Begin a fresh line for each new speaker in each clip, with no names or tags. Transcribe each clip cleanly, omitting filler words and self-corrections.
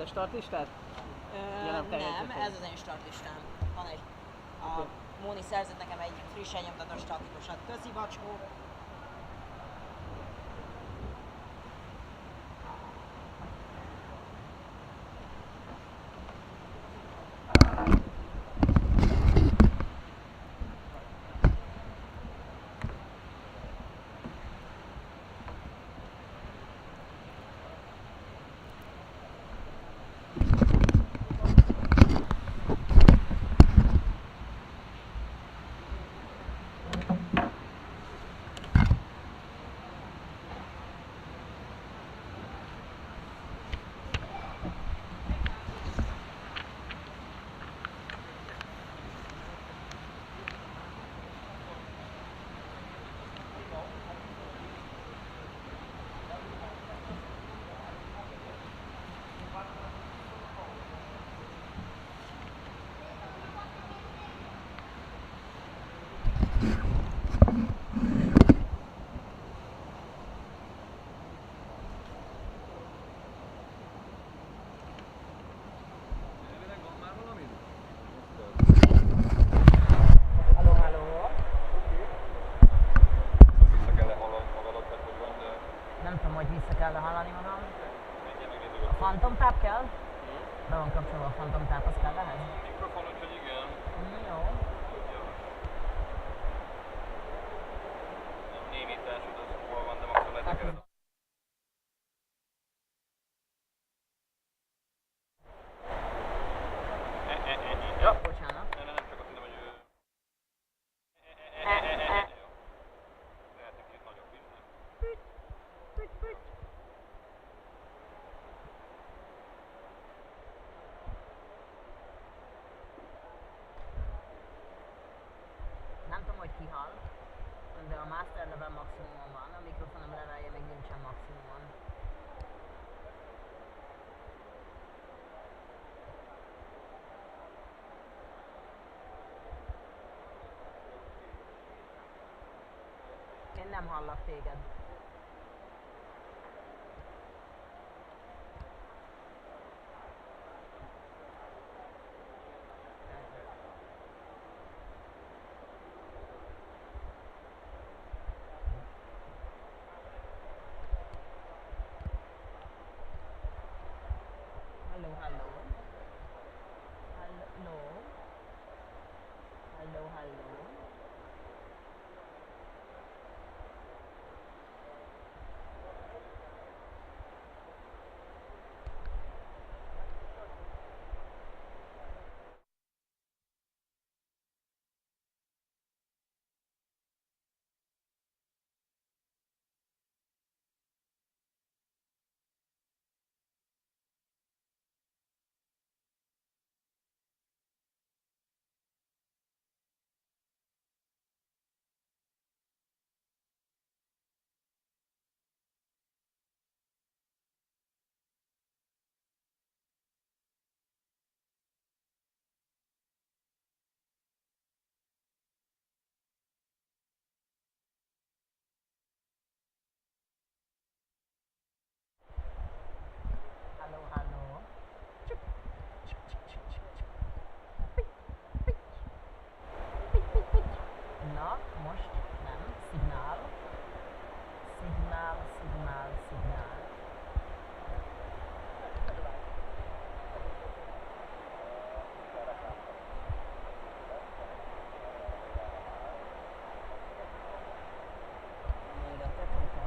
te startlistát?
Nem, ez az én startlistám. Van egy, a Móni szerzett nekem egy frissen nyomtatott statikusat. Köszi, bacskó!
Phantom tap kell? Be van kapcsolva a Phantom tap, az kell ehhez?
Mikrofon, úgyhogy igen.
Jó.
Nem némítás, hogy az hol van, de maximum letekered.
Ja. Bocsánat.
Nem, csak azt mondom, hogy ő... Jó. Lehet egy kicsit nagyobb is, nem?
Nem tudom, hogy ki hall, de a master level maximumon van, a mikrofonom levelje még nincsen maximumon. Én nem hallak téged. Hello, hello. Hello. Hello, hello. Hello, hello. Na, most nem. Szignál. Szignál, szignál, szignál. Még a technika.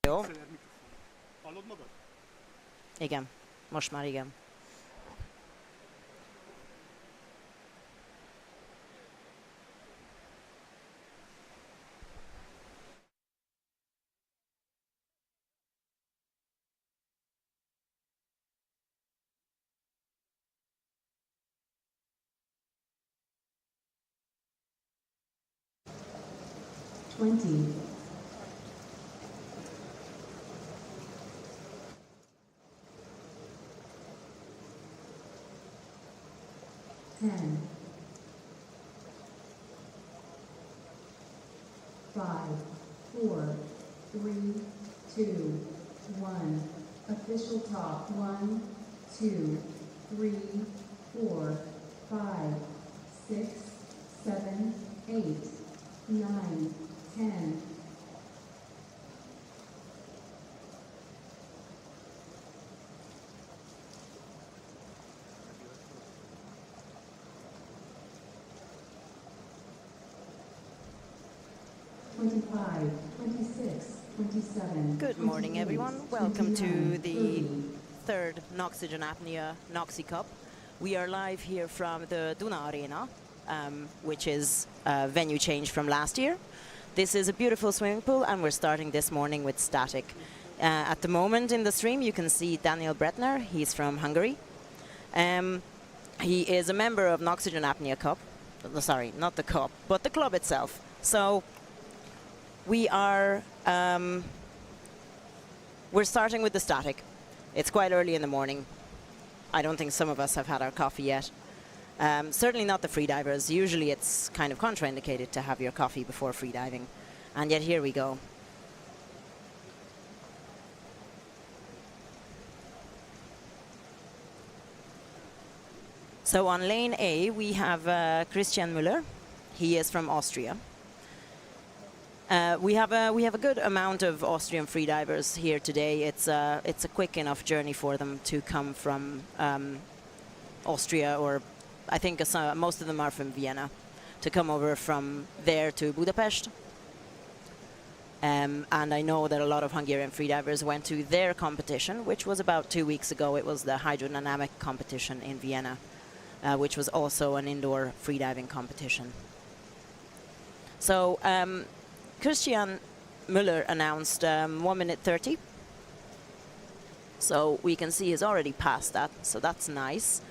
Jó?
Egyszer mikrofon. Hallod magad?
Igen. Most már igen.
Twenty. 10. 5, 4, 3, 2, 1. Official top 1, 2, 3, 4, 5, 6, 7, 8, 9, 10.
Good morning, everyone. Welcome to the third Noxygen Apnea nOxyCup. We are live here from the Duna Arena, which is a venue change from last year. This is a beautiful swimming pool, and we're starting this morning with Static. At the moment in the stream, you can see Daniel Bretner. He's from Hungary. He is a member of Noxygen Apnea Cup. Sorry, not the cup, but the club itself. So we are we're starting with the Static. It's quite early in the morning. I don't think some of us have had our coffee yet. Certainly not the freedivers. Usually it's kind of contraindicated to have your coffee before freediving. And yet here we go. So on lane A, we have Christian Müller. He is from Austria. We have a good amount of Austrian freedivers here today. It's a quick enough journey for them to come from Austria, or I think most of them are from Vienna, to come over from there to Budapest. And I know that a lot of Hungarian freedivers went to their competition, which was about 2 weeks ago. It was the hydrodynamic competition in Vienna, which was also an indoor freediving competition. So Christian Müller announced 1 minute 30. So we can see he's already passed that, so that's nice.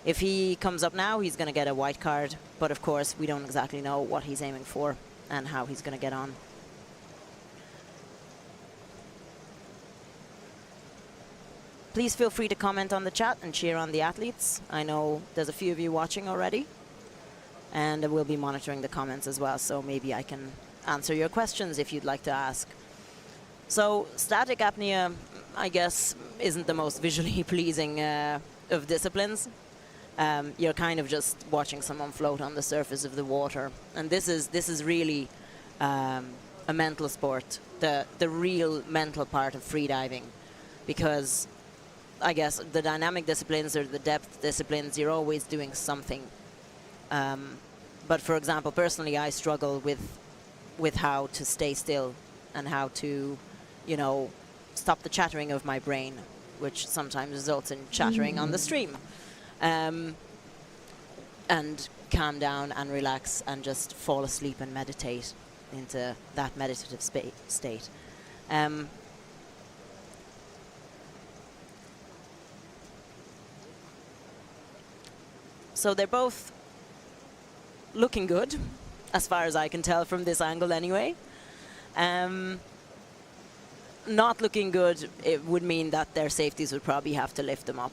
If he comes up now, he's going to get a white card, but of course we don't exactly know what he's aiming for and how he's going to get on. Please feel free to comment on the chat and cheer on the athletes. I know there's a few of you watching already, and we'll be monitoring the comments as well, so maybe I can answer your questions if you'd like to ask. So static apnea, I guess, isn't the most visually pleasing of disciplines. You're kind of just watching someone float on the surface of the water, and this is really a mental sport, the real mental part of freediving, because I guess the dynamic disciplines or the depth disciplines, you're always doing something. But for example, personally, I struggle with how to stay still and how to, you know, stop the chattering of my brain, which sometimes results in chattering on the stream. And calm down and relax and just fall asleep and meditate into that meditative state. So they're both looking good, as far as I can tell from this angle anyway. Not looking good, it would mean that their safeties would probably have to lift them up.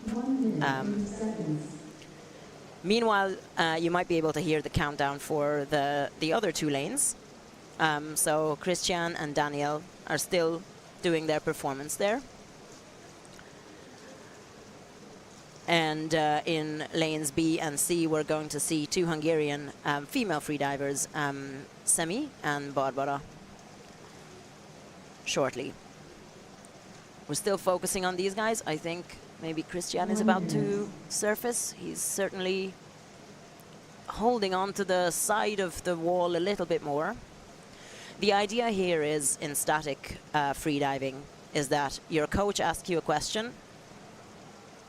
Meanwhile, you might be able to hear the countdown for the other two lanes. So Christian and Daniel are still doing their performance there. And in lanes B and C, we're going to see two Hungarian female freedivers, Semi and Barbara, shortly. We're still focusing on these guys. I think maybe Christian is about to surface. He's certainly holding on to the side of the wall a little bit more. The idea here is, in static freediving, is that your coach asks you a question,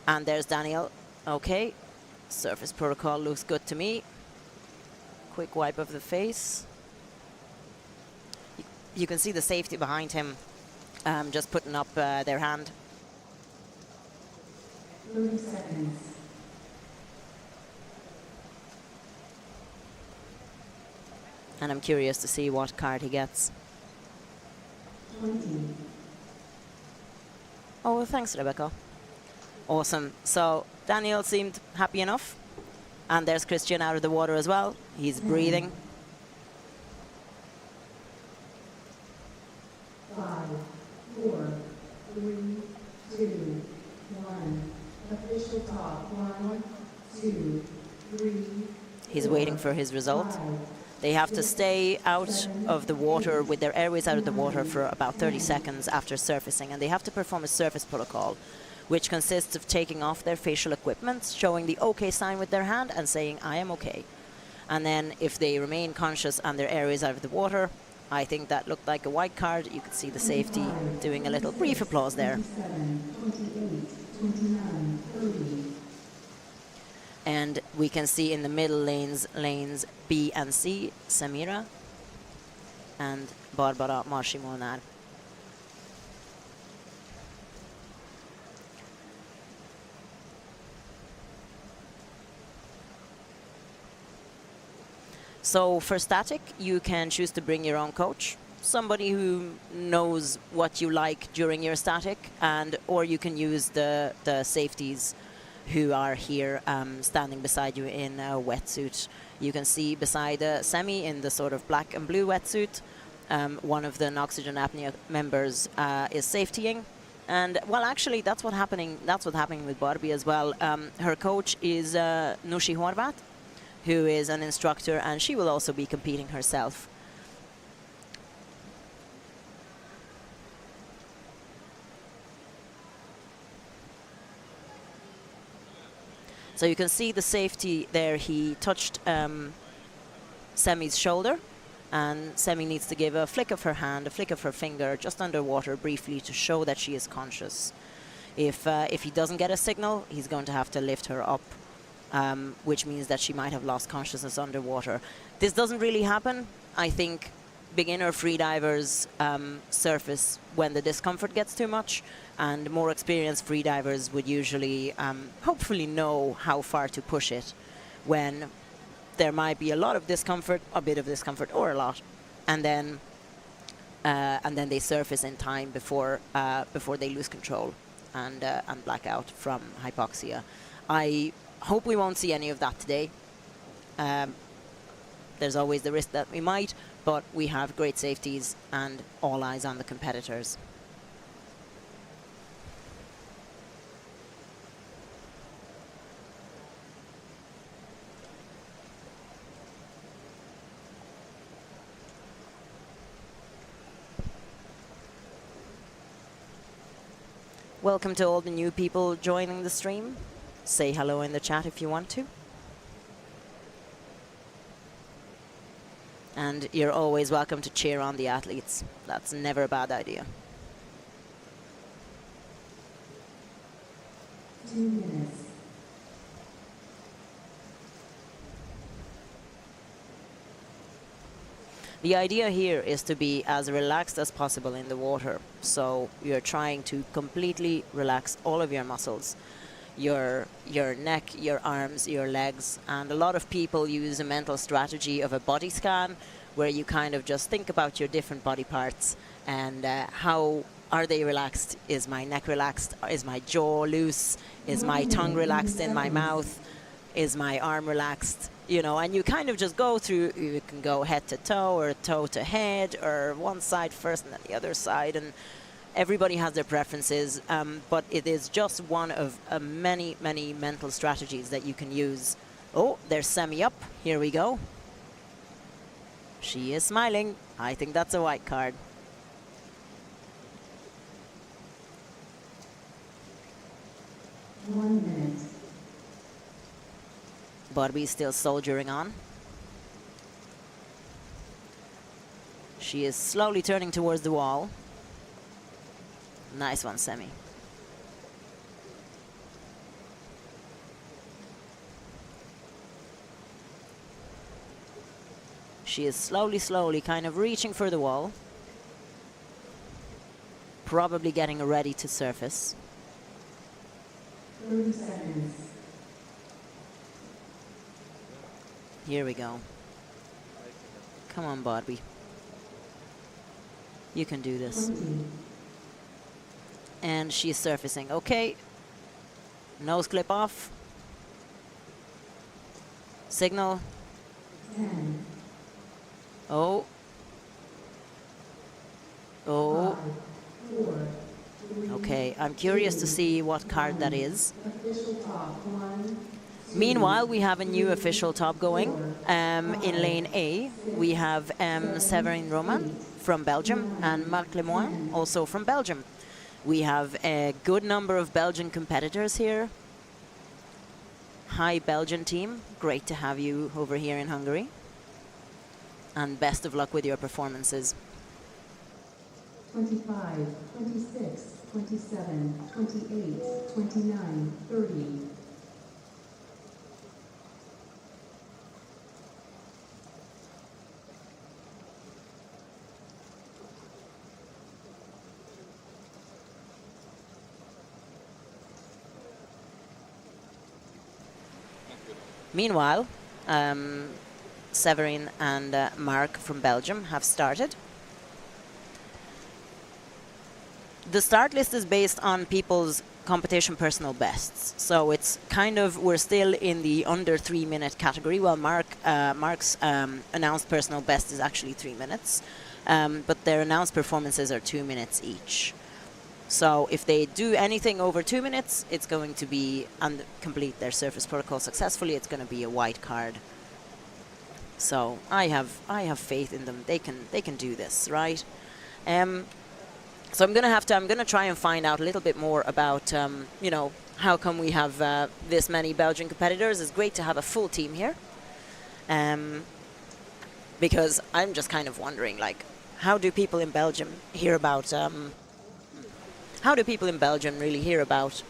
and there's Daniel. Okay, surface protocol looks good to me. Quick wipe of the face. You can see the safety behind him, just putting up their hand.
30 seconds.
And I'm curious to see what card he gets.
20.
Oh, well, thanks, Rebecca. Awesome. So Daniel seemed happy enough. And there's Christian out of the water as well. He's breathing.
5, 4, 3, 2, 1. Official top. 1, 2, 3.
He's waiting for his result. They have to stay out of the water with their airways out of the water for about 30 seconds after surfacing, and they have to perform a surface protocol, which consists of taking off their facial equipment, showing the OK sign with their hand and saying, I am OK. And then if they remain conscious and their airways out of the water, I think that looked like a white card. You could see the safety doing a little brief applause there.
27, 28, 29, 30.
And we can see in the middle lanes B and C, Samira and Barbara Marshimonar. So for static, you can choose to bring your own coach, somebody who knows what you like during your static, and or you can use the safeties who are here standing beside you in a wetsuit. You can see beside Semi in the sort of black and blue wetsuit, one of the NOxygen Apnea members is safetying. And well, actually, that's what's happening with Barbie as well. Her coach is Nushi Horvat, who is an instructor, and she will also be competing herself. So you can see the safety there. He touched Semi's shoulder, and Semi needs to give a flick of her hand, a flick of her finger, just underwater briefly to show that she is conscious. If he doesn't get a signal, he's going to have to lift her up, which means that she might have lost consciousness underwater. This doesn't really happen. I think beginner freedivers surface when the discomfort gets too much, and more experienced freedivers would usually hopefully know how far to push it when there might be a lot of discomfort, a bit of discomfort, or a lot, and then they surface in time before they lose control and black out from hypoxia. I hope we won't see any of that today. There's always the risk that we might, but we have great safeties and all eyes on the competitors. Welcome to all the new people joining the stream. Say hello in the chat if you want to. And you're always welcome to cheer on the athletes. That's never a bad idea.
2 minutes.
The idea here is to be as relaxed as possible in the water. So you're trying to completely relax all of your muscles. Your neck, your arms, your legs, and a lot of people use a mental strategy of a body scan where you kind of just think about your different body parts and how are they relaxed? Is my neck relaxed? Is my jaw loose? Is my tongue relaxed in my mouth? Is my arm relaxed? You know, and you kind of just go through, you can go head to toe or toe to head or one side first and then the other side, and everybody has their preferences, but it is just one of many, many mental strategies that you can use. Oh, there's Semi up. Here we go. She is smiling. I think that's a white card.
One minute.
Barbie's still soldiering on. She is slowly turning towards the wall. Nice one, Semi. She is slowly kind of reaching for the wall. Probably getting ready to surface.
30 seconds.
Here we go. Come on, Bobby. You can do this.
20,
And she's surfacing. Okay. Nose clip off. Signal.
10,
Oh. Oh.
5, 4, 3,
Okay, I'm curious to see what card that is.
official top 1,
Meanwhile, we have a new official top going. In lane A, we have Severin Roman from Belgium and Marc Lemoine, also from Belgium. We have a good number of Belgian competitors here. Hi, Belgian team. Great to have you over here in Hungary. And best of luck with your performances.
25, 26, 27, 28, 29, 30.
Meanwhile, Severin and Marc from Belgium have started. The start list is based on people's competition personal bests. So it's kind of, we're still in the under 3 minute category. Well, Marc's announced personal best is actually 3 minutes, but their announced performances are 2 minutes each. So if they do anything over 2 minutes, it's going to be, and complete their surface protocol successfully, it's going to be a white card. So I have faith in them. They can do this, right? So I'm gonna try and find out a little bit more about, you know, how come we have this many Belgian competitors. It's great to have a full team here, because I'm just kind of wondering, like, how do people in Belgium hear about? How do people in Belgium really hear about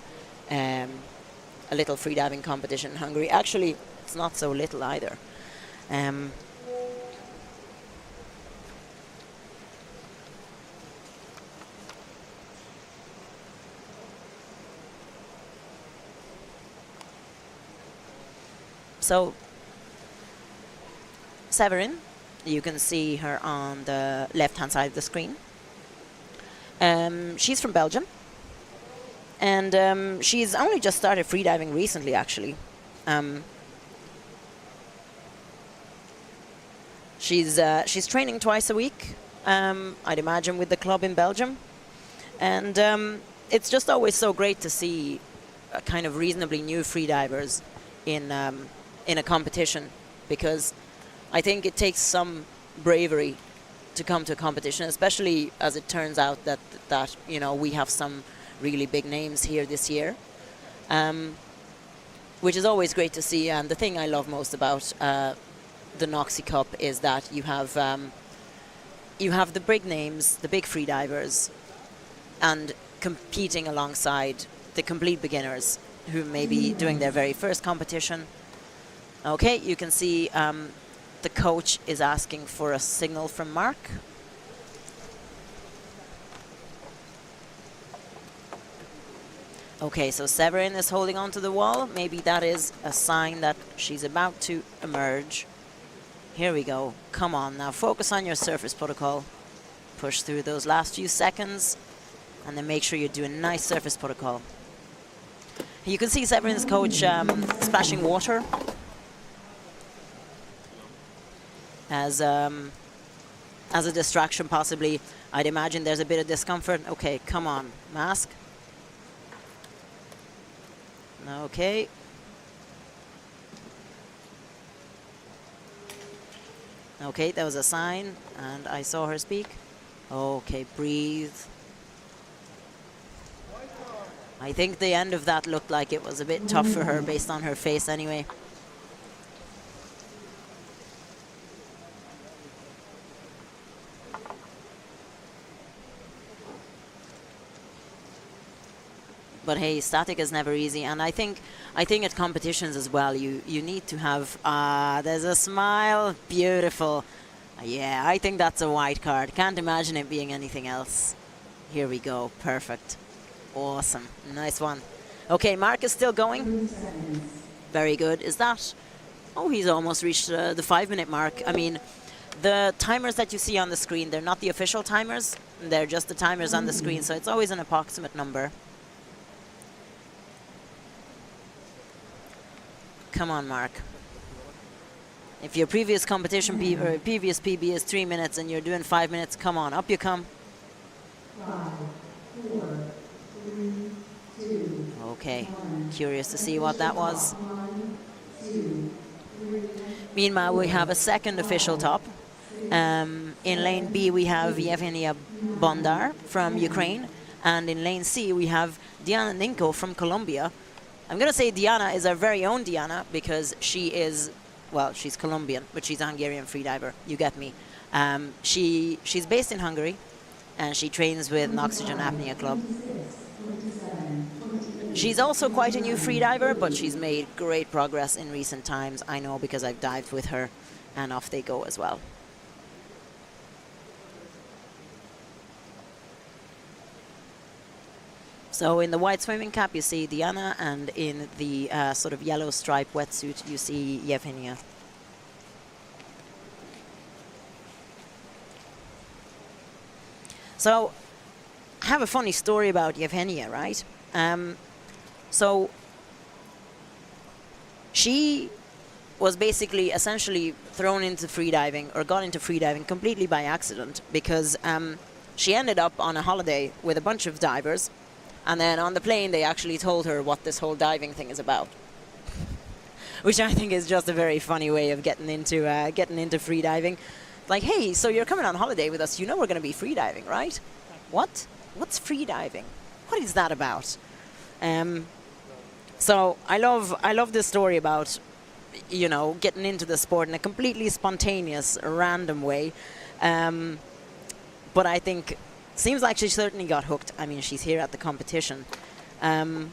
a little freediving competition in Hungary? Actually, it's not so little either. So, Severin, you can see her on the left-hand side of the screen. She's from Belgium, and she's only just started freediving recently, actually. She's training twice a week, I'd imagine, with the club in Belgium, and it's just always so great to see kind of reasonably new freedivers in a competition, because I think it takes some bravery to come to a competition, especially as it turns out that you know, we have some really big names here this year, which is always great to see. And the thing I love most about the nOxyCup is that you have the big names, the big freedivers, and competing alongside the complete beginners who may be doing their very first competition. Okay, you can see the coach is asking for a signal from Marc. Okay, so Severin is holding on to the wall. Maybe that is a sign that she's about to emerge. Here we go. Come on, now focus on your surface protocol. Push through those last few seconds, and then make sure you do a nice surface protocol. You can see Severin's coach splashing water as a distraction, possibly. I'd imagine there's a bit of discomfort. Okay, come on, mask. Okay. Okay, that was a sign, and I saw her speak. Okay, breathe. I think the end of that looked like it was a bit tough for her, based on her face anyway. But hey, static is never easy, and I think at competitions as well, you need to have. There's a smile, beautiful. Yeah, I think that's a white card. Can't imagine it being anything else. Here we go, perfect, awesome, nice one. Okay, Mark is still going. Very good. Is that? Oh, he's almost reached the 5-minute mark. I mean, the timers that you see on the screen, they're not the official timers. They're just the timers on the screen, so it's always an approximate number. Come on, Mark. If your previous competition or previous PB is 3 minutes and you're doing 5 minutes, come on, up you come.
5, 4, 3, 2.
Okay, curious to see what that was.
1, 2, 3.
Meanwhile, we have a second official top. In lane B, we have Yevgenia Bondar from Ukraine. And in lane C, we have Diana Ninko from Colombia. I'm going to say Diana is our very own Diana because she is, well, she's Colombian, but she's a Hungarian freediver. You get me. She's based in Hungary, and she trains with nOxyCup Apnea Club. She's also quite a new freediver, but she's made great progress in recent times. I know because I've dived with her, and off they go as well. So in the white swimming cap, you see Diana, and in the sort of yellow stripe wetsuit, you see Yevgenia. So I have a funny story about Yevgenia, right? So she was basically essentially thrown into freediving, or got into freediving completely by accident, because she ended up on a holiday with a bunch of divers, and then on the plane they actually told her what this whole diving thing is about, which I think is just a very funny way of getting into freediving. Like, hey, so you're coming on holiday with us, you know we're going to be freediving, right? What? What's freediving? What is that about? So I love this story about, you know, getting into the sport in a completely spontaneous, random way. But I think seems like she certainly got hooked. I mean, she's here at the competition, and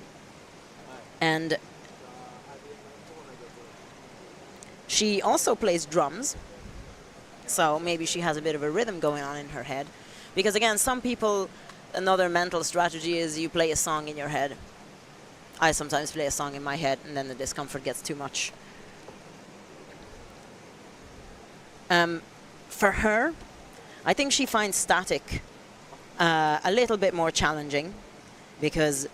she also plays drums. So maybe she has a bit of a rhythm going on in her head, because again, some people, another mental strategy is you play a song in your head. I sometimes play a song in my head, and then the discomfort gets too much. For her, I think she finds static a little bit more challenging, because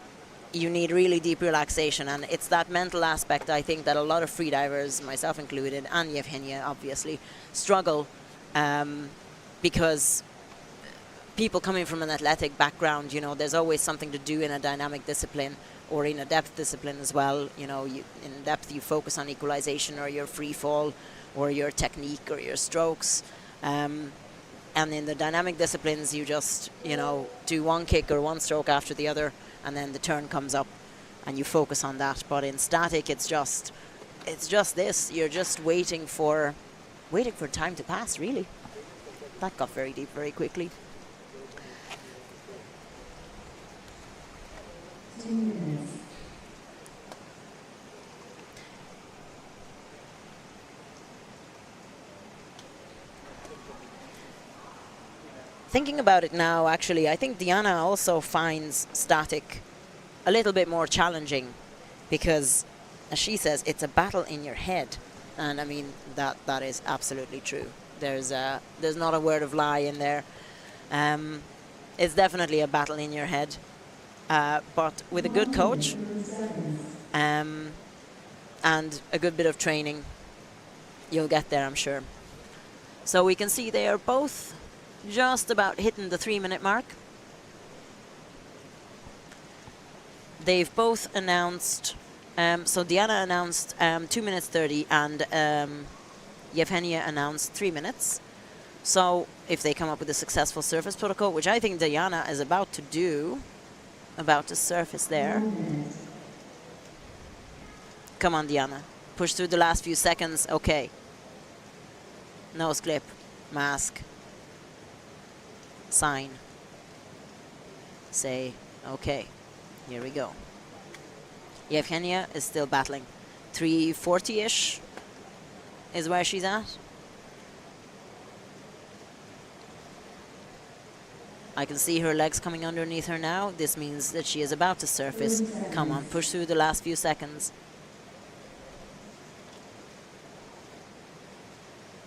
you need really deep relaxation, and it's that mental aspect, I think, that a lot of freedivers, myself included, and Yevgenia obviously, struggle, because people coming from an athletic background, you know, there's always something to do in a dynamic discipline, or in a depth discipline as well. You know, in depth you focus on equalization, or your free fall, or your technique, or your strokes. And in the dynamic disciplines, you just, you know, do one kick or one stroke after the other, and then the turn comes up, and you focus on that. But in static, it's just this. You're just waiting for time to pass, really. That got very deep very quickly.
2 minutes.
Thinking about it now, actually, I think Diana also finds static a little bit more challenging, because, as she says, it's a battle in your head. And I mean, that is absolutely true. There's not a word of lie in there. It's definitely a battle in your head. But with a good coach and a good bit of training, you'll get there, I'm sure. So we can see they are both just about hitting the 3-minute mark. They've both announced, so Diana announced 2 minutes 30, and Yevgenia announced 3 minutes. So if they come up with a successful surface protocol, which I think Diana is about to do, about to surface there. Come on, Diana. Push through the last few seconds. Okay. Nose clip. Mask. Sign. Say, okay. Here we go. Yevgenia is still battling. 340-ish is where she's at. I can see her legs coming underneath her now. This means that she is about to surface. Come on, push through the last few seconds.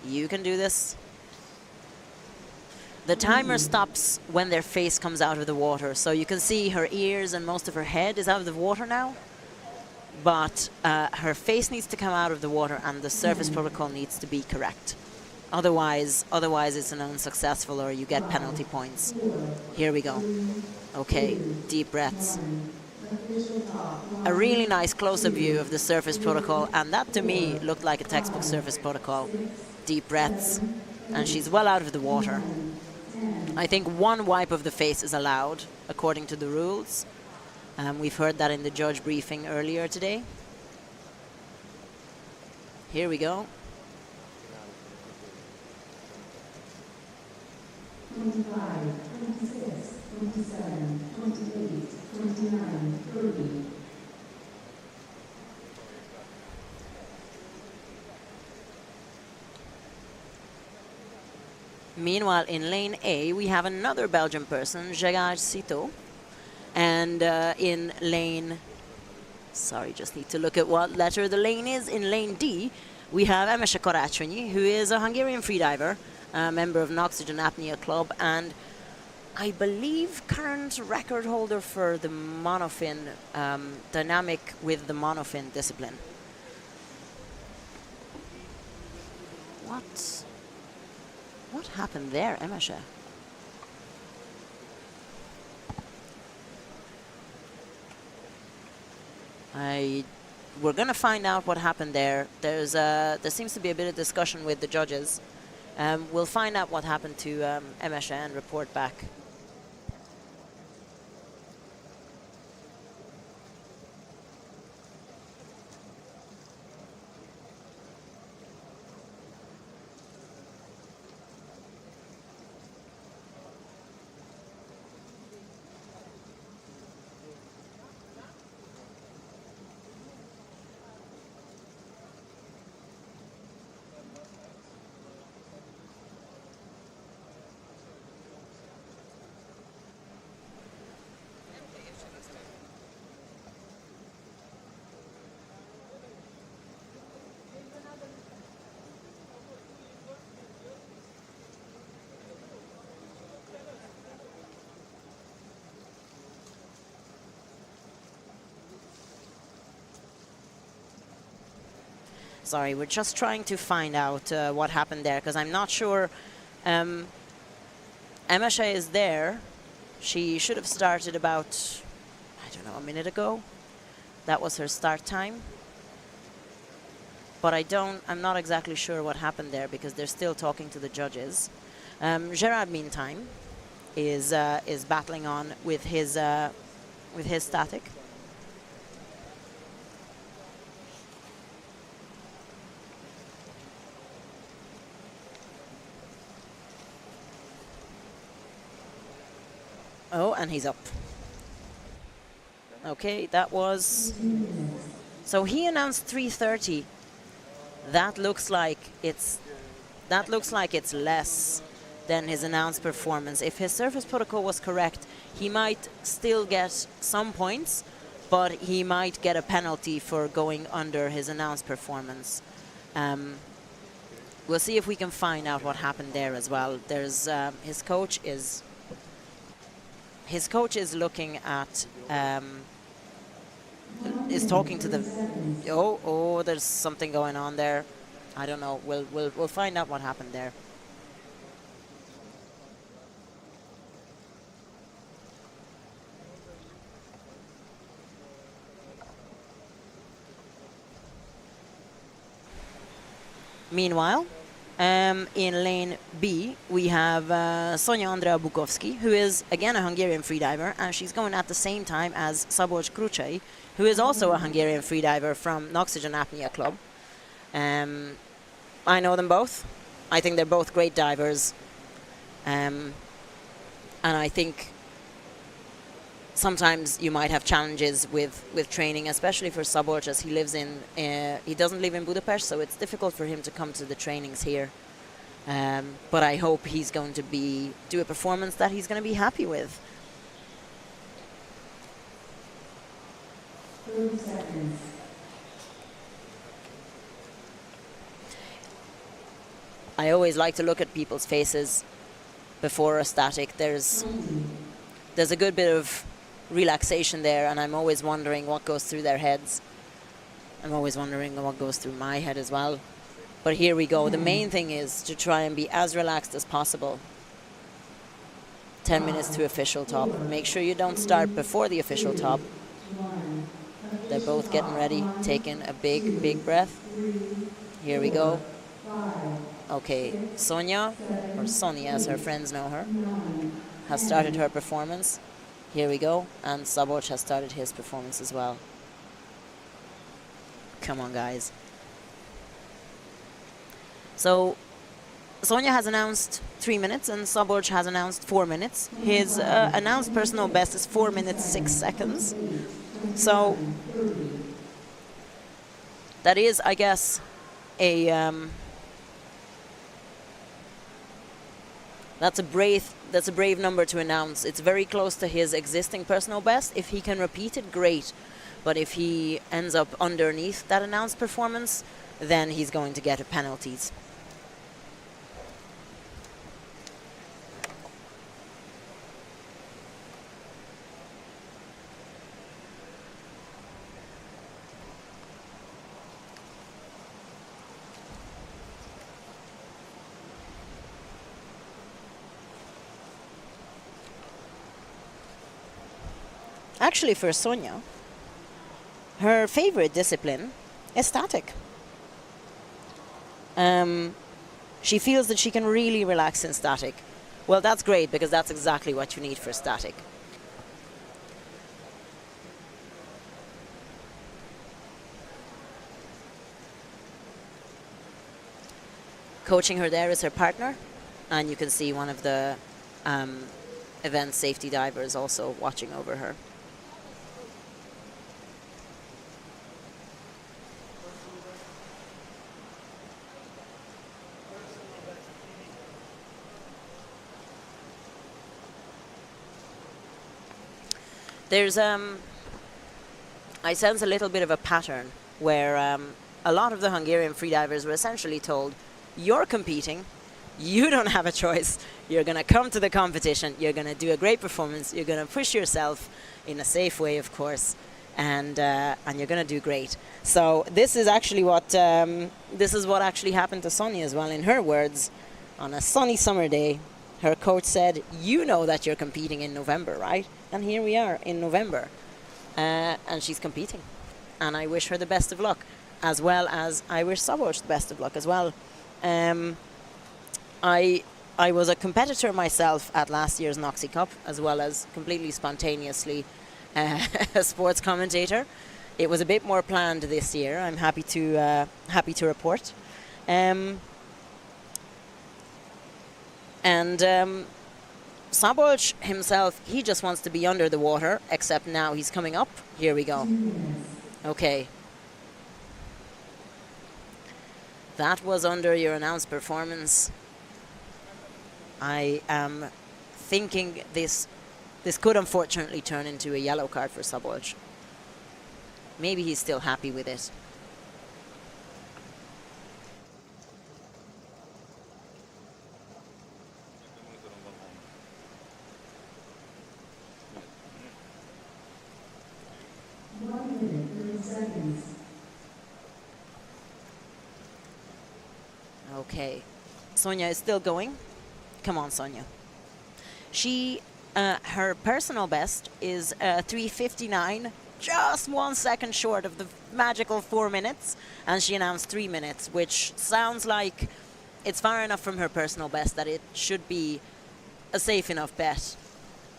You can do this. The timer stops when their face comes out of the water. So you can see her ears and most of her head is out of the water now. But her face needs to come out of the water and the surface protocol needs to be correct. Otherwise it's an unsuccessful or you get penalty points. Here we go. Okay, deep breaths. A really nice close-up view of the surface protocol, and that to me looked like a textbook surface protocol. Deep breaths, and she's well out of the water. I think one wipe of the face is allowed according to the rules. We've heard that in the judge briefing earlier today. Here we go.
25, 26, 27, 28, 29, 30.
Meanwhile, in lane A, we have another Belgian person, Gerard Citeau. And in lane... Sorry, just need to look at what letter the lane is. In lane D, we have Emese Karácsonyi, who is a Hungarian freediver, a member of nOxygen Apnea Club, and I believe current record holder for the monofin, dynamic with the monofin discipline. What happened there, Emese? We're gonna find out what happened there. There seems to be a bit of discussion with the judges. We'll find out what happened to Emese and report back. Sorry, we're just trying to find out what happened there, because I'm not sure. Emese is there. She should have started about, I don't know, a minute ago. That was her start time. But I'm not exactly sure what happened there, because they're still talking to the judges. Gerard, meantime, is battling on with his static. Oh, and he's up. Okay, that was... So he announced 3:30. That looks like it's less than his announced performance. If his surface protocol was correct, he might still get some points, but he might get a penalty for going under his announced performance. We'll see if we can find out what happened there as well. There's his coach is looking at is talking to the oh there's something going on there. I don't know. We'll find out what happened there. Meanwhile, in lane B, we have Sonia Andrea Bukowski, who is, again, a Hungarian freediver, and she's going at the same time as Szabolcs Krucsai, who is also a Hungarian freediver from nOxygen Apnea Club. I know them both. I think they're both great divers. And I think sometimes you might have challenges with training, especially for Szabolcs, as he lives in, he doesn't live in Budapest, so it's difficult for him to come to the trainings here. But I hope he's going to do a performance that he's going to be happy with.
30 seconds.
I always like to look at people's faces before a static. There's a good bit of relaxation there, and I'm always wondering what goes through their heads. I'm always wondering what goes through my head as well. But here we go. The main thing is to try and be as relaxed as possible. 10 minutes to official top. Make sure you don't start before the official top. They're both getting ready, taking a big, big breath. Here we go. Okay, Sonia, or Sonia as her friends know her, has started her performance. Here we go, and Szabolcs has started his performance as well. Come on, guys. So, Sonia has announced 3 minutes, and Szabolcs has announced 4 minutes. His announced personal best is 4 minutes 6 seconds. So, that is, I guess, that's a brave number to announce. It's very close to his existing personal best. If he can repeat it, great. But if he ends up underneath that announced performance, then he's going to get penalties. Actually, for Sonia, her favorite discipline is static. She feels that she can really relax in static. Well, that's great, because that's exactly what you need for static. Coaching her there is her partner, and you can see one of the event safety divers also watching over her. There's, I sense a little bit of a pattern where a lot of the Hungarian freedivers were essentially told, you're competing, you don't have a choice, you're going to come to the competition, you're going to do a great performance, you're going to push yourself in a safe way, of course, and you're going to do great. So this is actually what, actually happened to Sonia as well. In her words, on a sunny summer day, her coach said, you know that you're competing in November, right? And here we are in November. And she's competing. And I wish her the best of luck, as well as I wish Szabolcs the best of luck as well. I was a competitor myself at last year's nOxyCup, as well as completely spontaneously a sports commentator. It was a bit more planned this year. I'm happy to report. Szabolcs himself, he just wants to be under the water, except now he's coming up. Here we go. Okay. That was under your announced performance. I am thinking this could unfortunately turn into a yellow card for Szabolcs. Maybe he's still happy with it. Okay, Sonia is still going. Come on, Sonia. She, her personal best is 3:59, just 1 second short of the magical 4 minutes, and she announced 3 minutes, which sounds like it's far enough from her personal best that it should be a safe enough bet.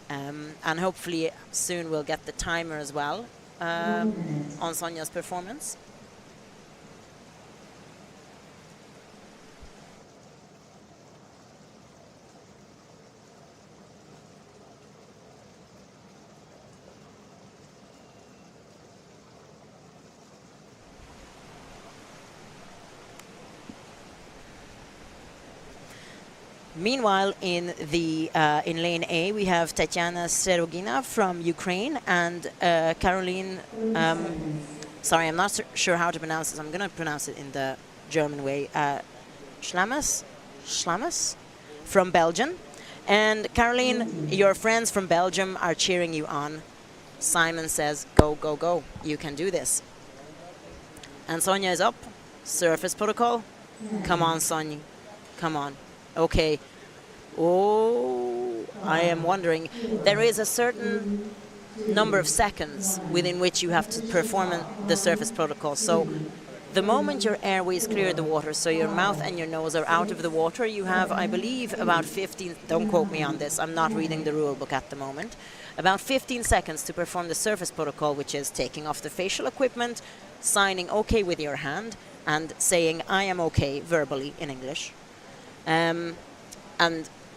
And hopefully soon we'll get the timer as well on Sonia's performance. Meanwhile, in the in lane A, we have Tatiana Serogina from Ukraine and Caroline. Sorry, I'm not sure how to pronounce this. I'm going to pronounce it in the German way. Schlammers from Belgium. And Caroline, your friends from Belgium are cheering you on. Simon says, go, go, go. You can do this. And Sonia is up. Surface protocol. Come on, Sonia. Come on. Okay. Oh, I am wondering. There is a certain number of seconds within which you have to perform the surface protocol. So the moment your airways clear the water, so your mouth and your nose are out of the water, you have, I believe, about 15, don't quote me on this, I'm not reading the rule book at the moment, about 15 seconds to perform the surface protocol, which is taking off the facial equipment, signing okay with your hand, and saying, I am okay, verbally in English. And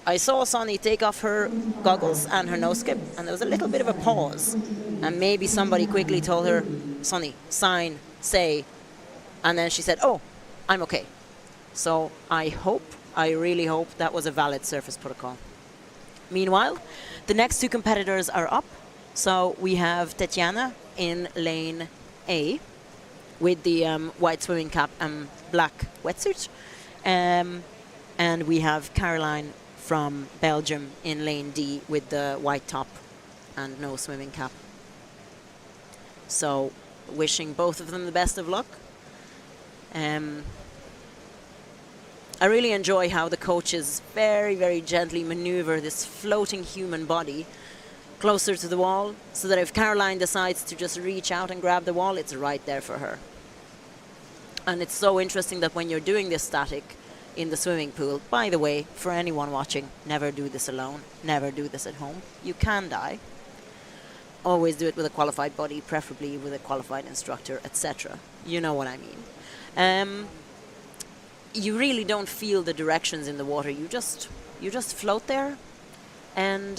I saw Sonny take off her goggles and her nose skip, and there was a little bit of a pause. And maybe somebody quickly told her, Sonny, sign, say, and then she said, oh, I'm okay. So I really hope that was a valid surface protocol. Meanwhile, the next two competitors are up. So we have Tatiana in lane A with the white swimming cap and black wetsuit. And we have Caroline from Belgium in lane D with the white top and no swimming cap. So wishing both of them the best of luck. I really enjoy how the coaches very, very gently maneuver this floating human body closer to the wall, so that if Caroline decides to just reach out and grab the wall, it's right there for her. And it's so interesting that when you're doing this static in the swimming pool, by the way, for anyone watching, never do this alone, never do this at home. You can die. Always do it with a qualified buddy, preferably with a qualified instructor, etc. You know what I mean. You really don't feel the directions in the water. You just float there and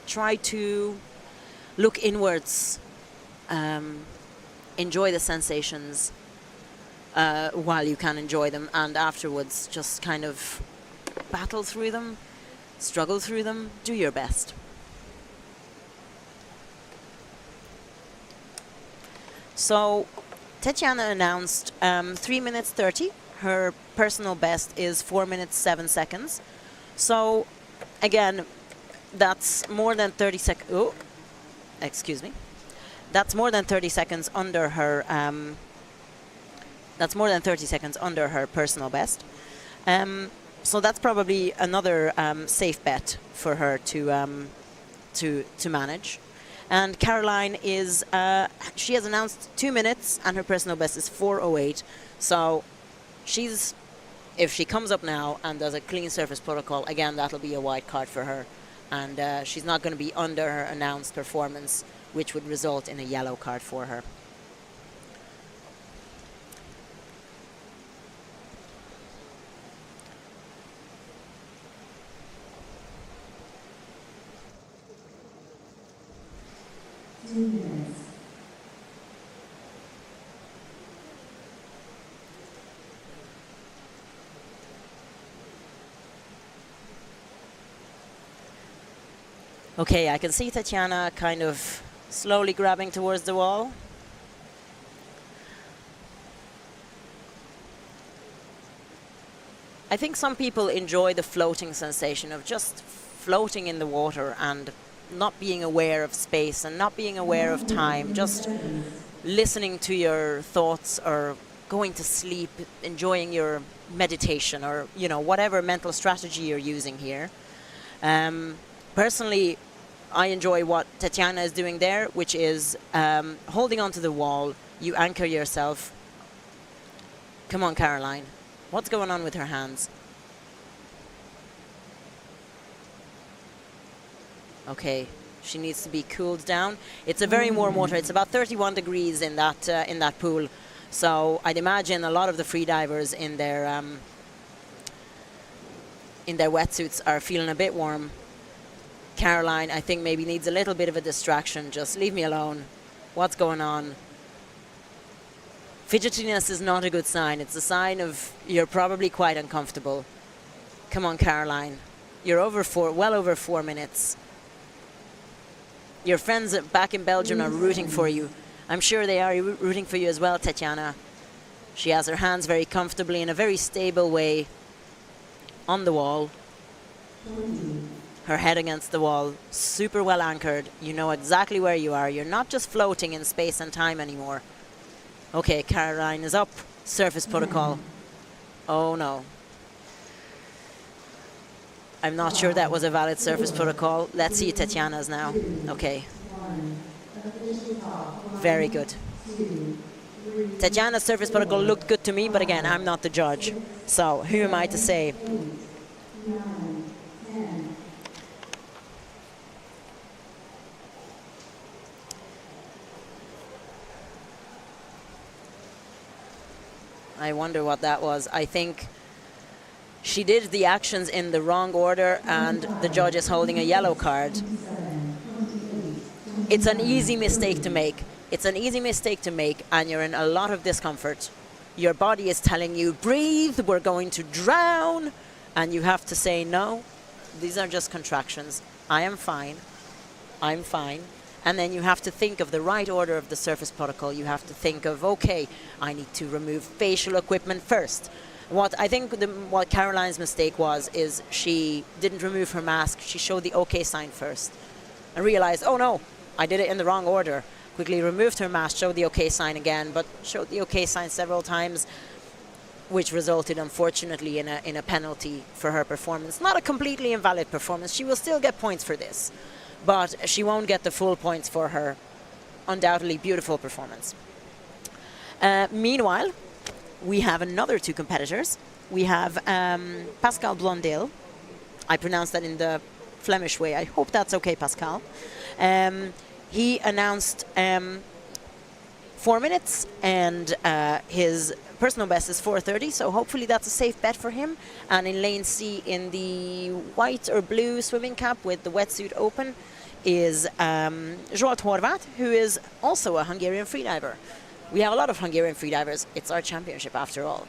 try to look inwards, enjoy the sensations while you can enjoy them, and afterwards just kind of battle through them, struggle through them, do your best. So Tatiana announced 3 minutes 30. Her personal best is 4 minutes 7 seconds. So again, that's more than 30 seconds. Oh, excuse me. That's more than 30 seconds under her. That's more than 30 seconds under her personal best. So that's probably another safe bet for her to manage. And Caroline is, she has announced 2 minutes and her personal best is 4:08. So if she comes up now and does a clean surface protocol, again, that'll be a white card for her. And she's not going to be under her announced performance, which would result in a yellow card for her. Okay, I can see Tatiana kind of slowly grabbing towards the wall. I think some people enjoy the floating sensation of just floating in the water and not being aware of space and not being aware of time, just listening to your thoughts or going to sleep, enjoying your meditation or, you know, whatever mental strategy you're using here. Personally, I enjoy what Tatiana is doing there, which is holding onto the wall. You anchor yourself. Come on, Caroline. What's going on with her hands? Okay, she needs to be cooled down. It's a very warm water. It's about 31 degrees in that pool. So I'd imagine a lot of the freedivers in their wetsuits are feeling a bit warm. Caroline, I think, maybe needs a little bit of a distraction. Just leave me alone. What's going on? Fidgetiness is not a good sign. It's a sign of you're probably quite uncomfortable. Come on, Caroline. You're well over 4 minutes. Your friends back in Belgium are rooting for you. I'm sure they are rooting for you as well, Tatiana. She has her hands very comfortably in a very stable way on the wall. Her head against the wall, super well anchored. You know exactly where you are. You're not just floating in space and time anymore. Okay, Caroline is up. Surface protocol. Oh no. I'm not sure that was a valid surface protocol. Let's see Tatiana's now. Okay. Very good. Tatiana's surface protocol looked good to me, but again, I'm not the judge. So who am I to say? I wonder what that was. I think she did the actions in the wrong order and the judge is holding a yellow card. It's an easy mistake to make. It's an easy mistake to make and you're in a lot of discomfort. Your body is telling you, breathe, we're going to drown. And you have to say, no, these are just contractions. I am fine. I'm fine. And then you have to think of the right order of the surface protocol. You have to think of, okay, I need to remove facial equipment first. What I think what Caroline's mistake was is she didn't remove her mask. She showed the okay sign first and realized, oh no, I did it in the wrong order. Quickly removed her mask, showed the okay sign again, but showed the okay sign several times, which resulted, unfortunately, in a penalty for her performance. Not a completely invalid performance. She will still get points for this, but she won't get the full points for her undoubtedly beautiful performance. Meanwhile, we have another two competitors. We have Pascal Blondel. I pronounced that in the Flemish way. I hope that's okay, Pascal. He announced 4 minutes, and his personal best is 4:30, so hopefully that's a safe bet for him. And in lane C, in the white or blue swimming cap with the wetsuit open, is Zsolt Horváth, who is also a Hungarian freediver. We have a lot of Hungarian freedivers. It's our championship after all.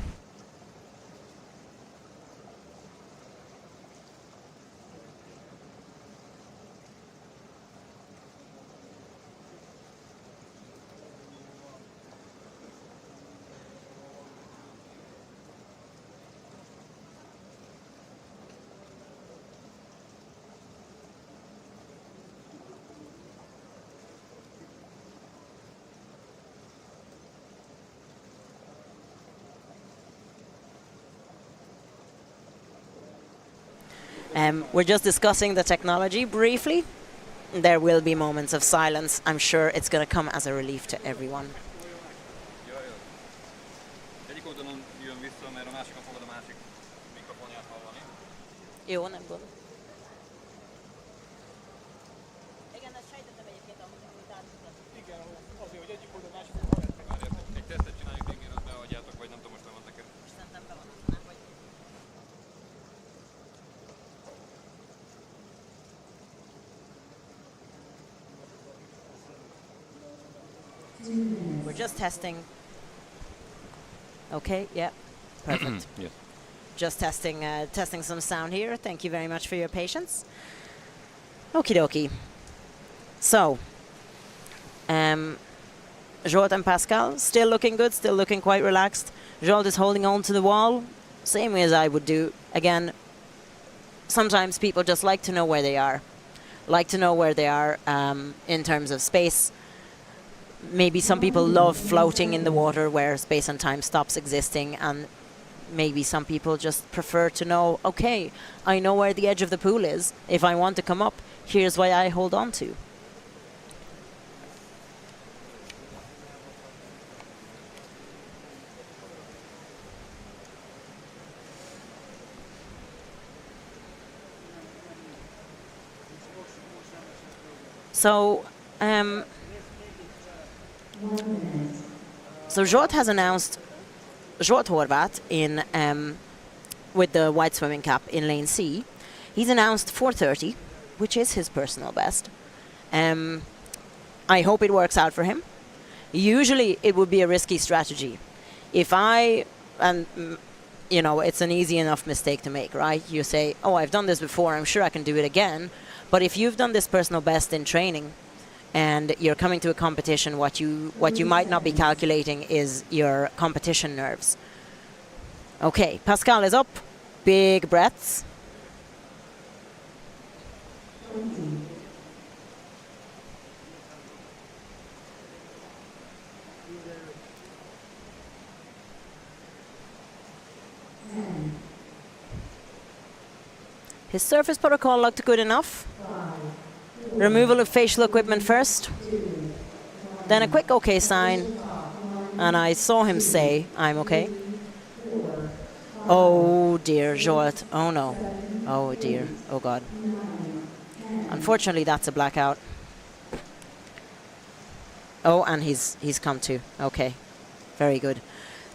We're just discussing the technology briefly. There will be moments of silence. I'm sure it's going to come as a relief to everyone. Jó, nem gond.
Igen, ezt sejtettem egyébként, amit átmutat.
Igen, azért, hogy egyik oldal másik oldal. Egy tesztet csináljuk, még mielőtt beadjátok, vagy nem tudom, most be van neked.
Szerintem be van, nem vagy.
We're just testing. Okay, yeah, perfect.
Yes.
Just testing some sound here. Thank you very much for your patience. Okie dokie. So, Zsolt and Pascal, still looking good, still looking quite relaxed. Zsolt is holding on to the wall, same way as I would do. Again, sometimes people just like to know where they are. Like to know where they are in terms of space. Maybe some people love floating in the water where space and time stops existing, and maybe some people just prefer to know, okay, I know where the edge of the pool is. If I want to come up, here's why I hold on to. So, Zsolt has announced Zsolt Horváth in with the white swimming cap in lane C. He's announced 4:30, which is his personal best. I hope it works out for him. Usually it would be a risky strategy. If I, and you know, it's an easy enough mistake to make, right? You say, oh, I've done this before, I'm sure I can do it again. But if you've done this personal best in training and you're coming to a competition, what you might not be calculating is your competition nerves. Okay, Pascal is up. Big breaths.
20, 10,
His surface protocol looked good enough. Removal of facial equipment first. Then a quick okay sign. And I saw him say, I'm okay. Oh dear, Jolt. Oh no. Oh dear. Oh God. Unfortunately, that's a blackout. Oh, and he's come to. Okay. Very good.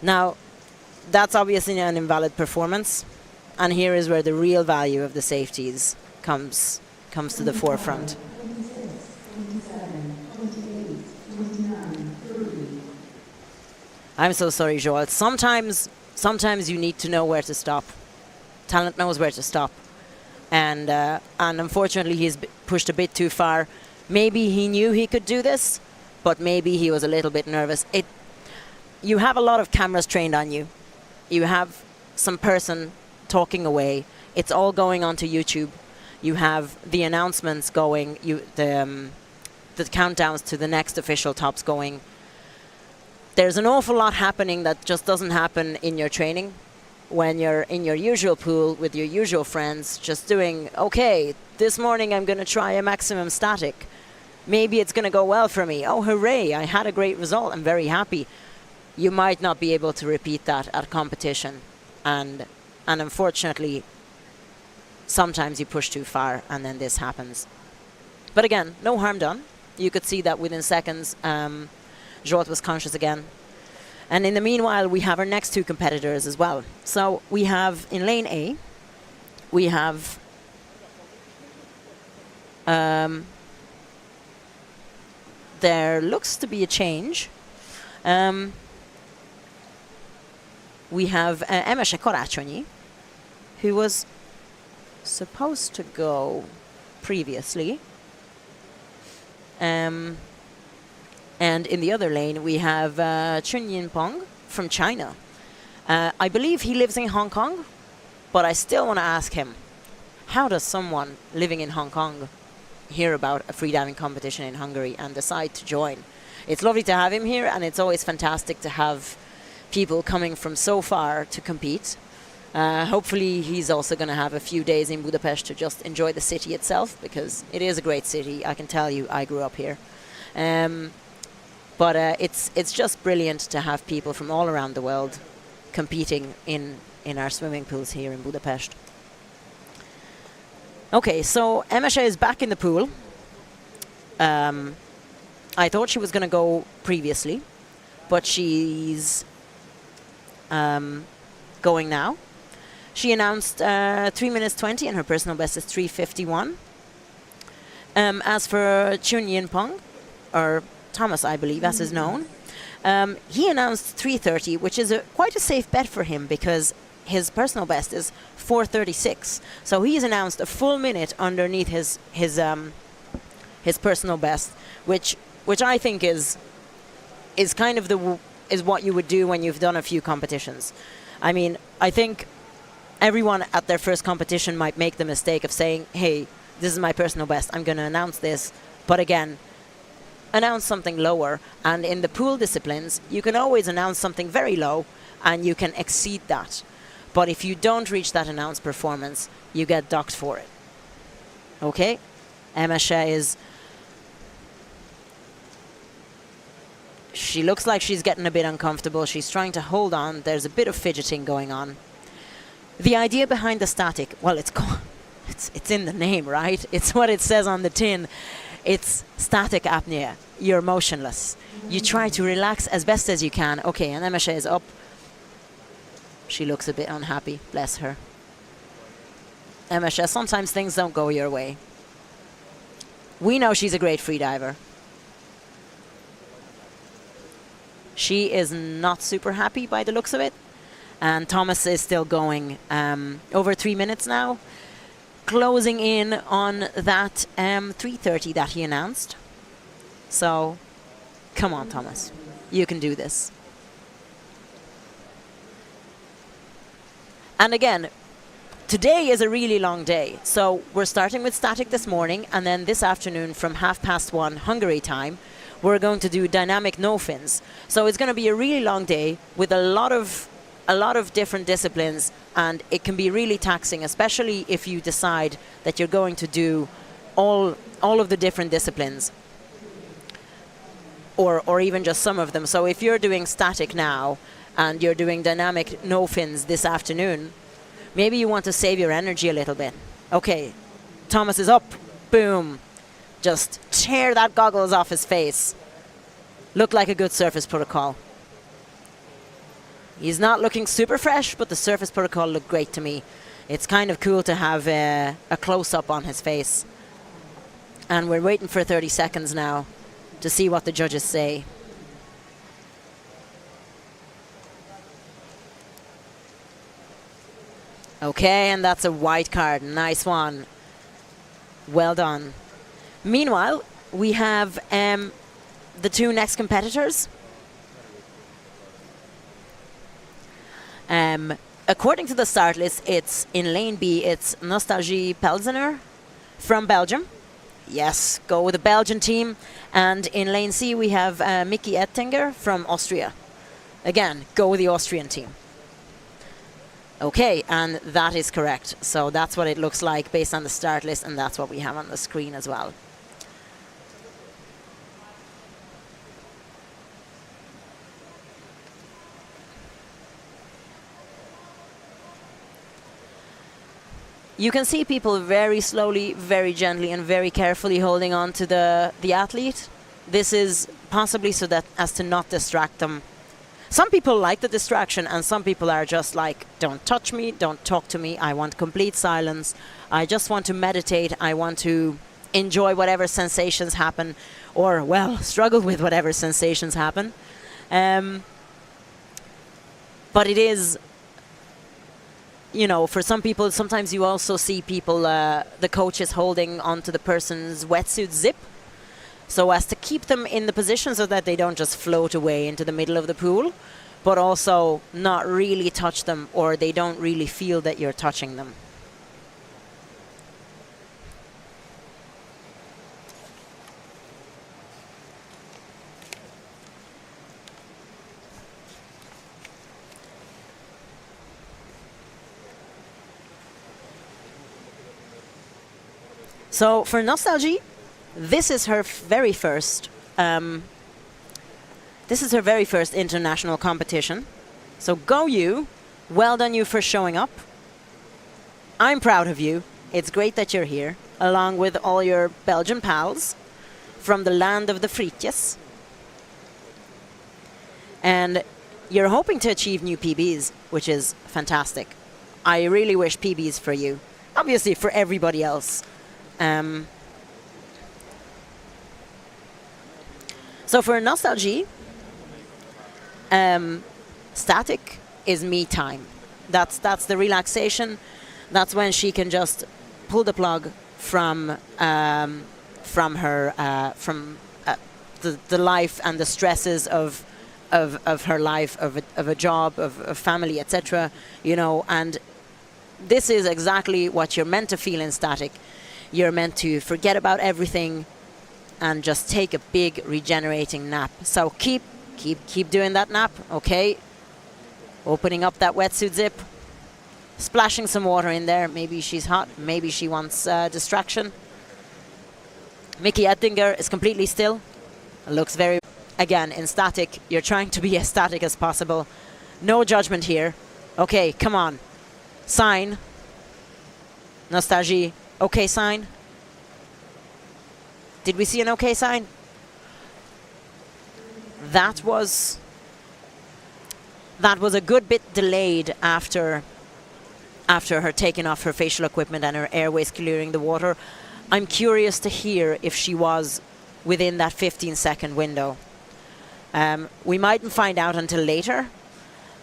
Now, that's obviously an invalid performance. And here is where the real value of the safeties comes to the forefront.
26, 27, 28, 29, 30.
I'm so sorry, Joel. Sometimes you need to know where to stop. Talent knows where to stop. And unfortunately, he's pushed a bit too far. Maybe he knew he could do this, but maybe he was a little bit nervous. You have a lot of cameras trained on you. You have some person talking away. It's all going onto YouTube. You have the announcements going, the countdowns to the next official tops going. There's an awful lot happening that just doesn't happen in your training when you're in your usual pool with your usual friends, just doing, okay, this morning I'm going to try a maximum static. Maybe it's going to go well for me. Oh, hooray, I had a great result. I'm very happy. You might not be able to repeat that at competition. And unfortunately, sometimes you push too far and then this happens. But again, no harm done. You could see that within seconds, Jort was conscious again. And in the meanwhile, we have our next two competitors as well. So we have in lane A, we have there looks to be a change. We have Emese Karácsonyi, who was supposed to go previously. And in the other lane, we have Chun Yinpeng from China. I believe he lives in Hong Kong, but I still want to ask him, how does someone living in Hong Kong hear about a freediving competition in Hungary and decide to join? It's lovely to have him here, and it's always fantastic to have people coming from so far to compete. Hopefully he's also going to have a few days in Budapest to just enjoy the city itself, because it is a great city. I can tell you, I grew up here. But it's just brilliant to have people from all around the world competing in our swimming pools here in Budapest. Okay, so Emese is back in the pool. I thought she was going to go previously, but she's going now. She announced 3 minutes 20 and her personal best is 3:51. As for Chun Yinpeng, or Thomas, I believe, as is known, he announced 3:30, which is quite a safe bet for him because his personal best is 4:36. So he's announced a full minute underneath his personal best, which I think is kind of is what you would do when you've done a few competitions. I mean, I think everyone at their first competition might make the mistake of saying, hey, this is my personal best, I'm going to announce this. But again, announce something lower. And in the pool disciplines, you can always announce something very low and you can exceed that. But if you don't reach that announced performance, you get docked for it. Okay? Emese is... She looks like she's getting a bit uncomfortable. She's trying to hold on. There's a bit of fidgeting going on. The idea behind the static, well, it's in the name, right? It's what it says on the tin. It's static apnea. You're motionless. You try to relax as best as you can. Okay, and Emese is up. She looks a bit unhappy. Bless her. Emese, sometimes things don't go your way. We know she's a great freediver. She is not super happy by the looks of it. And Thomas is still going over 3 minutes now, closing in on that 3:30 that he announced. So, come on, Thomas. You can do this. And again, today is a really long day. So we're starting with static this morning, and then this afternoon from 1:30 Hungary time, we're going to do dynamic no fins. So it's going to be a really long day with a lot of different disciplines, and it can be really taxing, especially if you decide that you're going to do all of the different disciplines, or even just some of them. So if you're doing static now and you're doing dynamic no fins this afternoon, maybe you want to save your energy a little bit. Okay, Thomas is up. Boom. Just tear that goggles off his face. Look like a good surface protocol. He's not looking super fresh, but the surface protocol looked great to me. It's kind of cool to have a close-up on his face. And we're waiting for 30 seconds now to see what the judges say. Okay, and that's a white card. Nice one. Well done. Meanwhile, we have the two next competitors. According to the start list, it's in lane B, it's Nostalgie Pelzener from Belgium. Yes, go with the Belgian team. And in lane C, we have Mickey Ettinger from Austria. Again, go with the Austrian team. Okay, and that is correct. So that's what it looks like based on the start list, and that's what we have on the screen as well. You can see people very slowly, very gently, and very carefully holding on to the athlete. This is possibly so that as to not distract them. Some people like the distraction, and some people are just like, don't touch me, don't talk to me, I want complete silence. I just want to meditate, I want to enjoy whatever sensations happen, or, well, struggle with whatever sensations happen. But it is, you know, for some people, sometimes you also see people, the coaches holding onto the person's wetsuit zip, so as to keep them in the position so that they don't just float away into the middle of the pool, but also not really touch them, or they don't really feel that you're touching them. So for Nostalgie, this is her very first international competition. So go you. Well done you for showing up. I'm proud of you. It's great that you're here, along with all your Belgian pals from the land of the frietjes. And you're hoping to achieve new PBs, which is fantastic. I really wish PBs for you. Obviously for everybody else. So for Nostalgie, static is me time. That's the relaxation. That's when she can just pull the plug from her the life and the stresses of her life, of a job, of family, etc. You know, and this is exactly what you're meant to feel in static. You're meant to forget about everything and just take a big regenerating nap. So keep doing that nap, okay? Opening up that wetsuit zip, splashing some water in there. Maybe she's hot, maybe she wants distraction. Mickey Ettinger is completely still. Looks very, again, in static, you're trying to be as static as possible. No judgment here. Okay, come on. Sign. Nostalgie. Okay sign. Did we see an okay sign? That was a good bit delayed after her taking off her facial equipment and her airways clearing the water. I'm curious to hear if she was within that 15-second window. We mightn't find out until later,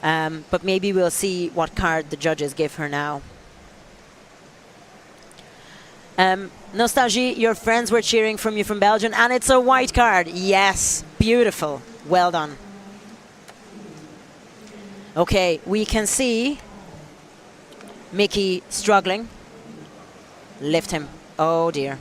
But maybe we'll see what card the judges give her now. Nostalgie, your friends were cheering from you from Belgium, and it's a white card. Yes, beautiful. Well done. Okay, we can see Mickey struggling. Lift him. Oh dear.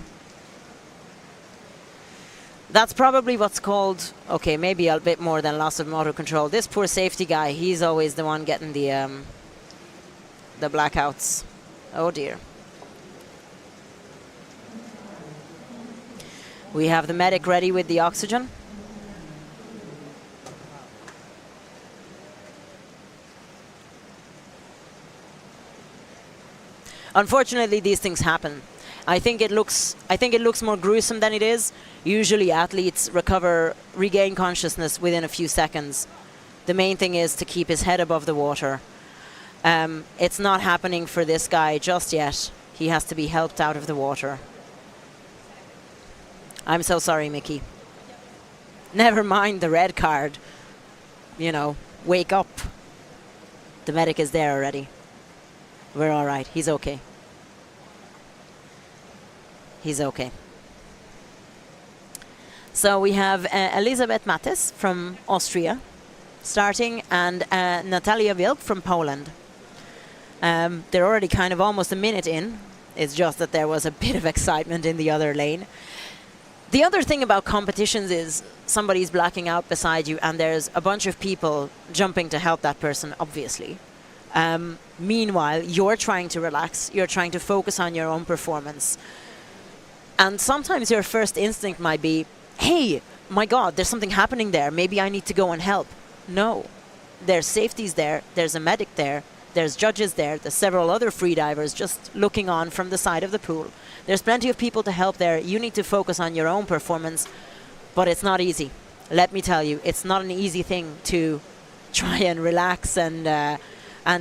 That's probably what's called, okay, maybe a bit more than loss of motor control. This poor safety guy, he's always the one getting the blackouts. Oh dear. We have the medic ready with the oxygen. Unfortunately, these things happen. I think it looks more gruesome than it is. Usually athletes regain consciousness within a few seconds. The main thing is to keep his head above the water. It's not happening for this guy just yet. He has to be helped out of the water. I'm so sorry, Mickey. Never mind the red card. You know, wake up. The medic is there already. We're all right. He's okay. He's okay. So we have Elisabeth Mattes from Austria starting, and Natalia Wilk from Poland. They're already kind of almost a minute in. It's just that there was a bit of excitement in the other lane. The other thing about competitions is somebody's blacking out beside you and there's a bunch of people jumping to help that person, obviously. Meanwhile, you're trying to relax. You're trying to focus on your own performance. And sometimes your first instinct might be, hey, my God, there's something happening there. Maybe I need to go and help. No. There's safeties there. There's a medic there. There's judges there. There's several other freedivers just looking on from the side of the pool. There's plenty of people to help there. You need to focus on your own performance, but it's not easy. Let me tell you, it's not an easy thing to try and relax and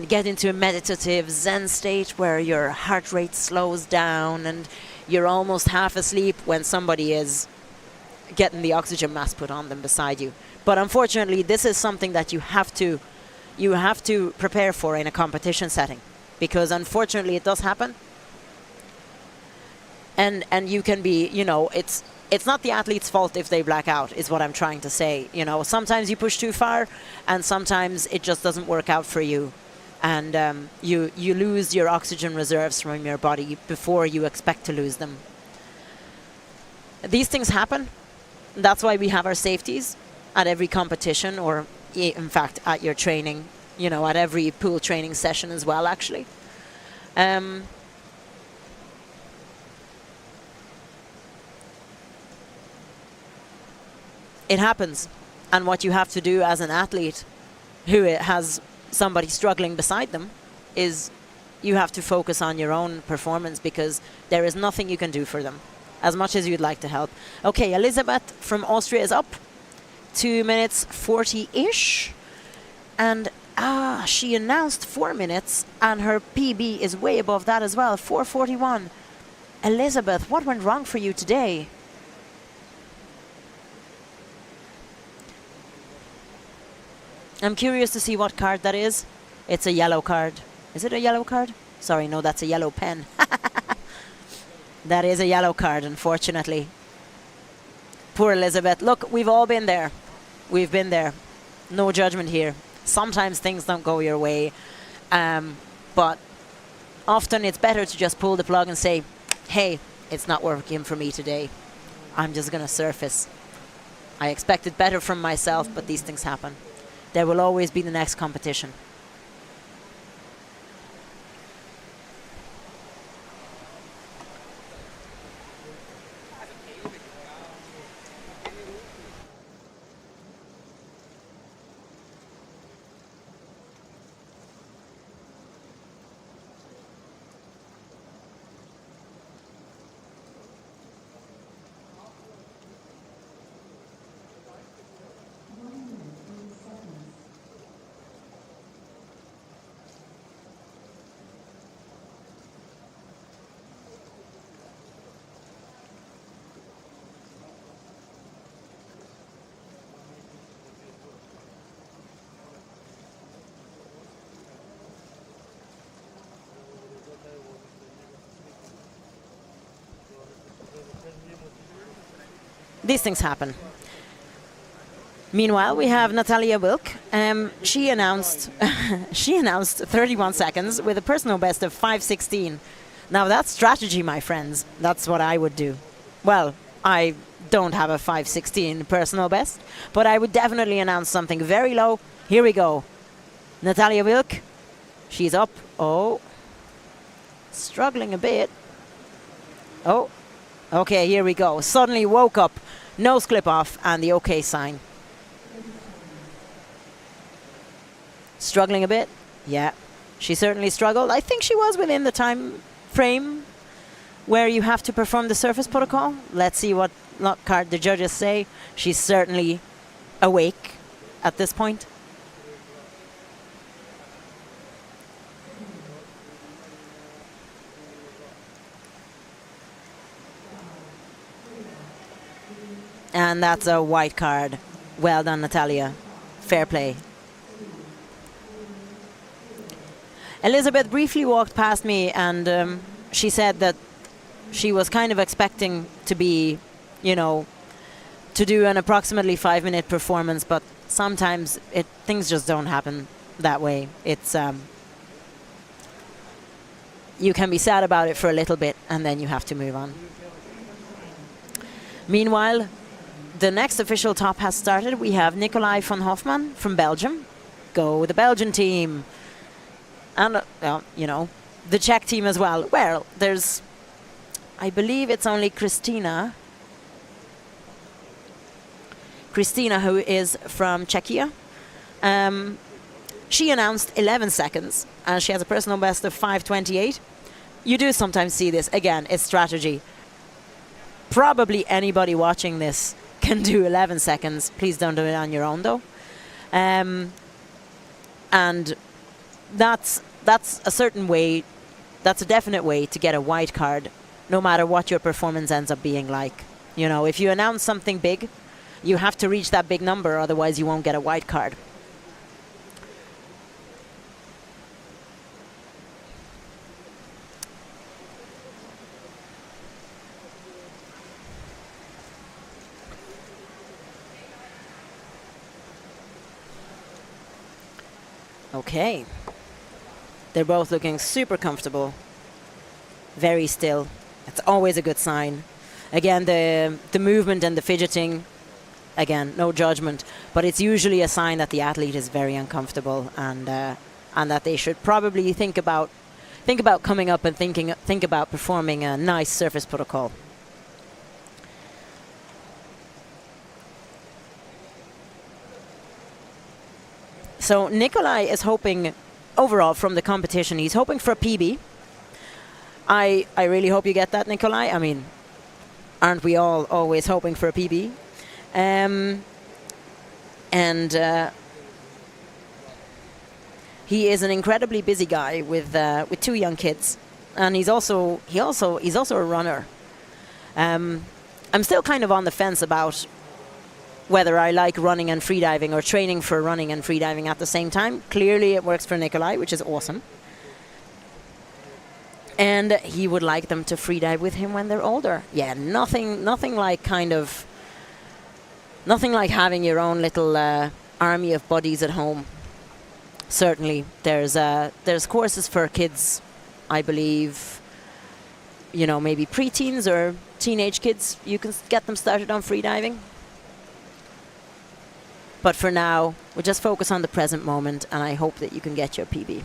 get into a meditative Zen state where your heart rate slows down and you're almost half asleep when somebody is getting the oxygen mask put on them beside you. But unfortunately, this is something that you have to prepare for in a competition setting, because unfortunately it does happen. And you can be, you know, it's not the athlete's fault if they black out, is what I'm trying to say. You know, sometimes you push too far and sometimes it just doesn't work out for you. And you lose your oxygen reserves from your body before you expect to lose them. These things happen. That's why we have our safeties at every competition, or in fact at your training, you know, at every pool training session as well, actually. It happens. And what you have to do as an athlete who has somebody struggling beside them is you have to focus on your own performance, because there is nothing you can do for them, as much as you'd like to help. Okay, Elisabeth from Austria is up. 2 minutes 40-ish. And she announced 4 minutes, and her PB is way above that as well, 4:41. Elisabeth, what went wrong for you today? I'm curious to see what card that is. It's a yellow card. Is it a yellow card? Sorry, no, that's a yellow pen. That is a yellow card, unfortunately. Poor Elisabeth. Look, we've all been there. We've been there. No judgment here. Sometimes things don't go your way. But often it's better to just pull the plug and say, hey, it's not working for me today. I'm just going to surface. I expected better from myself, but these things happen. There will always be the next competition. these things happen. Meanwhile, we have Natalia Wilk. She announced she announced 31 seconds with a personal best of 5:16. Now that's strategy, my friends. That's what I would do. Well, I don't have a 5:16 personal best, but I would definitely announce something very low. Here we go. Natalia Wilk. She's up. Oh. Struggling a bit. Oh. Okay, here we go. Suddenly woke up. Nose clip off and the okay sign. Struggling a bit? Yeah, she certainly struggled. I think she was within the time frame where you have to perform the surface protocol. Let's see what card the judges say. She's certainly awake at this point. And that's a white card. Well done, Natalia. Fair play. Elizabeth briefly walked past me and she said that she was kind of expecting to be, you know, to do an approximately 5-minute performance, but sometimes things just don't happen that way. It's you can be sad about it for a little bit and then you have to move on. Meanwhile, the next official top has started. We have Nicolai van Hofman from Belgium. Go the Belgian team. And, you know, the Czech team as well. Well, there's, I believe it's only Christina. Christina, who is from Czechia. She announced 11 seconds, and she has a personal best of 5:28. You do sometimes see this. Again, it's strategy. Probably anybody watching this can do 11 seconds. Please don't do it on your own, though. And that's a certain way, that's a definite way to get a white card, no matter what your performance ends up being like. You know, if you announce something big, you have to reach that big number, otherwise you won't get a white card. Okay. They're both looking super comfortable. Very still. It's always a good sign. Again, the movement and the fidgeting, again, no judgment, but it's usually a sign that the athlete is very uncomfortable and that they should probably think about coming up and think about performing a nice surface protocol. So Nikolai is hoping, overall from the competition, he's hoping for a PB. I really hope you get that, Nikolai. I mean, aren't we all always hoping for a PB? He is an incredibly busy guy with 2 young kids, and he's also a runner. I'm still kind of on the fence about whether I like running and freediving or training for running and freediving at the same time. Clearly it works for Nikolai, which is awesome. And he would like them to freedive with him when they're older. Yeah, nothing like having your own little army of buddies at home. Certainly, there's courses for kids, I believe, you know, maybe preteens or teenage kids. You can get them started on freediving. But for now, we'll just focus on the present moment, and I hope that you can get your PB.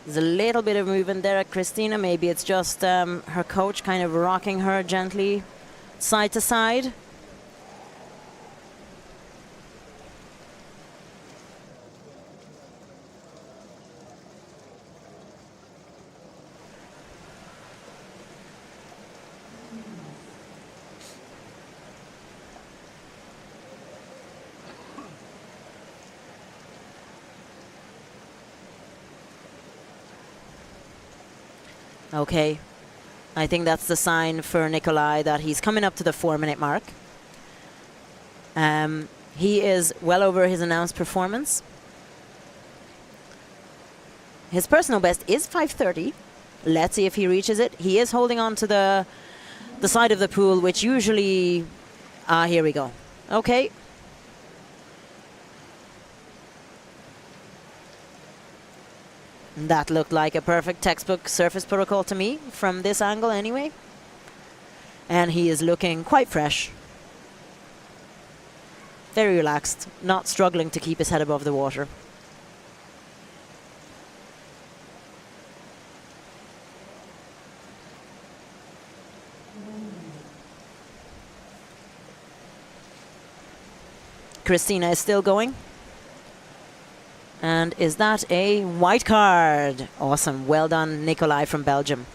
There's a little bit of movement there at Christina. Maybe it's just her coach kind of rocking her gently side to side. Okay. I think that's the sign for Nikolai that he's coming up to the 4-minute mark. He is well over his announced performance. His personal best is 5:30. Let's see if he reaches it. He is holding on to the side of the pool, which usually... here we go. Okay. That looked like a perfect textbook surface protocol to me, from this angle anyway. And he is looking quite fresh. Very relaxed, not struggling to keep his head above the water. Christina is still going. And is that a white card? Awesome. Well done, Nikolai from Belgium.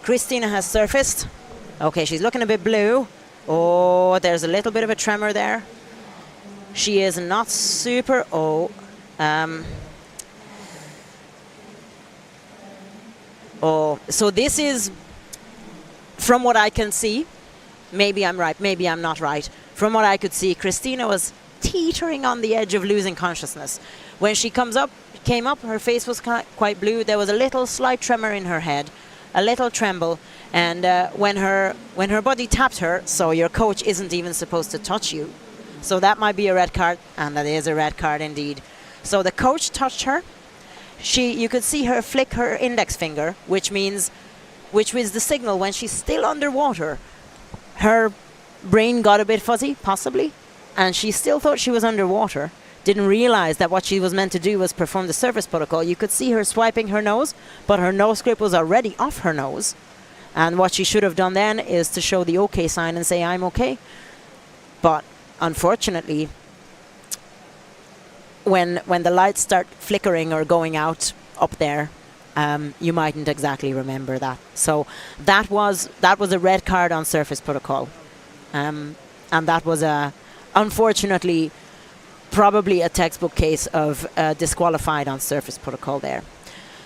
Christina has surfaced. Okay, she's looking a bit blue. Oh, there's a little bit of a tremor there. She is not super... Oh. So this is, from what I can see, maybe I'm right, maybe I'm not right. From what I could see, Christina was teetering on the edge of losing consciousness. When she came up, her face was quite blue. There was a little slight tremor in her head, a little tremble, and when her body tapped her, so your coach isn't even supposed to touch you. So that might be a red card, and that is a red card indeed. So the coach touched her. You could see her flick her index finger, which was the signal when she's still underwater. Her brain got a bit fuzzy, possibly, and she still thought she was underwater. Didn't realize that what she was meant to do was perform the surface protocol. You could see her swiping her nose, but her nose grip was already off her nose. And what she should have done then is to show the okay sign and say, I'm okay. But unfortunately, when the lights start flickering or going out up there, you mightn't exactly remember that. So that was a red card on surface protocol. And that was unfortunately, probably a textbook case of disqualified on surface protocol there.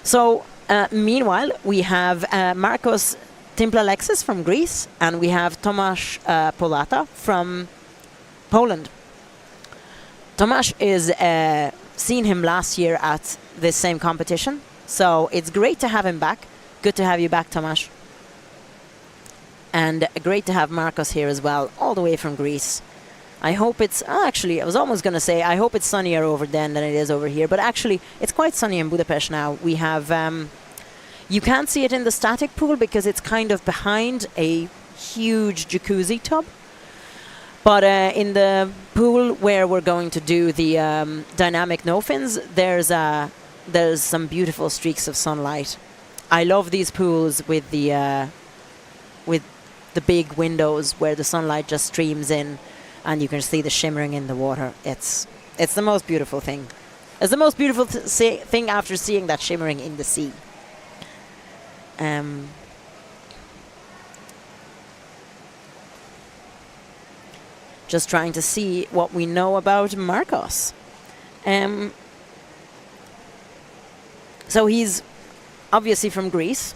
So meanwhile, we have Marcos Timplalexis from Greece, and we have Tomasz Polata from Poland. Tomasz is seen him last year at this same competition, so it's great to have him back. Good to have you back, Tomasz. And great to have Marcos here as well, all the way from Greece. I hope it's, actually, I was almost going to say, I hope it's sunnier over then than it is over here. But actually, it's quite sunny in Budapest now. We have, you can't see it in the static pool because it's kind of behind a huge jacuzzi tub. But in the pool where we're going to do the dynamic no-fins, there's some beautiful streaks of sunlight. I love these pools with the big windows where the sunlight just streams in. And you can see the shimmering in the water. It's the most beautiful thing. It's the most beautiful thing after seeing that shimmering in the sea. Just trying to see what we know about Marcos. So he's obviously from Greece.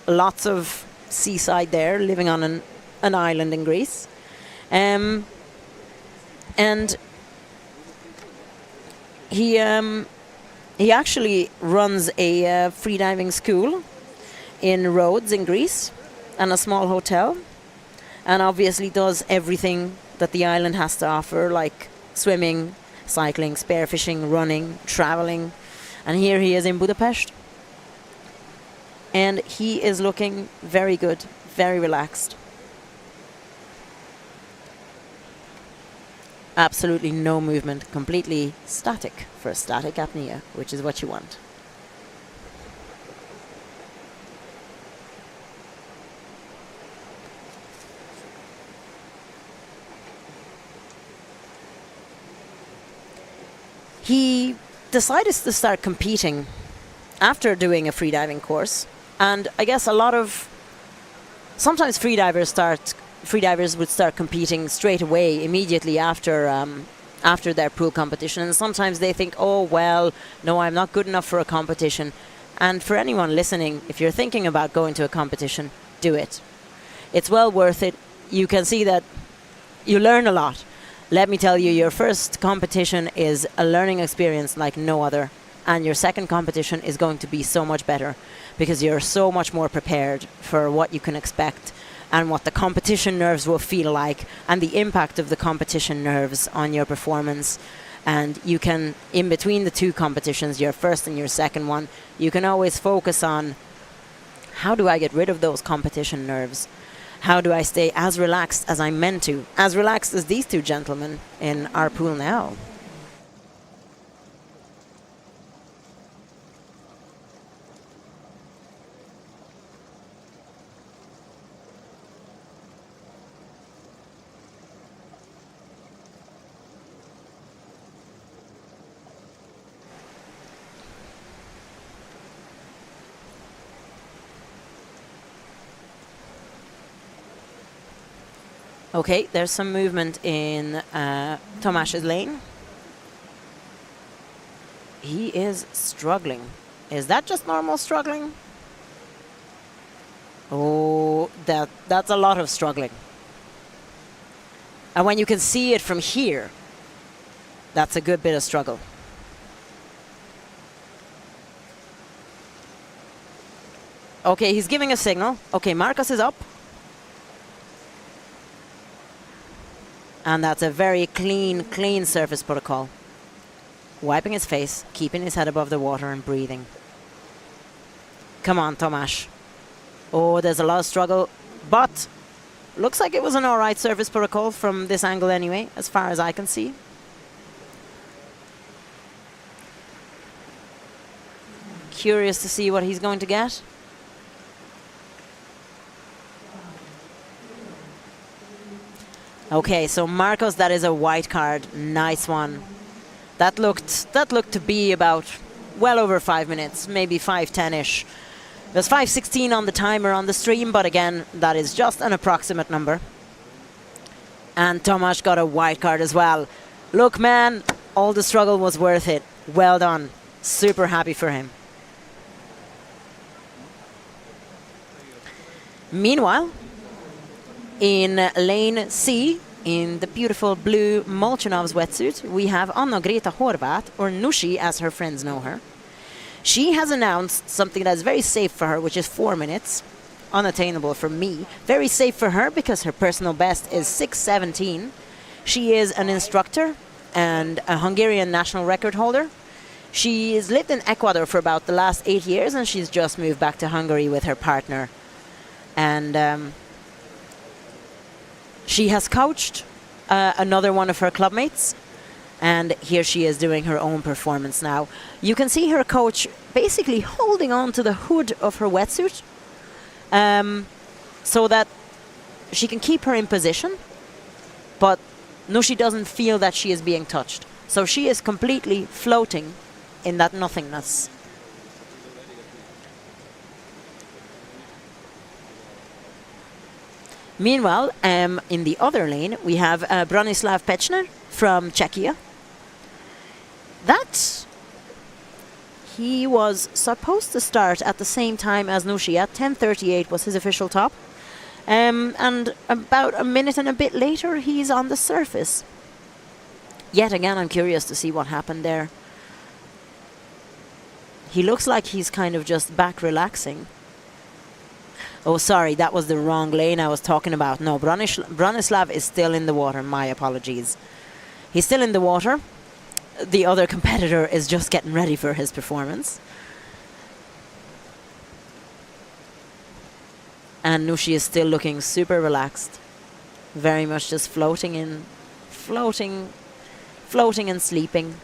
Lots of seaside there, living on an island in Greece. And he actually runs a freediving school in Rhodes in Greece and a small hotel, and obviously does everything that the island has to offer, like swimming, cycling, spearfishing, running, traveling. And here he is in Budapest. And he is looking very good, very relaxed. Absolutely no movement, completely static for static apnea, which is what you want. He decided to start competing after doing a freediving course, and I guess sometimes freedivers would start competing straight away, immediately after their pool competition, and sometimes they think, oh well, no, I'm not good enough for a competition. And for anyone listening, if you're thinking about going to a competition, do it. It's well worth it. You can see that you learn a lot. Let me tell you, your first competition is a learning experience like no other, and your second competition is going to be so much better because you're so much more prepared for what you can expect and what the competition nerves will feel like and the impact of the competition nerves on your performance. And you can, in between the two competitions, your first and your second one, you can always focus on, how do I get rid of those competition nerves? How do I stay as relaxed as I'm meant to? As relaxed as these two gentlemen in our pool now. Okay, there's some movement in Tomasz's lane. He is struggling. Is that just normal struggling? Oh, that's a lot of struggling. And when you can see it from here, that's a good bit of struggle. Okay, he's giving a signal. Okay, Marcus is up. And that's a very clean surface protocol. Wiping his face, keeping his head above the water and breathing. Come on, Tomasz. Oh, there's a lot of struggle, but looks like it was an alright surface protocol from this angle anyway, as far as I can see. Curious to see what he's going to get. Okay, so Marcos, that is a white card. Nice one. That looked to be about well over 5 minutes, maybe 5:10-ish. There's 5:16 on the timer on the stream, but again, that is just an approximate number. And Tomasz got a white card as well. Look, man, all the struggle was worth it. Well done. Super happy for him. Meanwhile, in lane C, in the beautiful blue Molchanov's wetsuit, we have Anna-Greta Horvat, or Nushi as her friends know her. She has announced something that is very safe for her, which is 4 minutes. Unattainable for me. Very safe for her because her personal best is 6:17. She is an instructor and a Hungarian national record holder. She has lived in Ecuador for about the last 8 years, and she's just moved back to Hungary with her partner. And she has coached another one of her clubmates, and here she is doing her own performance now. You can see her coach basically holding on to the hood of her wetsuit so that she can keep her in position, but Nushi doesn't feel that she is being touched. So she is completely floating in that nothingness. Meanwhile, in the other lane, we have Bronislav Pechner from Czechia. He was supposed to start at the same time as Nushi. At 10:38 was his official top. And about a minute and a bit later, he's on the surface. Yet again, I'm curious to see what happened there. He looks like he's kind of just back relaxing. Oh, sorry, that was the wrong lane I was talking about. No, Bronislav is still in the water. My apologies. He's still in the water. The other competitor is just getting ready for his performance. And Nushi is still looking super relaxed. Very much just floating floating and sleeping,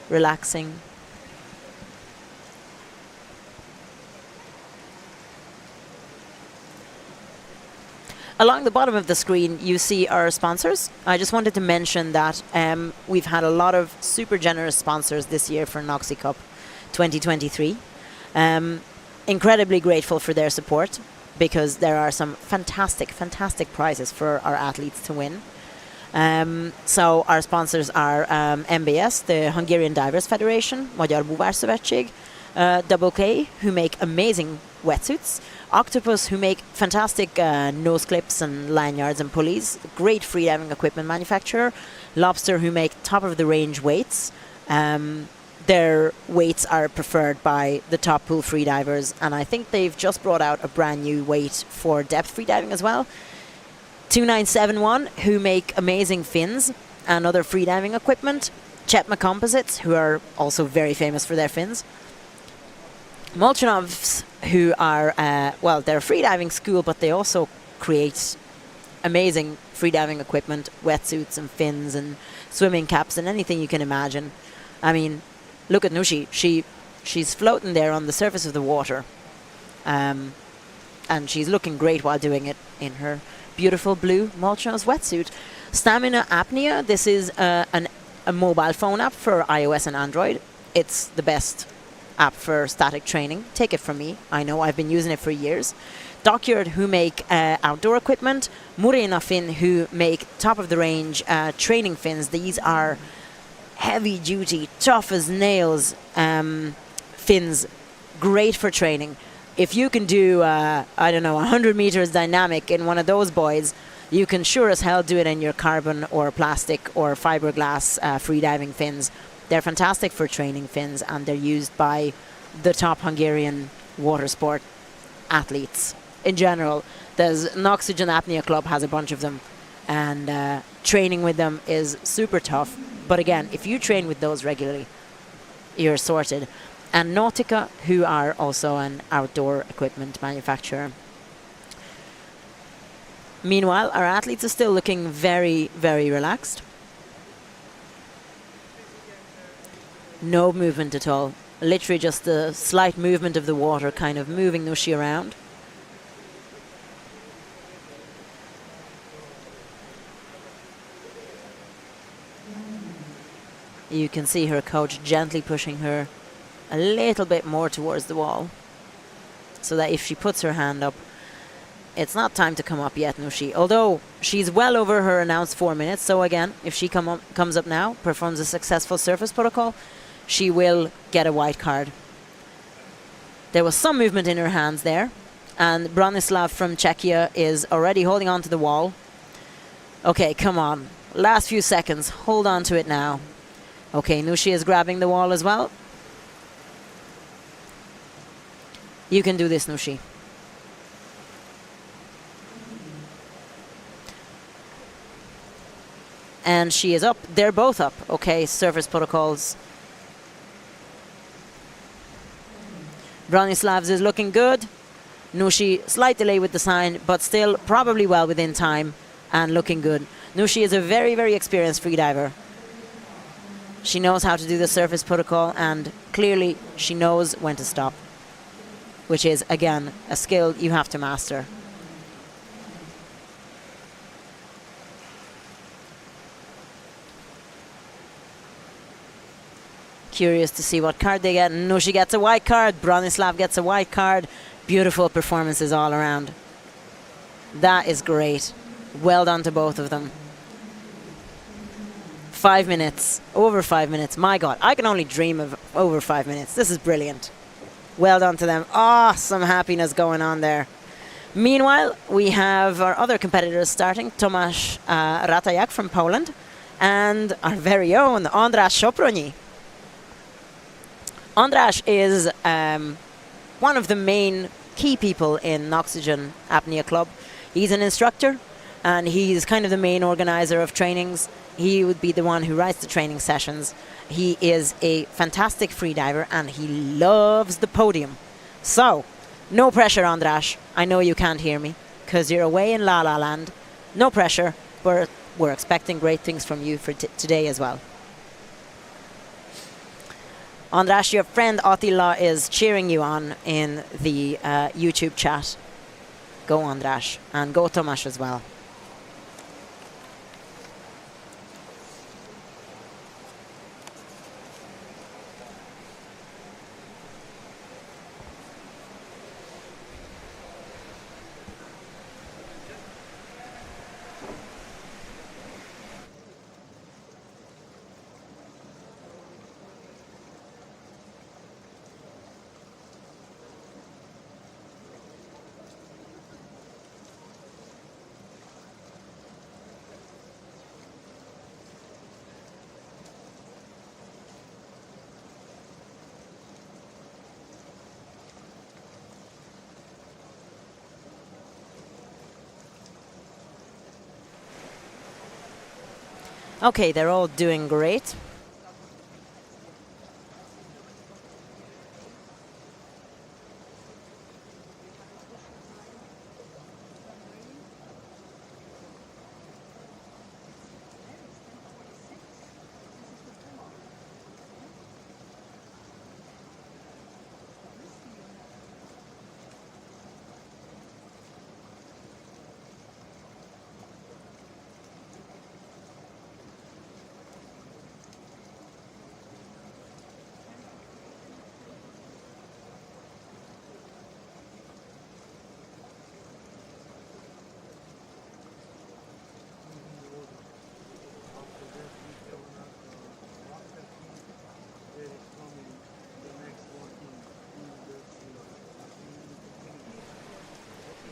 relaxing. Along the bottom of the screen, you see our sponsors. I just wanted to mention that we've had a lot of super generous sponsors this year for nOxyCup 2023. Incredibly grateful for their support, because there are some fantastic prizes for our athletes to win. So our sponsors are MBS, the Hungarian Divers Federation, Magyar Búvárszövetség, Double K, who make amazing wetsuits, Octopus, who make fantastic nose clips and lanyards and pulleys, great freediving equipment manufacturer, Lobster, who make top-of-the-range weights. Their weights are preferred by the top pool freedivers, and I think they've just brought out a brand new weight for depth freediving as well. 2971, who make amazing fins and other freediving equipment. Chetma Composites, who are also very famous for their fins. Molchanovs, who are, well, they're a freediving school, but they also create amazing freediving equipment, wetsuits and fins and swimming caps and anything you can imagine. I mean, look at Nushi. She's floating there on the surface of the water. And she's looking great while doing it in her beautiful blue Molchanovs wetsuit. Static Apnea, this is a mobile phone app for iOS and Android. It's the best app for static training. Take it from me. I know, I've been using it for years. Dockyard, who make outdoor equipment. Murena Fin, who make top-of-the-range training fins. These are heavy-duty, tough as nails fins. Great for training. If you can do, I don't know, 100 meters dynamic in one of those boys, you can sure as hell do it in your carbon or plastic or fiberglass freediving fins. They're fantastic for training fins, and they're used by the top Hungarian water sport athletes. In general, there's an Oxygen Apnea Club has a bunch of them, and training with them is super tough. But again, if you train with those regularly, you're sorted. And Nautica, who are also an outdoor equipment manufacturer. Meanwhile, our athletes are still looking very relaxed. No movement at all. Literally just a slight movement of the water, kind of moving Nushi around. You can see her coach gently pushing her a little bit more towards the wall, so that if she puts her hand up, it's not time to come up yet, Nushi. Although she's well over her announced 4 minutes, so again, if she comes up now, performs a successful surface protocol, she will get a white card. There was some movement in her hands there, and Bronislav from Czechia is already holding on to the wall. Okay, come on. Last few seconds. Hold on to it now. Okay, Nushi is grabbing the wall as well. You can do this, Nushi. And she is up. They're both up. Okay, surface protocols. Bronislav's is looking good. Nushi, slight delay with the sign, but still probably well within time and looking good. Nushi is a very experienced freediver. She knows how to do the surface protocol, and clearly she knows when to stop, which is, again, a skill you have to master. Curious to see what card they get. Nushi gets a white card. Bronislav gets a white card. Beautiful performances all around. That is great. Well done to both of them. 5 minutes. Over 5 minutes. My God, I can only dream of over 5 minutes. This is brilliant. Well done to them. Ah, some happiness going on there. Meanwhile, we have our other competitors starting. Tomasz Ratajak from Poland and our very own András Sopronyi. András is one of the main key people in Oxygen Apnea Club. He's an instructor, and he's kind of the main organizer of trainings. He would be the one who writes the training sessions. He is a fantastic freediver, and he loves the podium. So, no pressure, András. I know you can't hear me, because you're away in La La Land. No pressure, but we're expecting great things from you for today as well. Andras, your friend Attila is cheering you on in the YouTube chat. Go Andras, and go Tomasz as well. Okay, they're all doing great.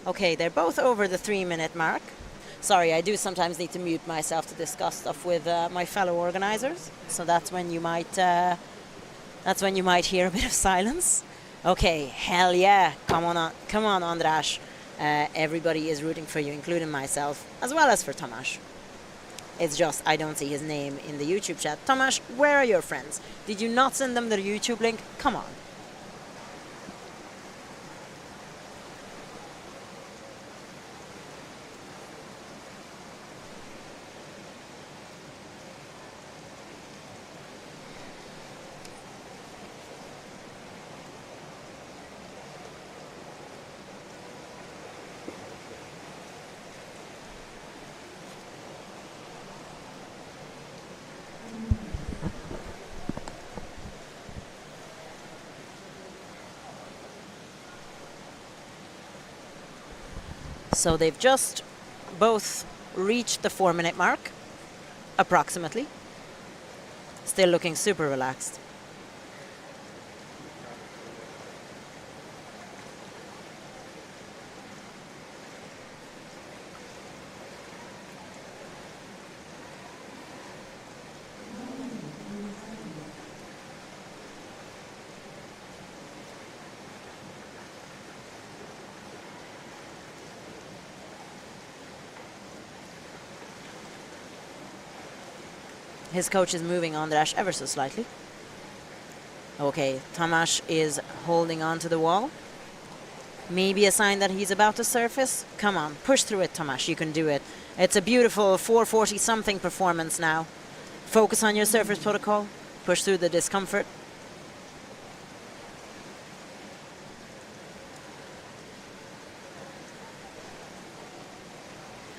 Okay, they're both over the 3-minute mark. Sorry, I do sometimes need to mute myself to discuss stuff with my fellow organizers. So that's when you might hear a bit of silence. Okay, hell yeah! Come on, Andras. Everybody is rooting for you, including myself, as well as for Tomasz. It's just I don't see his name in the YouTube chat. Tomasz, where are your friends? Did you not send them the YouTube link? Come on. So they've just both reached the 4-minute mark, approximately. Still looking super relaxed. His coach is moving Andras ever so slightly. Okay, Tomasz is holding on to the wall. Maybe a sign that he's about to surface. Come on, push through it, Tomasz. You can do it. It's a beautiful 440-something performance now. Focus on your surface protocol. Push through the discomfort.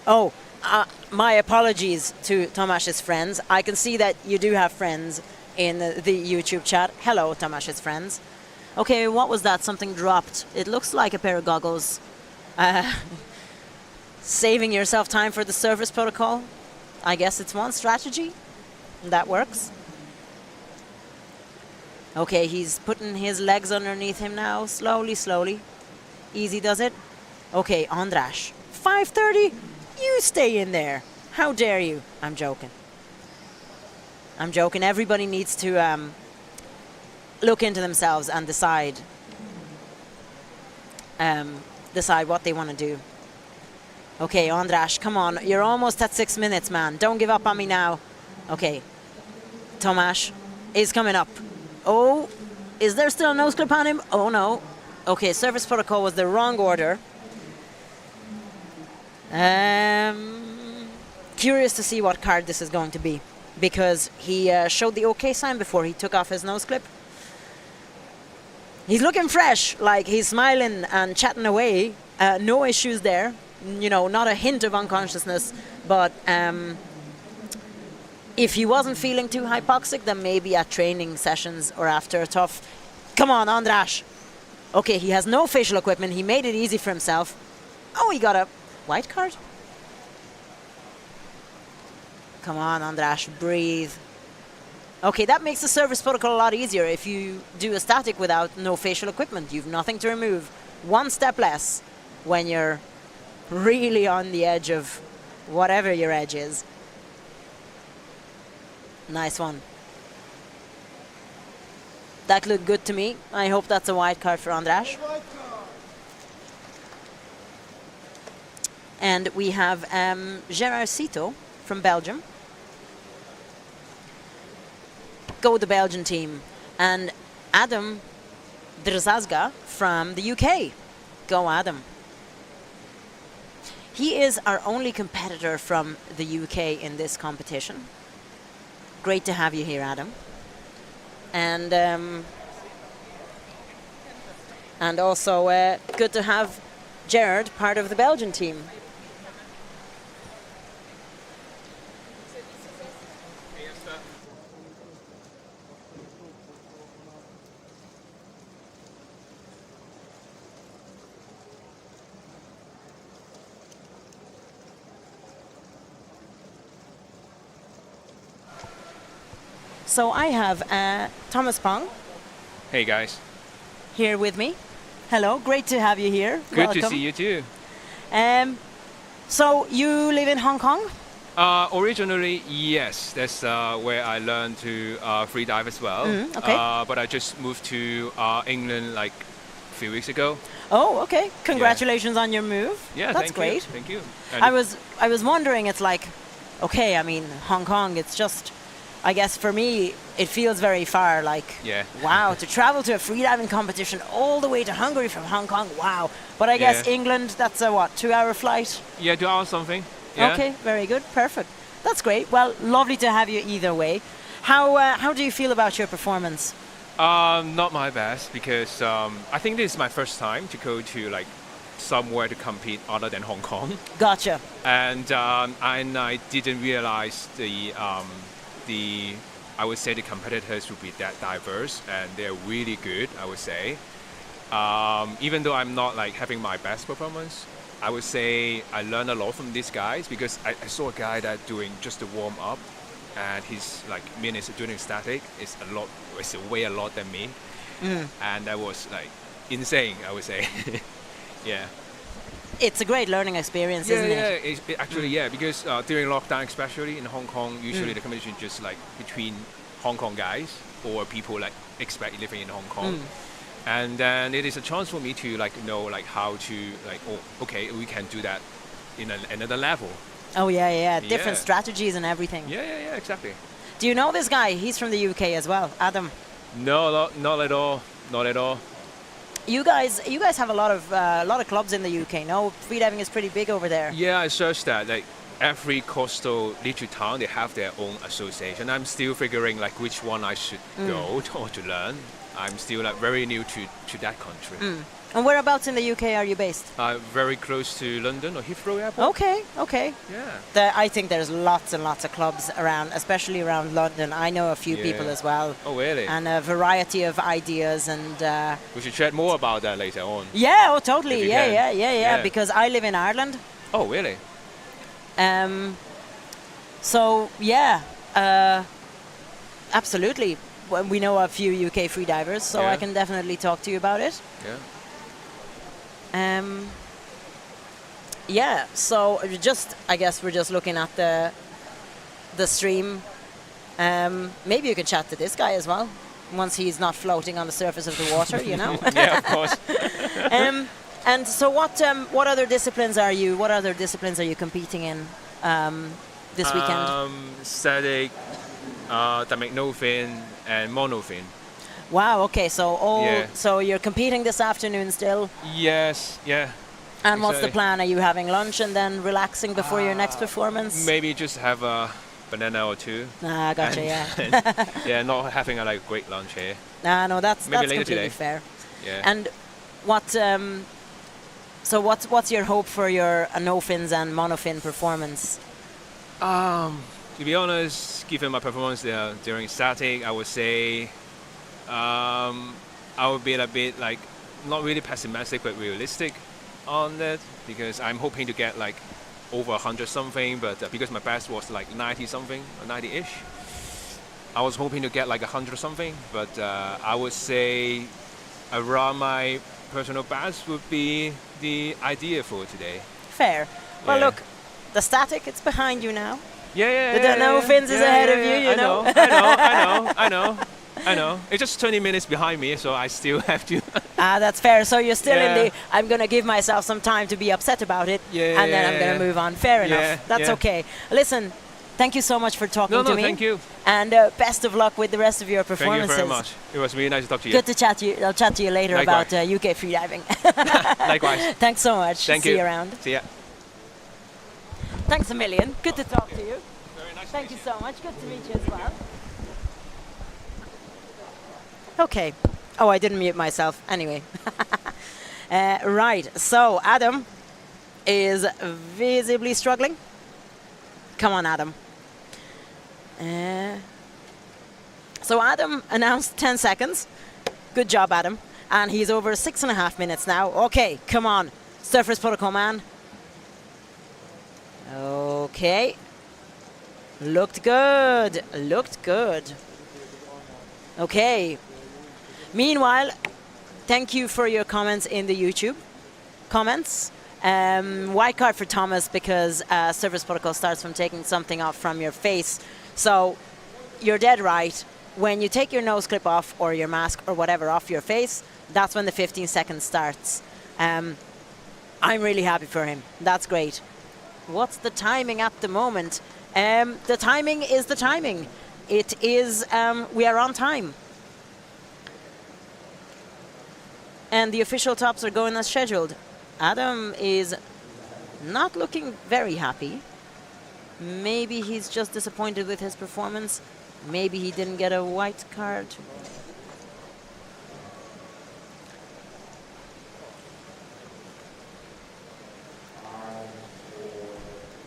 Oh, my apologies to Tomasz's friends. I can see that you do have friends in the YouTube chat. Hello, Tomasz's friends. Okay, what was that? Something dropped. It looks like a pair of goggles. Saving yourself time for the service protocol. I guess it's one strategy. That works. Okay, he's putting his legs underneath him now. Slowly, slowly. Easy does it. Okay, Andras. 5:30? You stay in there. How dare you? I'm joking. I'm joking. Everybody needs to look into themselves and decide what they want to do. Okay, Andras, come on. You're almost at 6 minutes, man. Don't give up on me now. Okay. Tomasz is coming up. Oh, is there still a nose clip on him? Oh, no. Okay, service protocol was the wrong order. Curious to see what card this is going to be, because he showed the OK sign before he took off his nose clip. He's looking fresh, like he's smiling and chatting away. No issues there. You know, not a hint of unconsciousness. But if he wasn't feeling too hypoxic, then maybe at training sessions or after a tough... Come on, Andras. Okay, he has no facial equipment. He made it easy for himself. Oh, he got a white card? Come on, Andras, breathe. Okay, that makes the service protocol a lot easier. If you do a static without no facial equipment, you've nothing to remove. One step less when you're really on the edge of whatever your edge is. Nice one. That looked good to me. I hope that's a white card for Andras. And we have Gerard Cito from Belgium. Go the Belgian team. And Adam Drzazga from the UK. Go Adam. He is our only competitor from the UK in this competition. Great to have you here, Adam. And also good to have Gerard part of the Belgian team. So I have Thomas Pong.
Hey guys.
Here with me. Hello, great to have you here.
Good
Welcome.
to see you too.
So you live in Hong Kong?
Originally, yes. That's where I learned to free dive as well.
Okay.
But I just moved to England like a few weeks ago.
Oh, okay. Congratulations on your move.
Yeah,
that's
thank
great.
You. Thank you. And
I was wondering, it's like, okay, I mean, Hong Kong, it's just, I guess for me, it feels very far. Like,
yeah.
Wow, to travel to a freediving competition all the way to Hungary from Hong Kong, wow. But I guess England, that's a what, 2-hour flight?
Yeah, 2 hours something. Yeah.
Okay, very good, perfect. That's great. Well, lovely to have you either way. How do you feel about your performance?
Not my best because I think this is my first time to go to like somewhere to compete other than Hong Kong.
Gotcha.
And I didn't realize I would say the competitors would be that diverse and they're really good, I would say. Even though I'm not like having my best performance, I would say I learned a lot from these guys because I saw a guy that doing just a warm up and his like minutes doing static is way a lot than me. And that was like insane, I would say. Yeah.
It's a great learning experience, isn't it?
Actually, because during lockdown, especially in Hong Kong, usually the competition just like between Hong Kong guys or people like expat living in Hong Kong. And then it is a chance for me to like know like how to like, oh, okay, we can do that in another level.
Oh yeah, different strategies and everything.
Yeah, exactly.
Do you know this guy? He's from the UK as well, Adam.
No, not at all. Not at all.
You guys have a lot of clubs in the UK. No, freediving is pretty big over there.
Yeah, I searched that. Like every coastal little town, they have their own association. I'm still figuring like which one I should go or to learn. I'm still like very new to that country.
And whereabouts in the UK are you based?
Very close to London or Heathrow Airport.
Okay.
Yeah.
I think there's lots and lots of clubs around, especially around London. I know a few people as well.
Oh, really?
And a variety of ideas and...
we should chat more about that later on.
Yeah, oh, totally. Yeah. Because I live in Ireland.
Oh, really?
So, yeah. Absolutely. We know a few UK freedivers, so I can definitely talk to you about it.
Yeah.
So I guess we're just looking at the stream. Maybe you could chat to this guy as well, once he's not floating on the surface of the water, you know?
Yeah, of course.
And so what other disciplines are you competing in this weekend?
Static, diamecnofin, and monofin.
Wow, okay, so you're competing this afternoon still?
Yes, yeah.
And what's the plan? Are you having lunch and then relaxing before your next performance?
Maybe just have a banana or two.
Gotcha, yeah.
Yeah, not having a like great lunch here.
No, that's
maybe later
completely
today.
fair.
Yeah.
And what? So what's your hope for your no fins and monofin performance?
To be honest, given my performance during static, I would say I would be a bit like not really pessimistic but realistic on that, because I'm hoping to get like over 100 something, but because my best was like 90 something or 90-ish, I was hoping to get like 100 something, but I would say around my personal best would be the idea for today.
Fair. Well,
Yeah.
look, the static, it's behind you now.
Yeah.
The no fins is ahead of you, you know.
I know. It's just 20 minutes behind me, so I still have to.
That's fair. So you're still in
Yeah.
the, I'm going to give myself some time to be upset about it,
Yeah,
and then I'm going to move on. Fair enough.
Yeah,
That's
yeah.
okay. Listen, thank you so much for talking to me.
Thank you.
And best of luck with the rest of your
Thank
performances.
you very much. It was really nice to talk to you.
Good to chat to you. I'll chat to you later
Likewise.
about UK freediving.
Likewise.
Thanks so much.
Thank
See
you.
you around.
See ya.
Thanks a million. Good to talk to you.
Very nice.
Thank you so much. Good to meet you as well. Okay. Oh, I didn't mute myself. Anyway. Right. So, Adam is visibly struggling. Come on, Adam. So, Adam announced 10 seconds. Good job, Adam. And he's over 6.5 minutes now. Okay, come on. Surface protocol, man. Okay. Looked good. Looked good. Okay. Meanwhile, thank you for your comments in the YouTube comments. White card for Thomas because surface protocol starts from taking something off from your face. So you're dead right. When you take your nose clip off or your mask or whatever off your face, that's when the 15 seconds starts. I'm really happy for him. That's great. What's the timing at the moment? The timing is the timing. It is, we are on time. And the official tops are going as scheduled. Adam is not looking very happy. Maybe he's just disappointed with his performance. Maybe he didn't get a white card.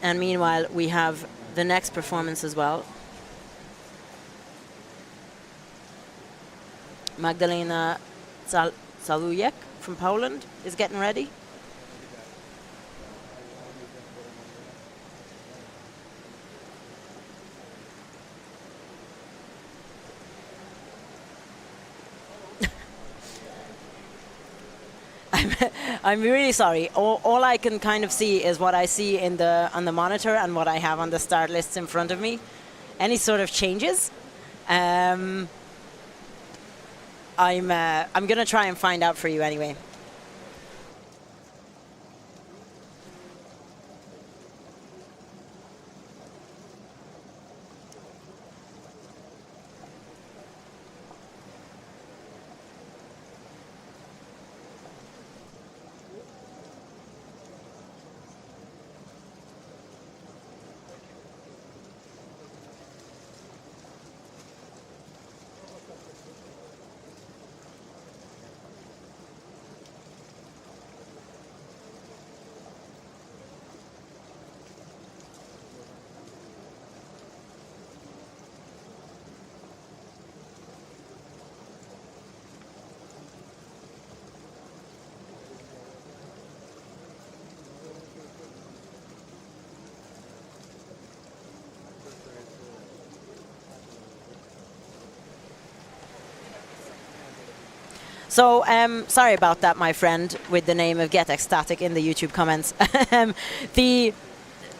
And meanwhile, we have the next performance as well. Magdalena Zalujek from Poland is getting ready. I'm really sorry. All I can kind of see is what I see in on the monitor and what I have on the start lists in front of me. Any sort of changes? I'm gonna try and find out for you anyway. So, sorry about that, my friend, with the name of GetX Static in the YouTube comments.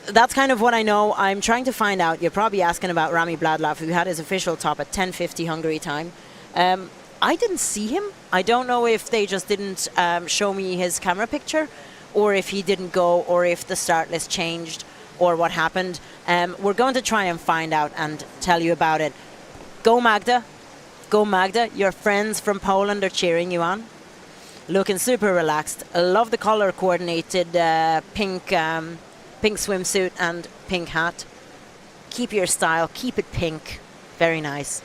That's kind of what I know. I'm trying to find out. You're probably asking about Rami Bladlav, who had his official top at 10:50 Hungary time. I didn't see him. I don't know if they just didn't show me his camera picture, or if he didn't go, or if the start list changed, or what happened. We're going to try and find out and tell you about it. Go Magda. Go Magda. Your friends from Poland are cheering you on. Looking super relaxed. I love the color coordinated pink swimsuit and pink hat. Keep your style. Keep it pink. Very nice.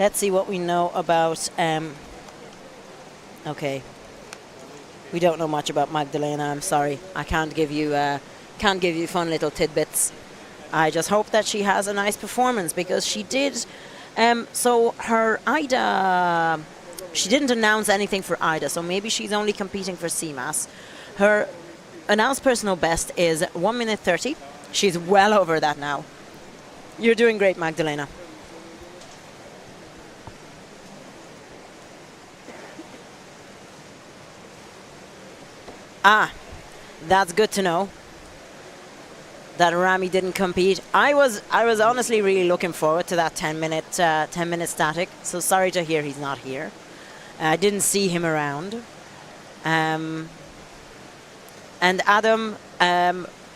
Let's see what we know about. Okay, we don't know much about Magdalena. I'm sorry, I can't give you fun little tidbits. I just hope that she has a nice performance because she did. So her IDA, she didn't announce anything for IDA, so maybe she's only competing for CMAS. Her announced personal best is 1 minute 30. She's well over that now. You're doing great, Magdalena. Ah, that's good to know that Rami didn't compete. I was honestly really looking forward to that 10-minute static. So sorry to hear he's not here. I didn't see him around. And Adam,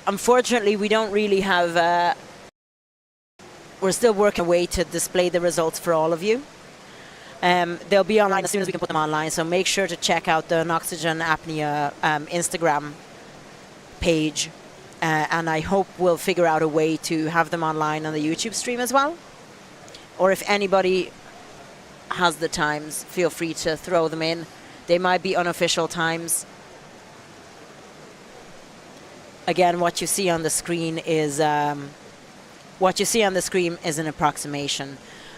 unfortunately, we don't really have. We're still working a way to display the results for all of you. They'll be online as soon as we can put them online. So make sure to check out the Oxygen Apnea Instagram page. And I hope we'll figure out a way to have them online on the YouTube stream as well. Or if anybody has the times, feel free to throw them in. They might be unofficial times. Again, what you see on the screen is an approximation.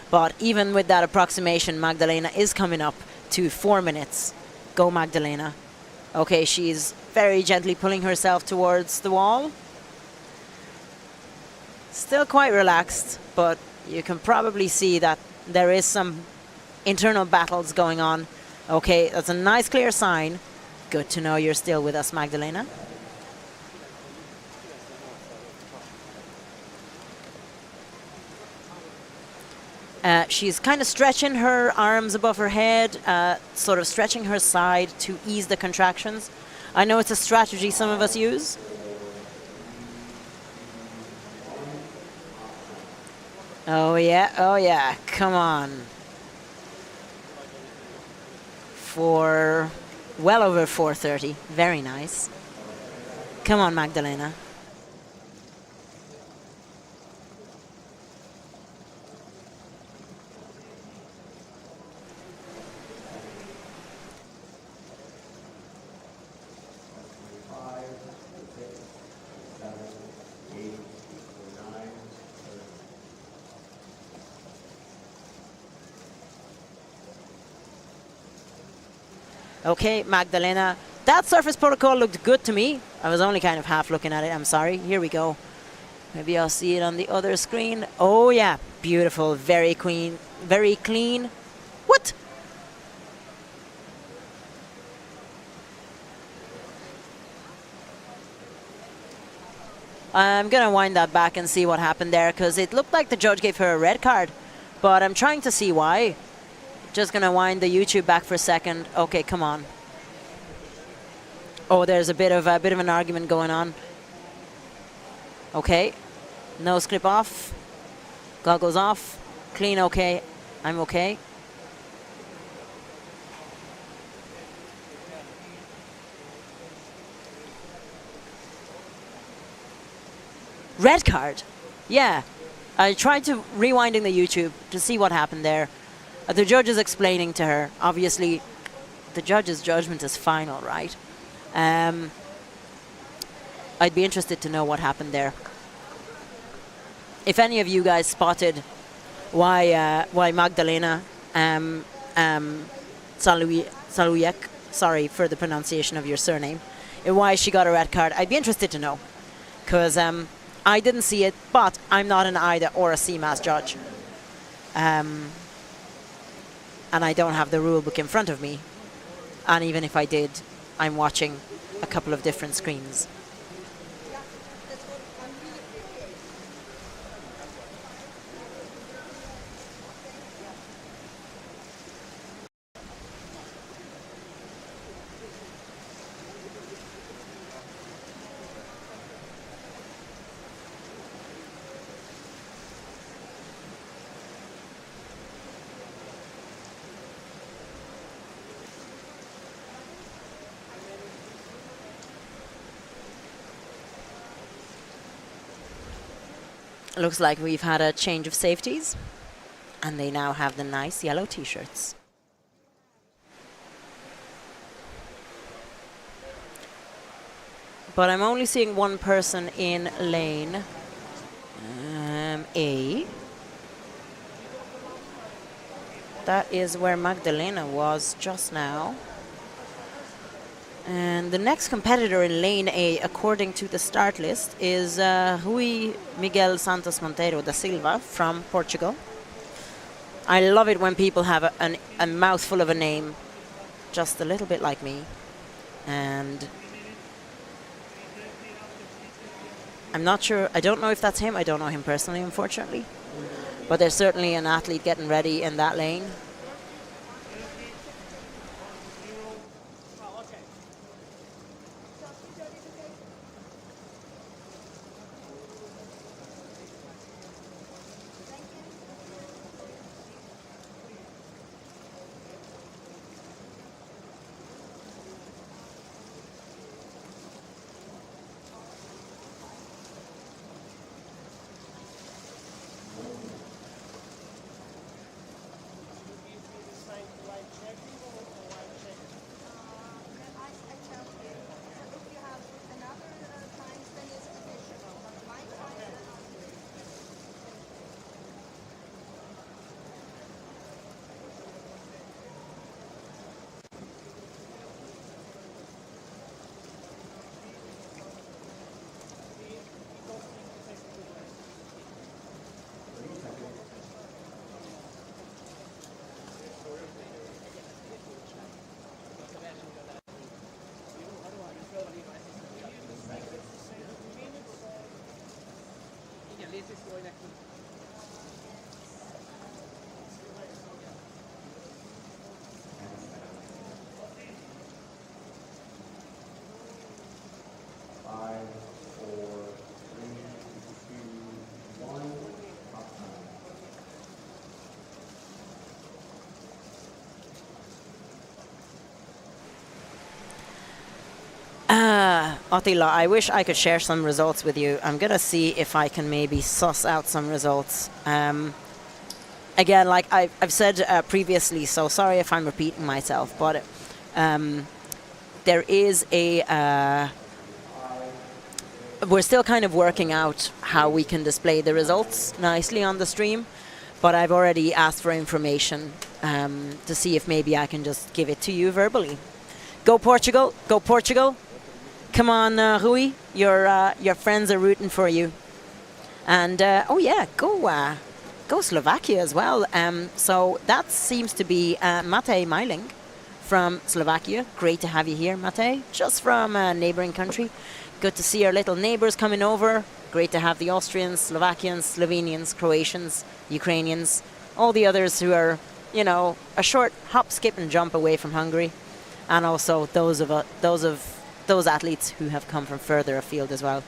But even with that approximation, Magdalena is coming up to 4 minutes. Go, Magdalena. Okay, she's very gently pulling herself towards the wall. Still quite relaxed, but you can probably see that there is some internal battles going on. Okay, that's a nice clear sign. Good to know you're still with us, Magdalena. She's kind of stretching her arms above her head, sort of stretching her side to ease the contractions. I know it's a strategy some of us use. Oh yeah, come on. For well over 4:30, very nice. Come on, Magdalena. Okay, Magdalena. That surface protocol looked good to me. I was only kind of half looking at it. I'm sorry. Here we go. Maybe I'll see it on the other screen. Oh, yeah. Beautiful. Very clean. Very clean. What? I'm going to wind that back and see what happened there because it looked like the judge gave her a red card. But I'm trying to see why. Just going to wind the YouTube back for a second. Okay, come on. Oh, there's a bit of an argument going on. Okay. Nose clip off. Goggles off. Clean, okay. I'm okay. Red card. Yeah. I tried to rewinding the YouTube to see what happened there. The judge is explaining to her. Obviously, the judge's judgment is final, right? I'd be interested to know what happened there. If any of you guys spotted why Magdalena Saluyek, sorry for the pronunciation of your surname, and why she got a red card, I'd be interested to know. Because I didn't see it, but I'm not an IDA or a CMAS judge. And I don't have the rule book in front of me. And even if I did, I'm watching a couple of different screens. Looks like we've had a change of safeties. And they now have the nice yellow t-shirts. But I'm only seeing one person in lane A. That is where Magdalena was just now. And the next competitor in lane A, according to the start list, is Rui Miguel Santos Monteiro da Silva from Portugal. I love it when people have a mouthful of a name, just a little bit like me. And I'm not sure, I don't know if that's him. I don't know him personally, unfortunately. But there's certainly an athlete getting ready in that lane. Attila, I wish I could share some results with you. I'm going to see if I can maybe suss out some results. Again, like I've said previously, so sorry if I'm repeating myself, but there is a... we're still kind of working out how we can display the results nicely on the stream, but I've already asked for information to see if maybe I can just give it to you verbally. Go Portugal! Go Portugal! Come on, Rui, your friends are rooting for you. And, oh yeah, go Slovakia as well. So that seems to be Matej Meiling from Slovakia. Great to have you here, Matej, just from a neighboring country. Good to see our little neighbors coming over. Great to have the Austrians, Slovakians, Slovenians, Croatians, Ukrainians, all the others who are, you know, a short hop, skip and jump away from Hungary. And also those athletes who have come from further afield as well.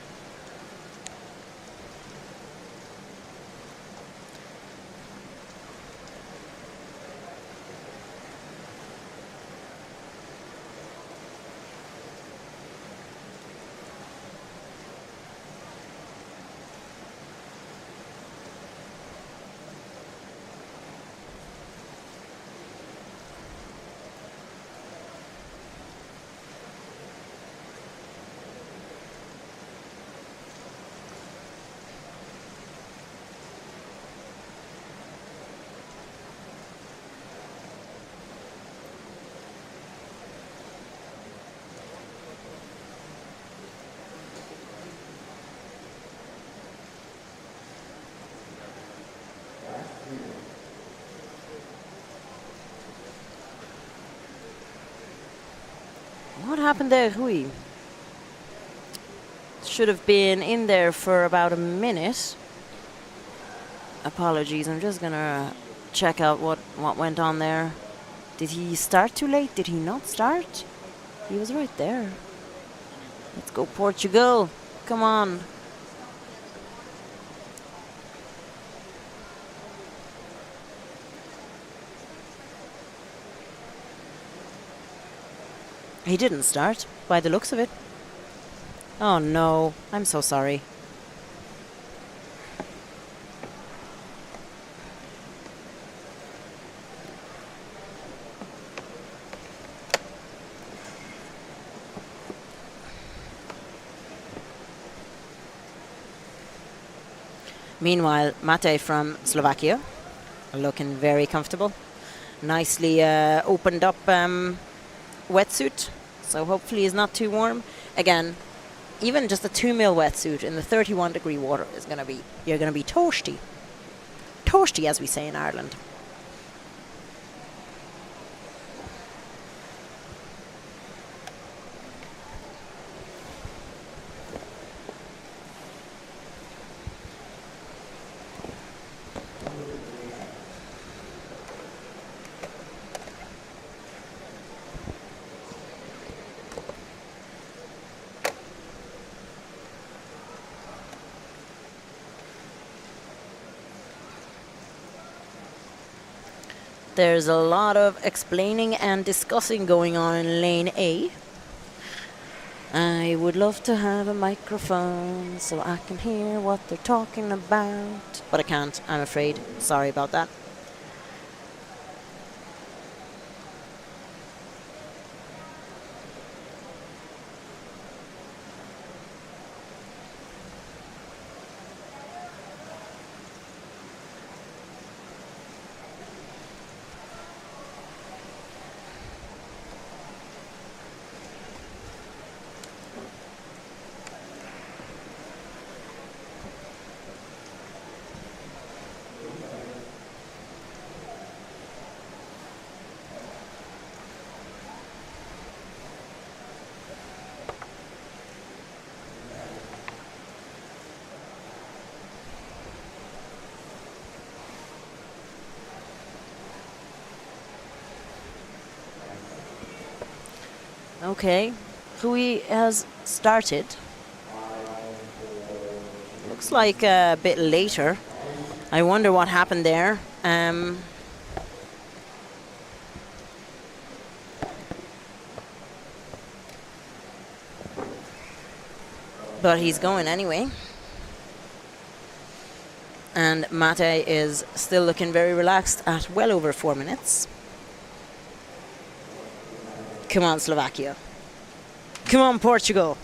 What happened there, Rui? Should have been in there for about a minute. Apologies, I'm just gonna check out what went on there. Did he start too late? Did he not start? He was right there. Let's go Portugal. Come on. He didn't start, by the looks of it. Oh no, I'm so sorry. Meanwhile, Mate from Slovakia, looking very comfortable. Nicely opened up wetsuit, so hopefully it's not too warm. Again, even just a 2 mil wetsuit in the 31 degree water is going to be, you're going to be toasty. Toasty, as we say in Ireland. There's a lot of explaining and discussing going on in lane A. I would love to have a microphone so I can hear what they're talking about, but I can't, I'm afraid. Sorry about that. Okay, Rui has started. Looks like a bit later. I wonder what happened there. But he's going anyway. And Mate is still looking very relaxed at well over 4 minutes. Come on, Slovakia. Come on, Portugal.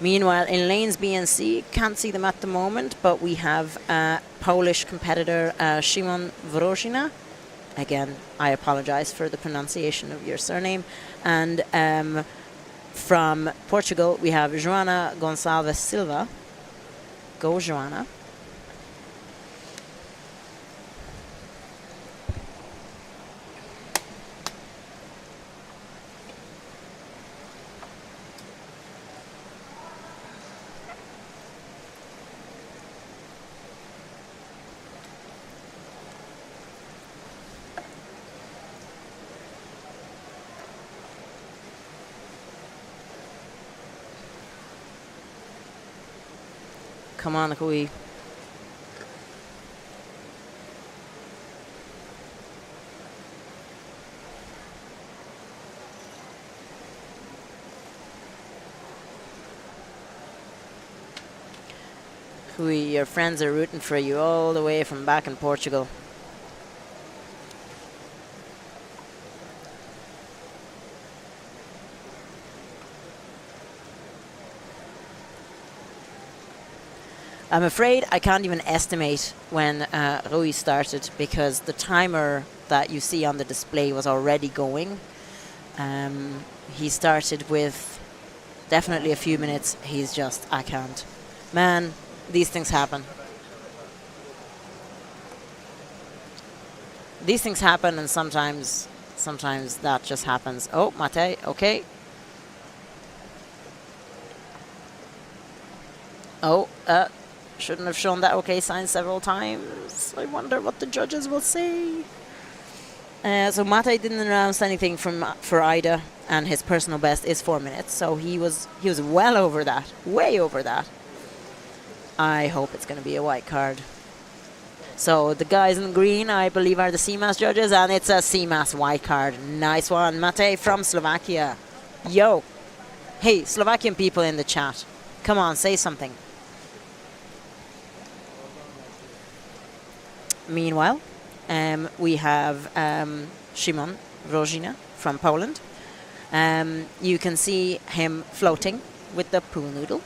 Meanwhile, in lanes B and C, can't see them at the moment, but we have Polish competitor Szymon Wrożina. Again, I apologize for the pronunciation of your surname. And from Portugal, we have Joana Gonçalves Silva. Go, Joana. Come on, Rui. Rui, your friends are rooting for you all the way from back in Portugal. I'm afraid I can't even estimate when Rui started because the timer that you see on the display was already going. He started with definitely a few minutes. He's just, I can't. Man, these things happen. These things happen, and sometimes that just happens. Oh, Mate, okay. Oh, shouldn't have shown that okay sign several times. I wonder what the judges will say. So Mate didn't announce anything for Ida, and his personal best is 4 minutes. So he was well over that, way over that. I hope it's going to be a white card. So the guys in green, I believe, are the CMAS judges, and it's a CMAS white card. Nice one, Mate from Slovakia. Yo, hey, Slovakian people in the chat, come on, say something. Meanwhile, we have Szymon Wrożina from Poland. You can see him floating with the pool noodle,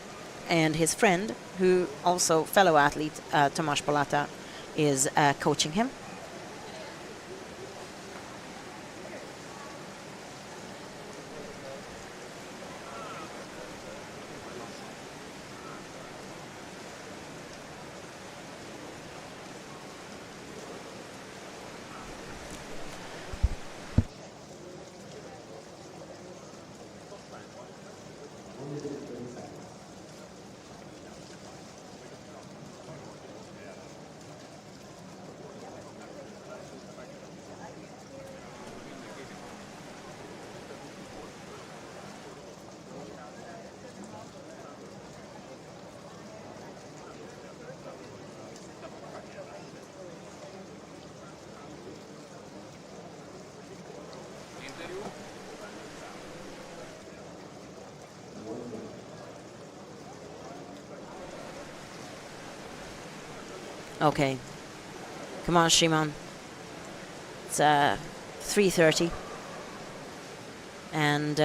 and his friend, who also fellow athlete Tomasz Polata, is coaching him. Okay. Come on, Shimon. It's 3:30. And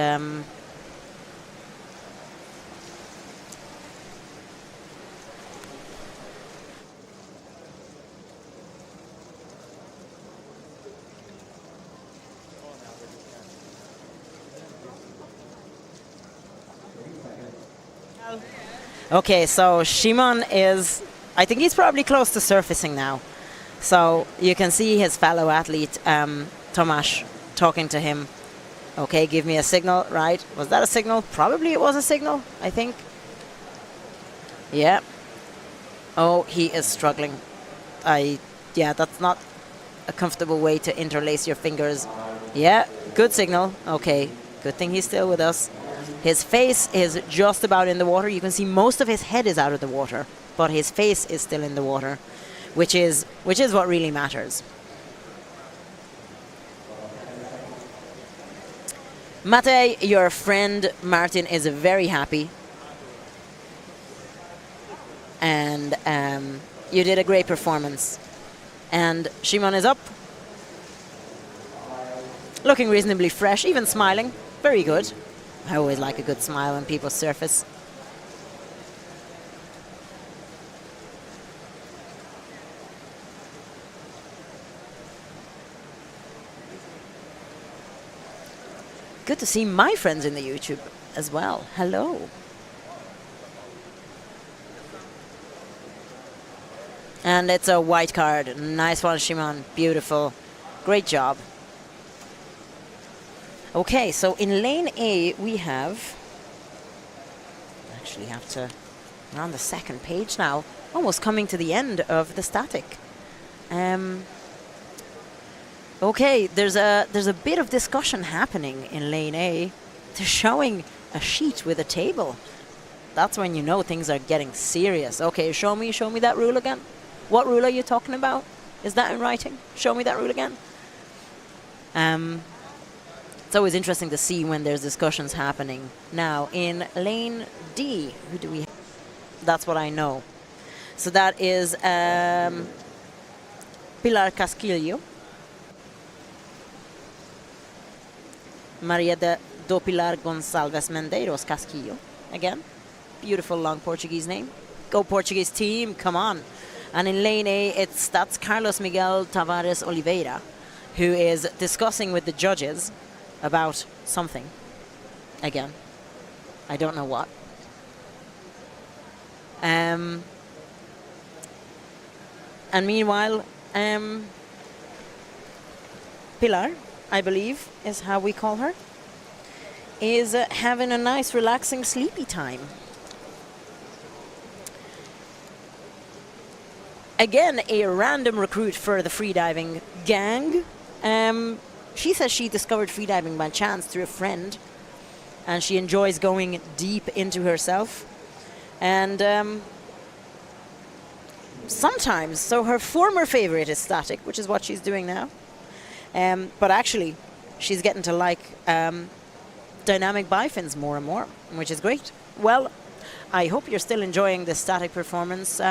okay, so Shimon is, I think he's probably close to surfacing now. So you can see his fellow athlete, Tomasz, talking to him. Okay, give me a signal, right? Was that a signal? Probably it was a signal, I think. Yeah. Oh, he is struggling. Yeah, that's not a comfortable way to interlace your fingers. Yeah, good signal. Okay, good thing he's still with us. His face is just about in the water. You can see most of his head is out of the water, but his face is still in the water, which is what really matters. Mate, your friend Martin is very happy, and you did a great performance. And Shimon is up, looking reasonably fresh, even smiling. Very good. I always like a good smile when people surface. Good to see my friends in the YouTube as well. Hello. And it's a white card. Nice one, Shimon. Beautiful. Great job. Okay, so in lane A we have... Actually have to... We're on the second page now. Almost coming to the end of the static. Okay, there's a bit of discussion happening in lane A. They're showing a sheet with a table. That's when you know things are getting serious. Okay, show me that rule again. What rule are you talking about? Is that in writing? Show me that rule again. It's always interesting to see when there's discussions happening. Now, in lane D, who do we have? That's what I know. So that is Pilar Casquillo. Maria do Pilar Gonçalves Mendeiros Casquillo. Again, beautiful long Portuguese name. Go Portuguese team, come on. And in lane A, that's Carlos Miguel Tavares Oliveira, who is discussing with the judges about something. Again, I don't know what. And meanwhile, Pilar, I believe is how we call her, is having a nice relaxing sleepy time. Again, a random recruit for the freediving gang. She says she discovered freediving by chance through a friend, and she enjoys going deep into herself. And sometimes, so her former favorite is static, which is what she's doing now. But actually, she's getting to like dynamic bifins more and more, which is great. Well, I hope you're still enjoying this static performance,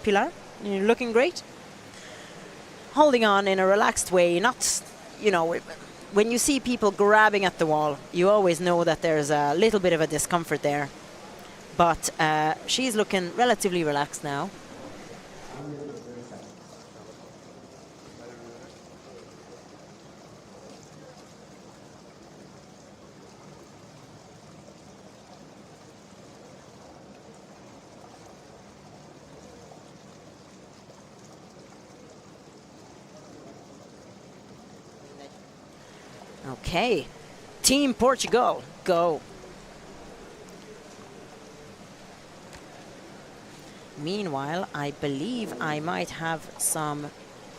Pilar. You're looking great. Holding on in a relaxed way, not, you know, when you see people grabbing at the wall, you always know that there's a little bit of a discomfort there. But she's looking relatively relaxed now. Okay, Team Portugal, go. Meanwhile, I believe I might have some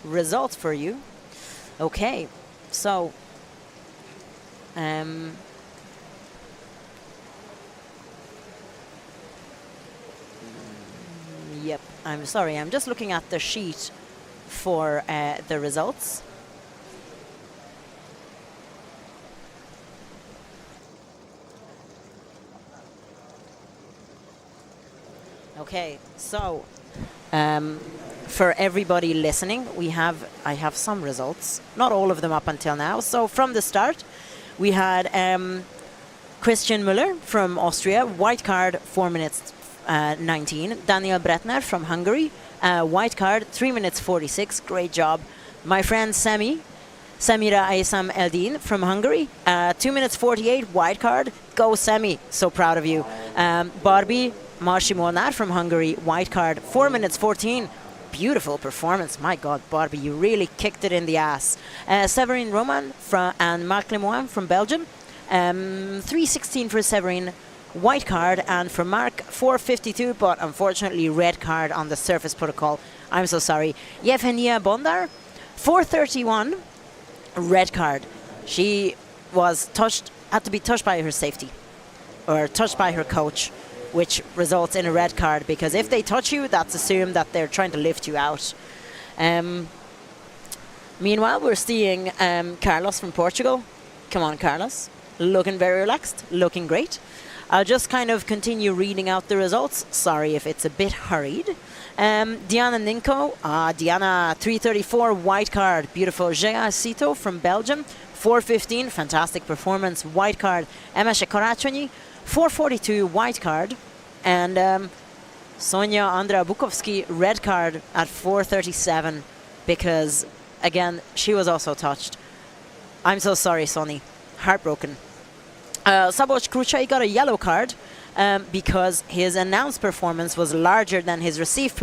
results for you. Okay, so yep, I'm sorry, I'm just looking at the sheet for the results. Okay, so for everybody listening, I have some results, not all of them up until now. So from the start, we had Christian Müller from Austria, white card, 4 minutes 19. Daniel Bretner from Hungary, white card, 3 minutes 46. Great job. My friend Samira Aysam Eldin from Hungary, 2 minutes 48, white card. Go Semi, so proud of you. Barbie Marci Molnár from Hungary, white card, 4 minutes 14. Beautiful performance. My God, Barbie, you really kicked it in the ass. Severin Roman and Marc Lemoine from Belgium, 3:16 for Severin, white card, and for Marc, 4:52, but unfortunately red card on the surface protocol. I'm so sorry. Yevgenia Bondar, 4:31, red card. She was had to be touched by her safety, or touched by her coach, which results in a red card, because if they touch you, that's assumed that they're trying to lift you out. Meanwhile, we're seeing Carlos from Portugal. Come on, Carlos. Looking very relaxed, looking great. I'll just kind of continue reading out the results. Sorry if it's a bit hurried. Diana Ninko, Diana 3:34, white card, beautiful. Gea Sito from Belgium, 4:15, fantastic performance, white card. Emma Shekorachony, 4:42, white card. And Sonia Andra Bukovsky, red card at 4:37, because, again, she was also touched. I'm so sorry, Sonny. Heartbroken. Szabolcs Krucsai got a yellow card because his announced performance was larger than his received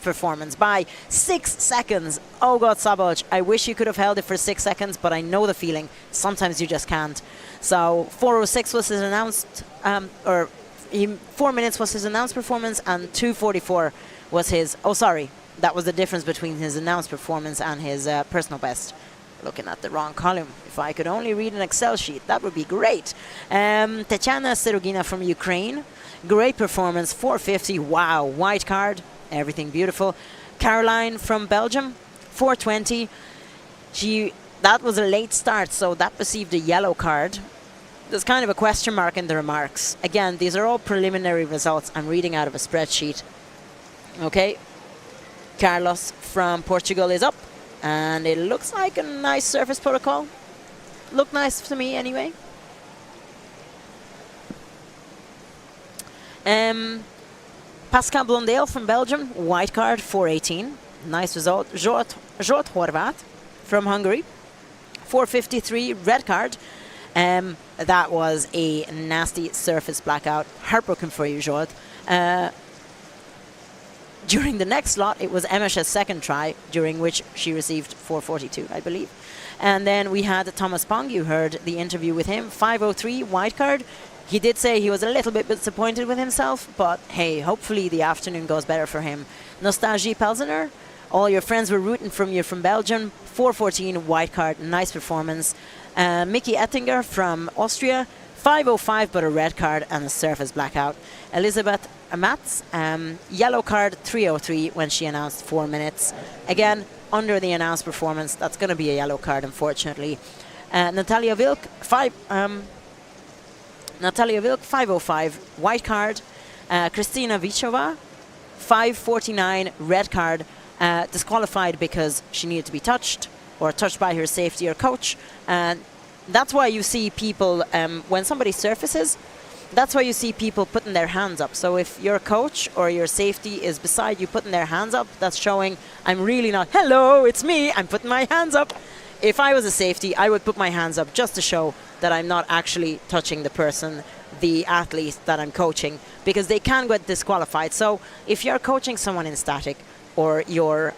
performance by 6 seconds. Oh God, Szabolcs, I wish you could have held it for 6 seconds, but I know the feeling. Sometimes you just can't. So 4:06 was his announced, 4 minutes was his announced performance, and 2:44 was his, oh sorry, that was the difference between his announced performance and his personal best. Looking at the wrong column. If I could only read an Excel sheet, that would be great. Tatiana Serogina from Ukraine, great performance, 4:50, wow, white card, everything beautiful. Caroline from Belgium, 4:20. That was a late start, so that received a yellow card. There's kind of a question mark in the remarks. Again, these are all preliminary results. I'm reading out of a spreadsheet. Okay, Carlos from Portugal is up. And it looks like a nice surface protocol. Looked nice to me anyway. Pascal Blondale from Belgium, white card, 4:18. Nice result. Zsolt Horváth from Hungary, 4:53, red card. That was a nasty surface blackout. Heartbroken for you, Zsolt. During the next slot, it was Emma's second try, during which she received 4:42, I believe. And then we had Thomas Pong. You heard the interview with him, 5:03, white card. He did say he was a little bit disappointed with himself, but hey, hopefully the afternoon goes better for him. Nostalgie Pelzener, all your friends were rooting from you from Belgium, 4:14, white card, nice performance. Mickey Ettinger from Austria, 5:05, but a red card and a surface blackout. Elizabeth Matz, yellow card, 3:03 when she announced 4 minutes. Again, under the announced performance, that's going to be a yellow card, unfortunately. Natalia Wilk, 5:05, white card. Kristina Vichova, 5:49, red card, disqualified because she needed to be touched, or touched by her safety or coach. And that's why you see people, when somebody surfaces, that's why you see people putting their hands up. So if your coach or your safety is beside you putting their hands up, that's showing I'm really not, hello, it's me, I'm putting my hands up. If I was a safety, I would put my hands up just to show that I'm not actually touching the person, the athlete that I'm coaching, because they can get disqualified. So if you're coaching someone in static, or you're,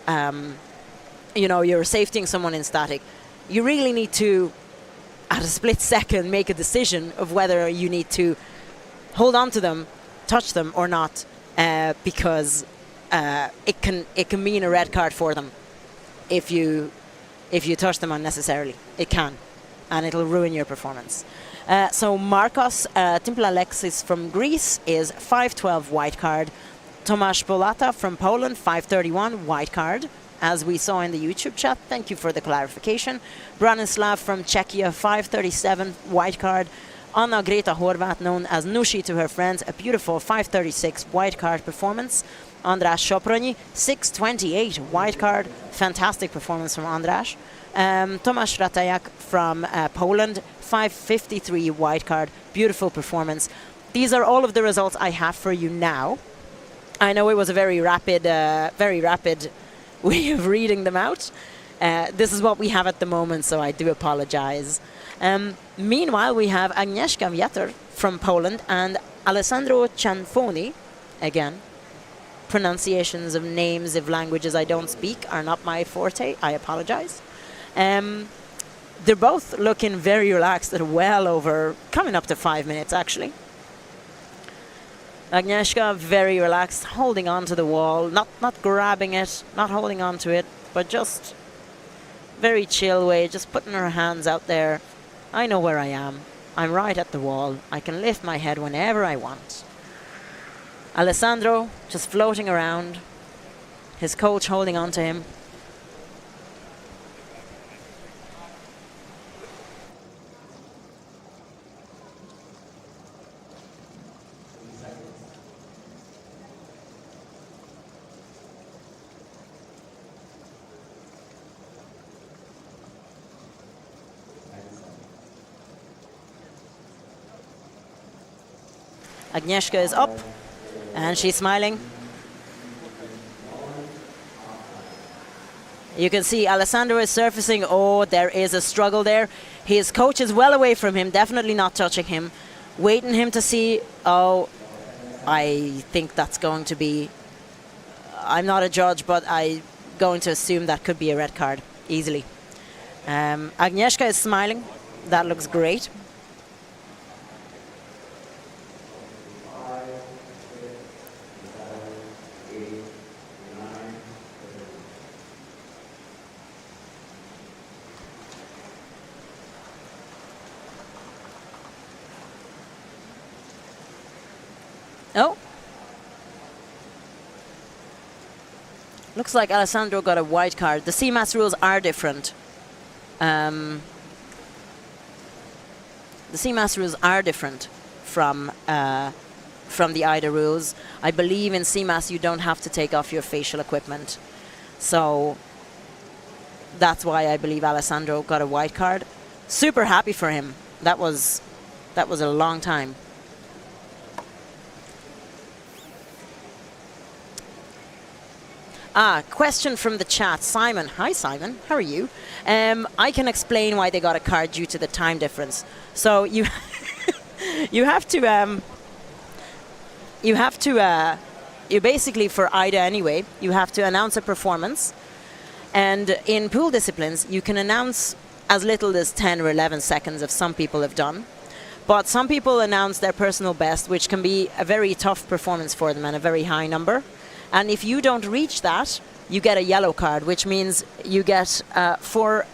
you're safetying someone in static, you really need to, at a split second, make a decision of whether you need to hold on to them, touch them or not, because it can mean a red card for them if you touch them unnecessarily. It can, and it'll ruin your performance. So Marcos Timplaalexis from Greece is 512 white card. Tomasz Polata from Poland, 531 white card, as we saw in the YouTube chat. Thank you for the clarification. Branislav from Czechia, 537 white card. Anna Greta Horvat, known as Nushi to her friends, a beautiful 536 white card performance. András Sopronyi, 628 white card. Fantastic performance from András. Tomasz Ratajak from Poland, 553 white card. Beautiful performance. These are all of the results I have for you now. I know it was a very rapid way of reading them out. This is what we have at the moment, so I do apologize. Meanwhile, we have Agnieszka Wiatr from Poland and Alessandro Cianfoni. Again, pronunciations of names of languages I don't speak are not my forte. I apologize. They're both looking very relaxed at well over, coming up to 5 minutes actually. Agnieszka, very relaxed, holding on to the wall, not grabbing it, not holding on to it, but just very chill way, just putting her hands out there. I know where I am. I'm right at the wall. I can lift my head whenever I want. Alessandro just floating around, his coach holding on to him. Agnieszka is up, and she's smiling. You can see Alessandro is surfacing. Oh, there is a struggle there. His coach is well away from him, definitely not touching him, waiting him to see. Oh, I think that's going to be, I'm not a judge, but I'm going to assume that could be a red card, easily. Agnieszka is smiling. That looks great. Oh. Looks like Alessandro got a white card. The CMAS rules are different. The CMAS rules are different from the IDA rules. I believe in CMAS you don't have to take off your facial equipment. So that's why I believe Alessandro got a white card. Super happy for him. That was a long time. Question from the chat. Simon. Hi, Simon. How are you? I can explain why they got a card due to the time difference. So you you basically, for IDA anyway, you have to announce a performance. And in pool disciplines, you can announce as little as 10 or 11 seconds, as some people have done. But some people announce their personal best, which can be a very tough performance for them and a very high number. And if you don't reach that, you get a yellow card, which means you get for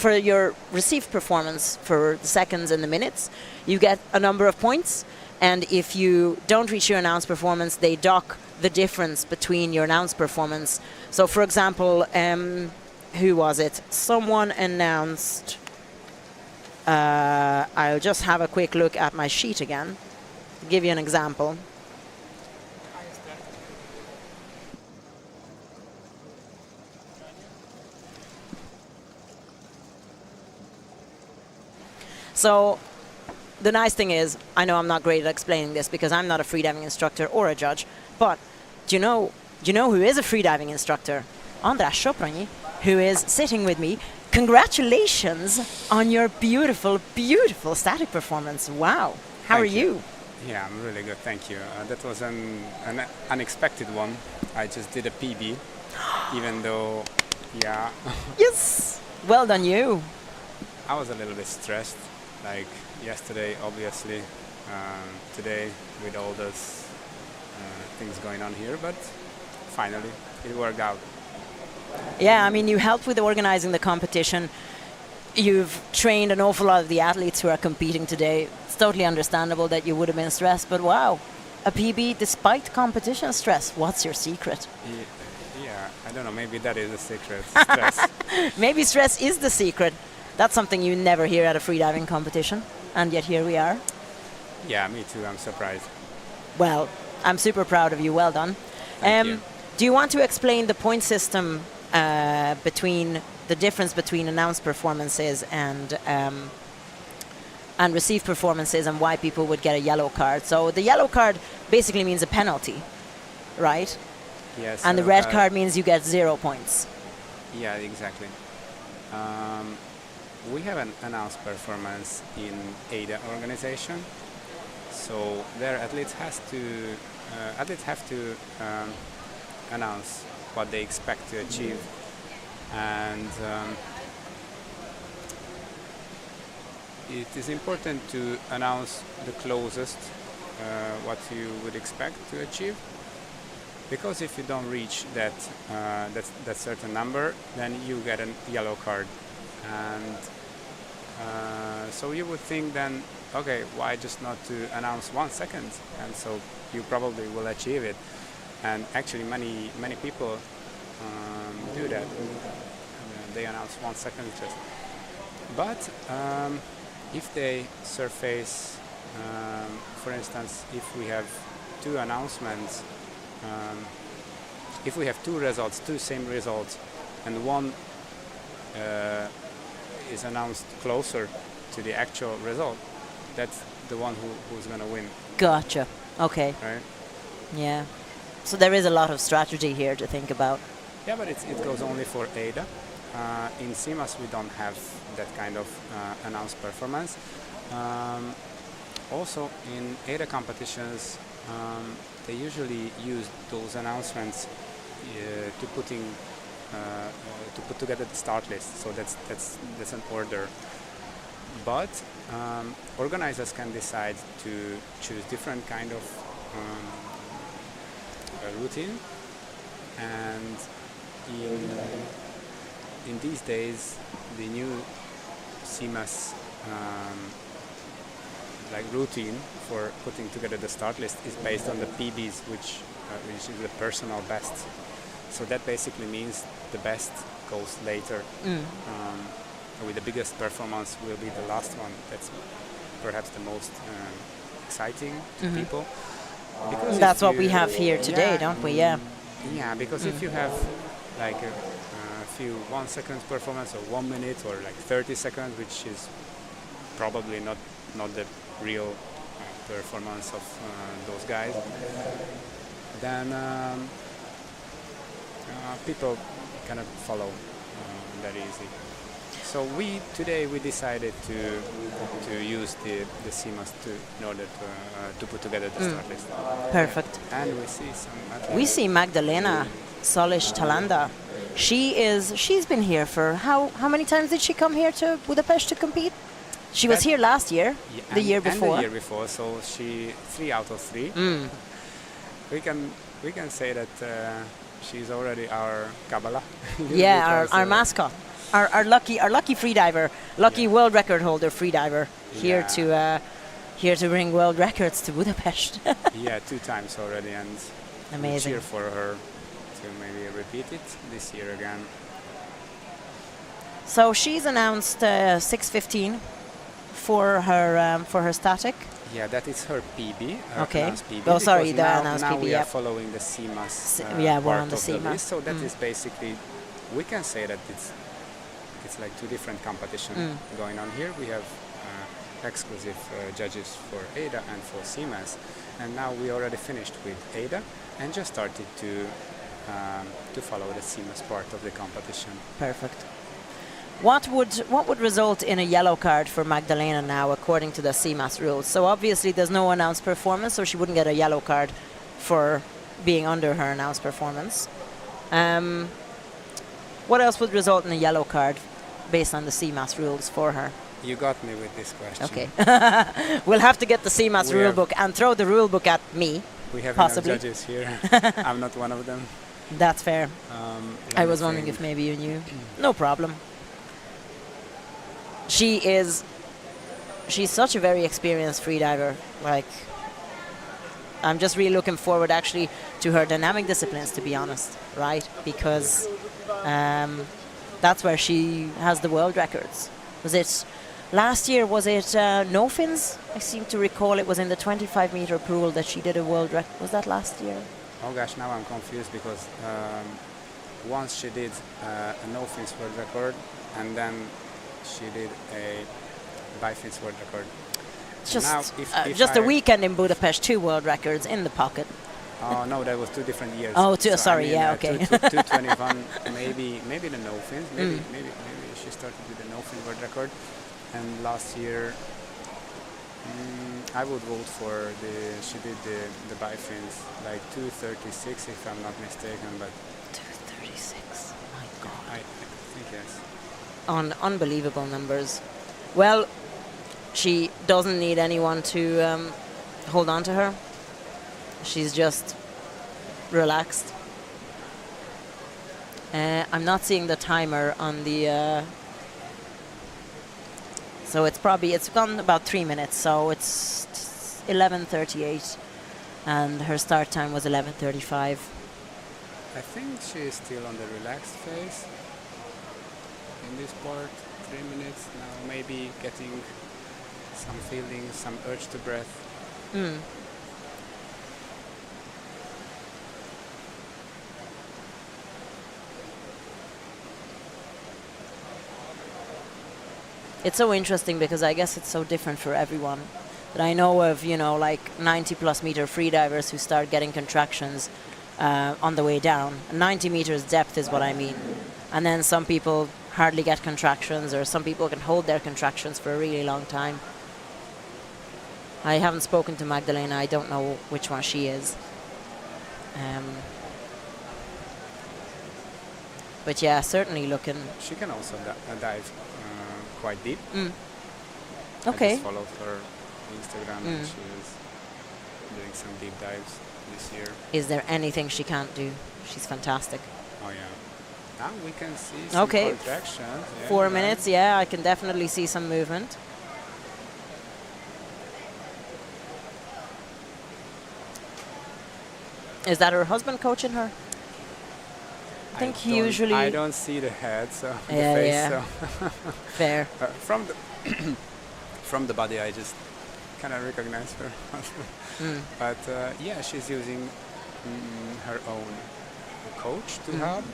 your received performance for the seconds and the minutes, you get a number of points. And if you don't reach your announced performance, they dock the difference between your announced performance. So, for example, who was it? Someone announced. I'll just have a quick look at my sheet again, to give you an example. So the nice thing is, I know I'm not great at explaining this because I'm not a freediving instructor or a judge, but do you know who is a freediving instructor? András Sopronyi, who is sitting with me. Congratulations on your beautiful, beautiful static performance. Wow. How are you?
Yeah, I'm really good, thank you. That was an unexpected one. I just did a PB, even though, yeah,
Yes. Well done, you.
I was a little bit stressed, like yesterday, obviously, today with all those things going on here, but finally it worked out.
Yeah, I mean, you helped with organizing the competition. You've trained an awful lot of the athletes who are competing today. It's totally understandable that you would have been stressed, but wow, a PB despite competition stress. What's your secret?
Yeah, I don't know, maybe that is the secret, stress.
Maybe stress is the secret. That's something you never hear at a freediving competition, and yet here we are.
Yeah, me too, I'm surprised.
Well, I'm super proud of you. Well done.
Thank you.
Do you want to explain the point system between the difference between announced performances and received performances, and why people would get a yellow card? So the yellow card basically means a penalty, right?
Yes.
And the red card means you get 0 points.
Yeah, exactly. We have an announced performance in ADA organization, so their athletes have to announce what they expect to achieve, and it is important to announce the closest what you would expect to achieve, because if you don't reach that certain number, then you get a yellow card. And so you would think then, okay, why just not to announce 1 second? And so you probably will achieve it. And actually many people do that. They announce 1 second just. But if they surface, for instance, if we have two announcements, if we have two same results, and one is announced closer to the actual result, that's the one who's going to win.
Gotcha. Okay.
Right?
Yeah. So there is a lot of strategy here to think about.
Yeah, but it goes only for ADA. In CMAS we don't have that kind of announced performance. Also in ADA competitions they usually use those announcements to put together the start list. So that's an order. But organizers can decide to choose different kind of routine, and in these days the new CMAS like routine for putting together the start list is based on the PBs, which is the personal best. So that basically means the best goes later. With the biggest performance will be the last one. That's perhaps the most exciting to people. Because
that's what we have here today, don't we? Yeah.
Yeah, because if you have like a few 1 second performance, or 1 minute, or like 30 seconds, which is probably not the real performance of those guys, then people cannot follow that easy. So today we decided to use the CMAS in order to put together the start list.
Perfect.
And we see some athletes.
We see Magdalena Solish Talanda. She's been here for how many times did she come here to Budapest to compete? She was here last year,
Yeah,
the year before.
And the year before, so she 3 out of 3. We can say that she's already our Kabbalah.
Yeah, our mascot, our lucky freediver, lucky world record holder freediver, here to bring world records to Budapest.
Yeah, 2 times already, and
Amazing.
we cheer for her to maybe repeat it this year again.
So she's announced 6:15 for her static.
Yeah, that is her PB.
Okay.
Announced PB,
Oh, sorry,
because
the
now
announced
now
PB.
we
Yeah.
are following the CMAS
Yeah, we're
part
on the
of the
CMAS.
list. So that is basically, we can say that it's like 2 different competitions going on here. We have exclusive judges for ADA and for CMAS, and now we already finished with ADA and just started to follow the CMAS part of the competition.
Perfect. What would result in a yellow card for Magdalena now, according to the CMAS rules? So obviously there's no announced performance, so she wouldn't get a yellow card for being under her announced performance. What else would result in a yellow card based on the CMAS rules for her?
You got me with this question.
Okay. We'll have to get the CMAS rule book and throw the rule book at me.
We have
possibly.
enough judges here. I'm not one of them.
That's fair. I was wondering
think.
if maybe you knew. No problem. She's such a very experienced freediver. Like, I'm just really looking forward actually to her dynamic disciplines, to be honest, right? Because that's where she has the world records. Was it last year? Was it no fins? I seem to recall it was in the 25-meter pool that she did a world record. Was that last year?
Oh gosh, now I'm confused because once she did a no fins world record, and then she did a bi-fins world record.
Just,
if
just a weekend in Budapest, 2 world records in the pocket.
Oh no, that was 2 different years.
Oh,
so
sorry,
I mean,
yeah, okay.
221, maybe the no fins, maybe she started with the no fin world record, and last year I would vote for she did the bi-fins like 236 if I'm not mistaken, but
236. My God.
I think yes.
On unbelievable numbers. Well, she doesn't need anyone to hold on to her. She's just relaxed. I'm not seeing the timer on the so it's gone about 3 minutes, so it's 11:38 and her start time was 11:35.
I think she is still on the relaxed phase in this part. 3 minutes now, maybe getting some feeling, some urge to breath.
It's so interesting because I guess it's so different for everyone. That I know of, like 90+ meter freedivers who start getting contractions on the way down. 90 meters depth is what I mean. And then some people hardly get contractions, or some people can hold their contractions for a really long time. I haven't spoken to Magdalena. I don't know which one she is. But yeah, certainly looking.
She can also dive quite deep.
Okay.
I just followed her Instagram and she was doing some deep dives this year.
Is there anything she can't do? She's fantastic.
Oh yeah. Now we can see some contractions. Yeah,
4 minutes, yeah, I can definitely see some movement. Is that her husband coaching her? I think he usually.
I don't see the head, so the
Yeah,
face.
yeah.
So
Fair.
from the from the body, I just cannot recognize her husband. But yeah, she's using her own coach to help.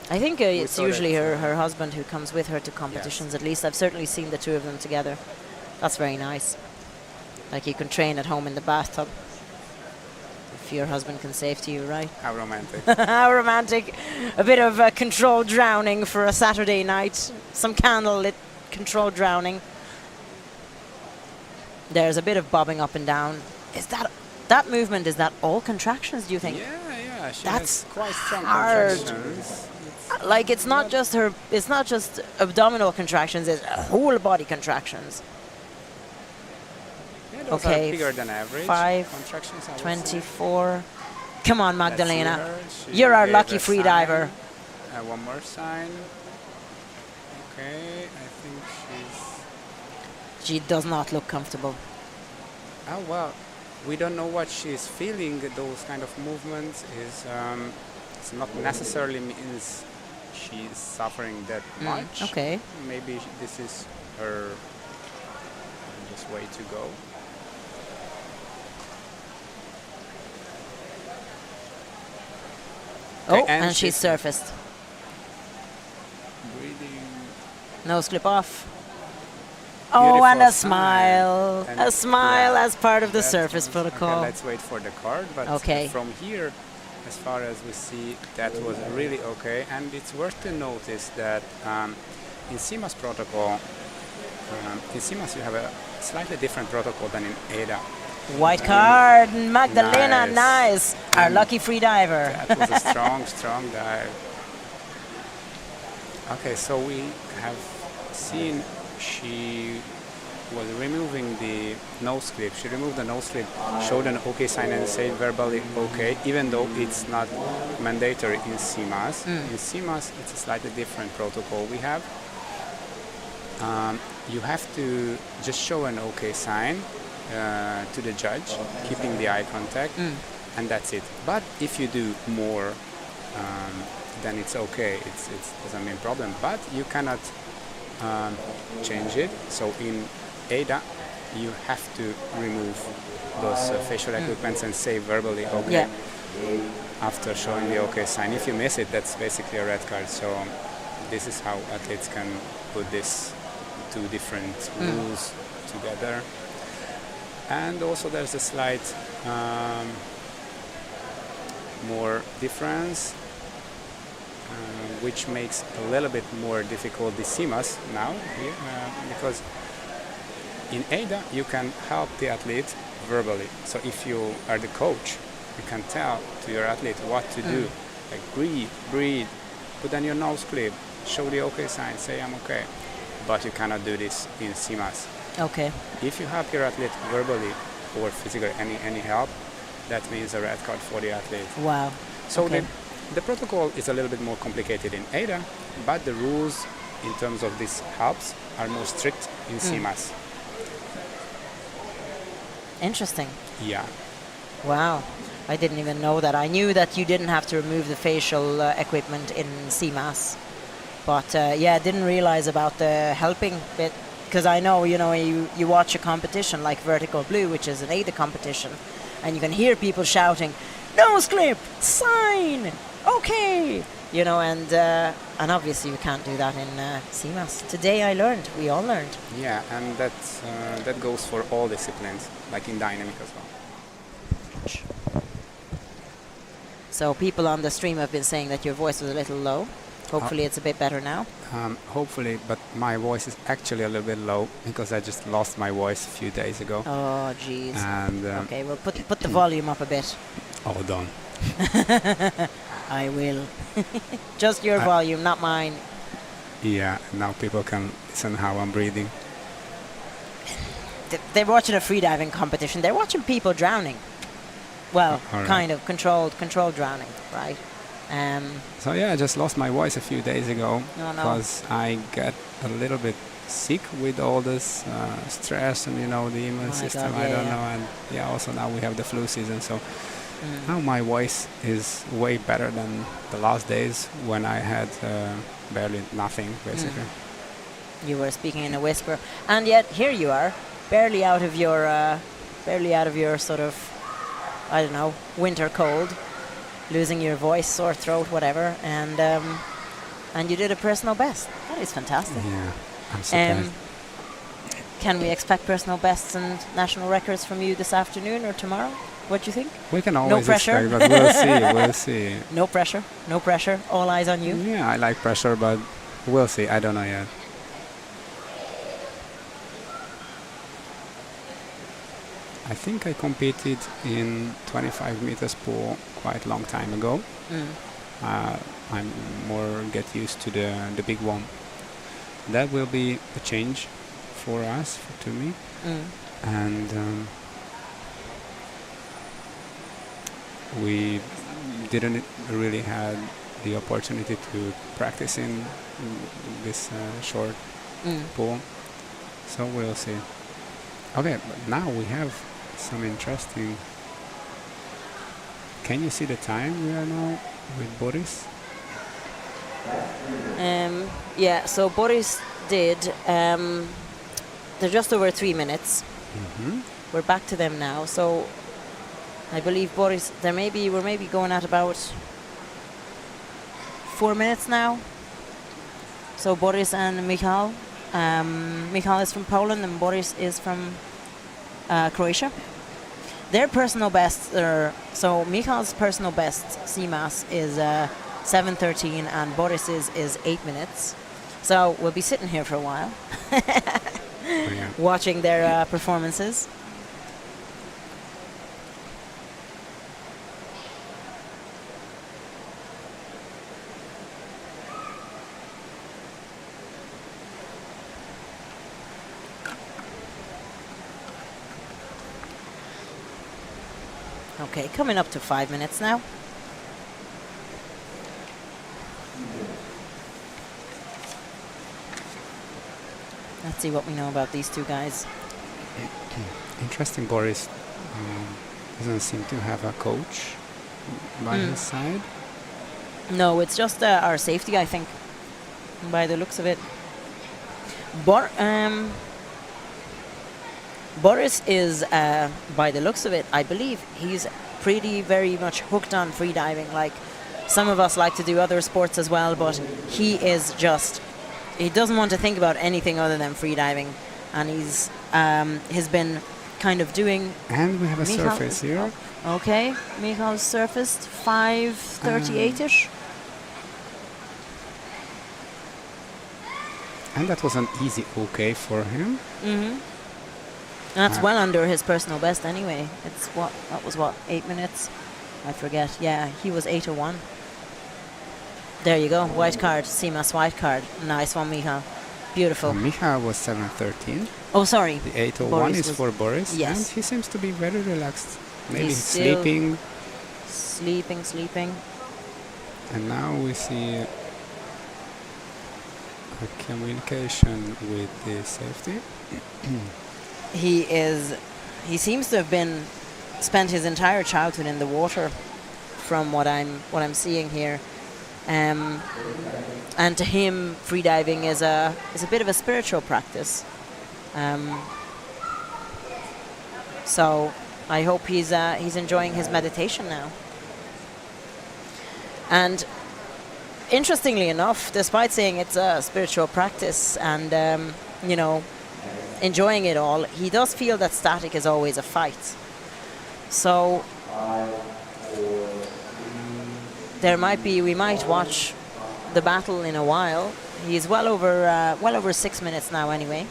I think it's
saw
usually
that,
her husband who comes with her to competitions. At least I've certainly seen the 2 of them together. That's very nice. Like you can train at home in the bathtub. If your husband can save to you, right?
How romantic.
How romantic. A bit of controlled drowning for a Saturday night. Some candlelit controlled drowning. There's a bit of bobbing up and down. Is that movement, is that all contractions, do you think?
Yeah, she
That's
has quite strong
hard.
contractions.
Like it's not just abdominal contractions, it's whole body contractions.
Yeah, those
Okay,
are bigger than average
5,
contractions, I would say.
24. Come on,
Let's see
Magdalena.
her. She
You're our
gave
lucky
a
free
sign.
diver.
One more sign. Okay, I think
She does not look comfortable.
oh well, we don't know what she's feeling. Those kind of movements it's not necessarily means she's suffering that much.
Okay.
Maybe this is her just way to go.
Oh,
Okay,
and she's surfaced.
Breathing.
Nose clip off. Oh, and a
Beautiful
smile.
And
A smile
yeah,
as part of the
that
surface
was-
protocol.
Okay, let's wait for the card. But
Okay.
from here, as far as we see, that was really okay. And it's worth to notice that in CMAS protocol, in CMAS you have a slightly different protocol than in ADA.
White card, Magdalena,
Nice.
nice. Our
And
lucky free diver.
That was a strong, strong dive. Okay, so we have seen she was removing the nose clip. She removed the nose clip, showed an OK sign and said verbally OK, even though it's not mandatory in CMAS. In CMAS, it's a slightly different protocol we have. You have to just show an OK sign to the judge, keeping the eye contact, and that's it. But if you do more, then it's okay. It doesn't mean problem. But you cannot change it. So in ADA, you have to remove those facial equipments and say verbally OK
Yeah.
after showing the OK sign. If you miss it, that's basically a red card. So this is how athletes can put this two different rules together. And also there's a slight more difference, which makes a little bit more difficult the CMAS now here, because in ADA you can help the athlete verbally. So if you are the coach, you can tell to your athlete what to do, like breathe, put on your nose clip, show the OK sign, say I'm okay. But you cannot do this in CMAS.
Okay.
If you help your athlete verbally or physically, any help, that means a red card for the athlete.
Wow.
So
Okay.
the protocol is a little bit more complicated in ADA, but the rules in terms of these helps are more strict in CMAS.
Interesting.
Yeah.
Wow. I didn't even know that. I knew that you didn't have to remove the facial equipment in CMAS. But yeah, I didn't realize about the helping bit. Because I know, you watch a competition like Vertical Blue, which is an ADA competition, and you can hear people shouting, nose clip, sign, okay, and obviously you can't do that in CMAS. Today I learned, we all learned.
Yeah, and that goes for all disciplines, like in dynamic as well.
So people on the stream have been saying that your voice was a little low. Hopefully it's a bit better now.
Hopefully, but my voice is actually a little bit low because I just lost my voice a few days ago.
Oh, jeez.
And
Okay, well, put the volume up a bit.
oh, done.
I will. Just your volume, not mine.
Yeah, now people can listen how I'm breathing.
They're watching a freediving competition. They're watching people drowning. Well,
all right.
kind of controlled drowning, right?
So yeah, I just lost my voice a few days ago
Oh, no.
because I got a little bit sick with all this stress and the immune system.
God,
I don't
yeah.
know, and yeah, also now we have the flu season, so now my voice is way better than the last days when I had barely nothing, basically.
You were speaking in a whisper, and yet here you are, barely out of your sort of, I don't know, winter cold, losing your voice, sore throat, whatever, and you did a personal best. That is fantastic.
Yeah, I'm surprised.
Can we expect personal bests and national records from you this afternoon or tomorrow? What do you think?
We can always
pressure.
expect, but we'll see. We'll see.
No pressure. All eyes on you.
Yeah, I like pressure, but we'll see. I don't know yet. I think I competed in 25 meters pool quite a long time ago. I'm more get used to the big one. That will be a change for us, to me. And we didn't really had the opportunity to practice in this short pool. So we'll see. Okay, but now we have some interesting. Can you see the time we are now with Boris?
Yeah, so Boris did, they're just over 3 minutes. We're back to them now, so I believe Boris, we're maybe going at about 4 minutes now. So Boris and Michal, Michal is from Poland and Boris is from Croatia. Their personal bests are, so Michal's personal best CMAS is 7:13 and Boris's is 8 minutes. So we'll be sitting here for a while watching their performances. Okay, coming up to 5 minutes now. Let's see what we know about these two guys.
Interesting, Boris doesn't seem to have a coach by his side.
No, it's just our safety, I think, by the looks of it. Boris is, by the looks of it, I believe he's very much hooked on freediving. Like some of us like to do other sports as well, but he is just, he doesn't want to think about anything other than freediving, and he's been kind of doing.
And we have a surface here.
Okay, Michal's surfaced 5:38ish.
And that was an easy okay for him.
That's well under his personal best anyway. It's that was 8 minutes? I forget. Yeah, he was 8:01. There you go, white card, CMAS white card. Nice one, Michal. Beautiful.
Michal was 7:13.
Oh, sorry.
The 8:01
Boris
is for Boris.
Yes.
And he seems to be very relaxed. Maybe
He's
he's
still
sleeping.
Sleeping.
And now we see a communication with the safety.
He seems to have spent his entire childhood in the water, from what I'm seeing here. And to him, freediving is a bit of a spiritual practice. So I hope he's enjoying his meditation now. And interestingly enough, despite saying it's a spiritual practice and enjoying it all, he does feel that static is always a fight. So we might watch the battle in a while. He's well over 6 minutes now anyway.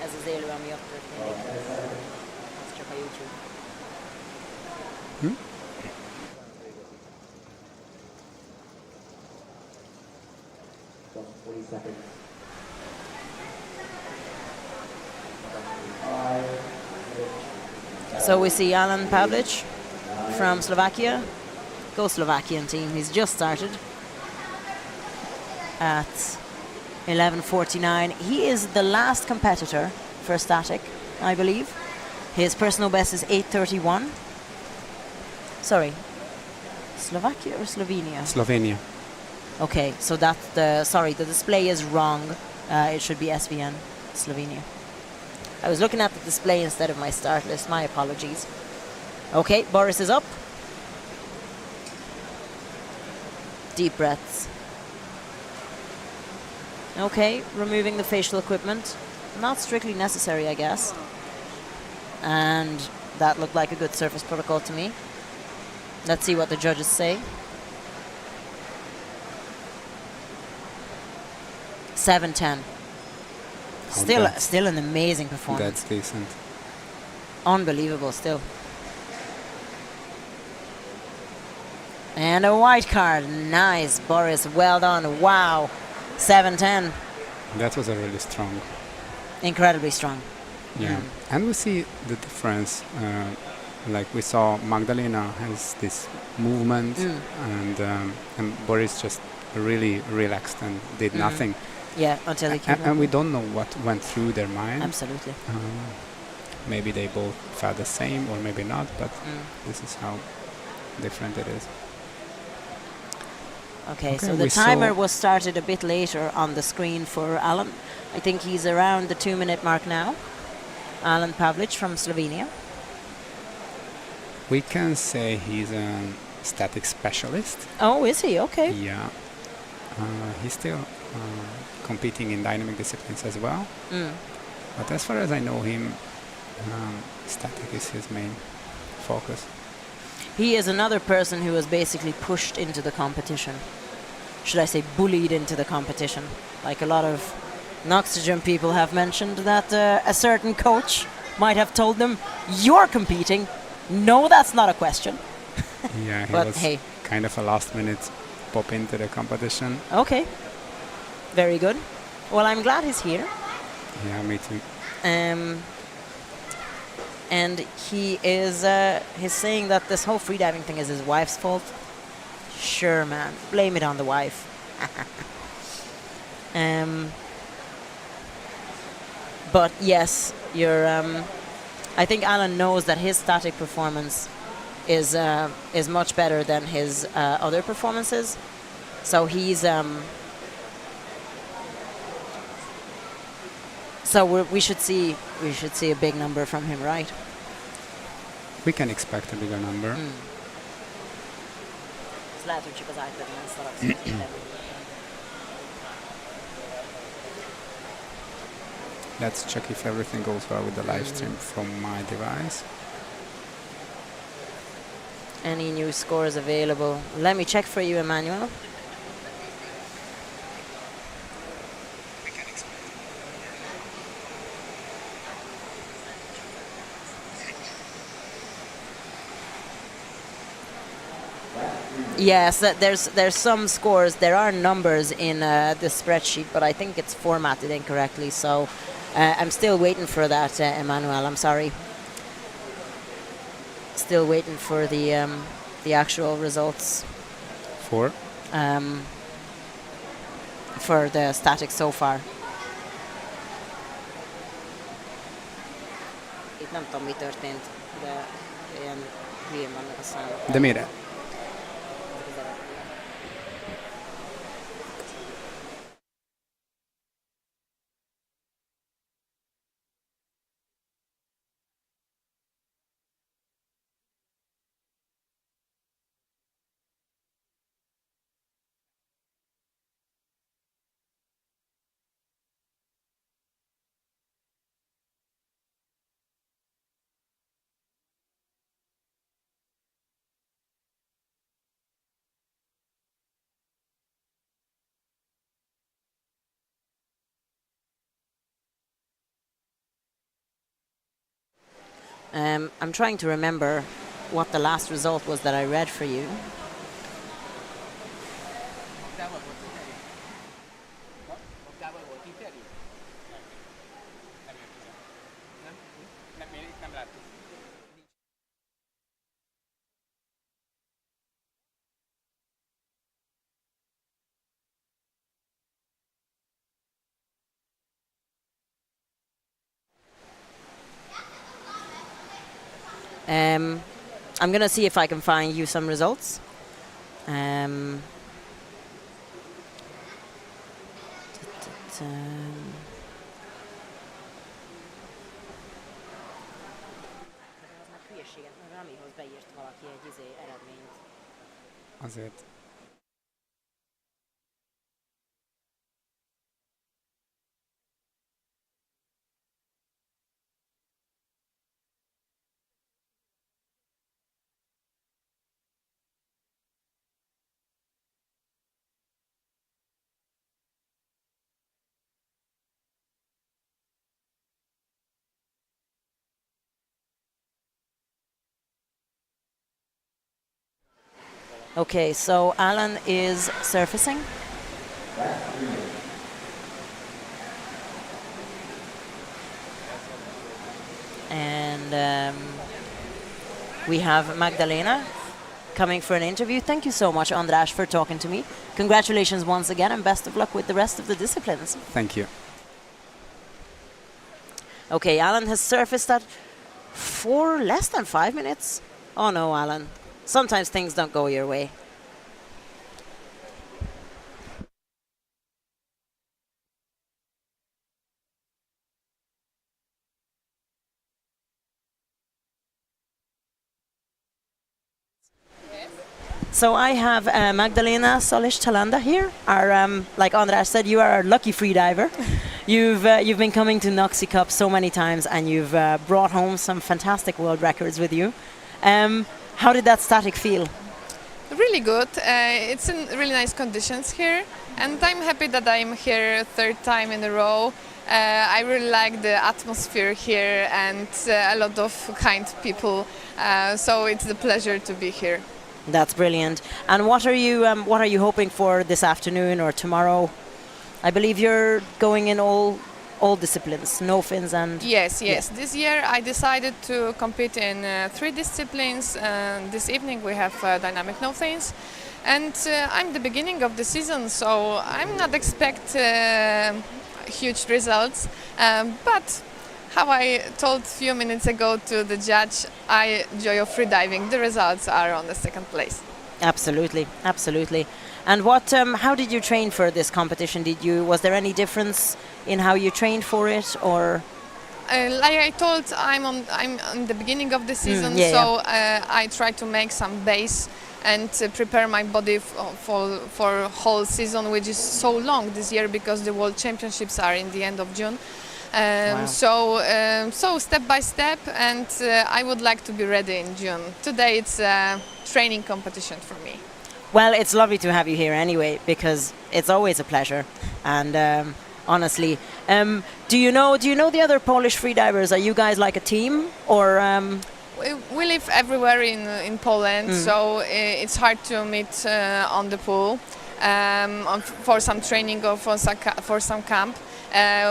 Ez az élő, ami ott történik. Ez csak a YouTube. So we see Alan Pavlic from Slovakia. Go Slovakian team. He's just started at 11:49. He is the last competitor for Static, I believe. His personal best is 8:31. Sorry, Slovakia or Slovenia?
Slovenia.
Okay, so that's the display is wrong. It should be SVN, Slovenia. I was looking at the display instead of my start list. My apologies. Okay, Boris is up. Deep breaths. Okay, removing the facial equipment. Not strictly necessary, I guess. And that looked like a good surface protocol to me. Let's see what the judges say. 7:10. Still an amazing performance.
That's decent.
Unbelievable still. And a white card. Nice, Boris. Well done. Wow. 7:10.
That was a really strong.
Incredibly strong.
Yeah. And we see the difference. Like we saw Magdalena has this movement and Boris just really relaxed and did nothing.
Yeah, until he came
and we don't know what went through their mind.
Absolutely.
Maybe they both felt the same or maybe not, but this is how different it is.
Okay, so the timer was started a bit later on the screen for Alan. I think he's around the 2-minute mark now. Alan Pavlic from Slovenia.
We can say he's a static specialist.
Oh, is he? Okay.
Yeah. he's still competing in dynamic disciplines as well. But as far as I know him, static is his main focus.
He is another person who was basically pushed into the competition. Should I say bullied into the competition? Like a lot of nOxygen people have mentioned that a certain coach might have told them, "You're competing." No, that's not a question.
Yeah, he
But
was
hey.
kind of a last minute pop into the competition.
Okay. Very good. Well, I'm glad he's here.
Yeah, me too.
And he is he's saying that this whole freediving thing is his wife's fault. Sure, man. Blame it on the wife. But yes, you're. I think Alan knows that his static performance is much better than his other performances. So he's. So we should see a big number from him, right?
We can expect a bigger number. Let's check if everything goes well with the live stream from my device.
Any new scores available? Let me check for you, Emmanuel. Yes, there's some scores. There are numbers in the spreadsheet, but I think it's formatted incorrectly. So I'm still waiting for that, Emmanuel. I'm sorry. Still waiting for the actual results. For the static so far. Itt nem tudom, mi történt, de ilyen hülyén vannak a számok.
De mire?
I'm trying to remember what the last result was that I read for you. I'm gonna see if I can find you some results.
Azért.
Okay, so Alan is surfacing. And we have Magdalena coming for an interview. Thank you so much, András, for talking to me. Congratulations once again, and best of luck with the rest of the disciplines.
Thank you.
Okay, Alan has surfaced at less than 5 minutes. Oh no, Alan. Sometimes things don't go your way. So I have Magdalena Solish-Talanda here. Like Andras said, you are our lucky freediver. You've been coming to nOxyCup so many times, and you've brought home some fantastic world records with you. How did that static feel?
Really good. It's in really nice conditions here, and I'm happy that I'm here third time in a row. I really like the atmosphere here and a lot of kind people. So it's a pleasure to be here.
That's brilliant. And what are you hoping for this afternoon or tomorrow? I believe you're going in all disciplines, no fins and...
Yes.
Yeah.
This year I decided to compete in 3 disciplines. This evening we have dynamic no fins. And I'm the beginning of the season, so I'm not expect huge results. But how I told a few minutes ago to the judge, I enjoy of freediving. The results are on the second place.
Absolutely, absolutely. And how did you train for this competition? Was there any difference in how you trained for it, or?
Like I told, I'm on the beginning of the season, I try to make some base and prepare my body for whole season, which is so long this year because the World Championships are in the end of June.
Wow.
So step by step, and I would like to be ready in June. Today it's a training competition for me.
Well, it's lovely to have you here anyway, because it's always a pleasure. And honestly, do you know the other Polish freedivers? Are you guys like a team, or?
We live everywhere in Poland, so it's hard to meet on the pool for some training or for some camp.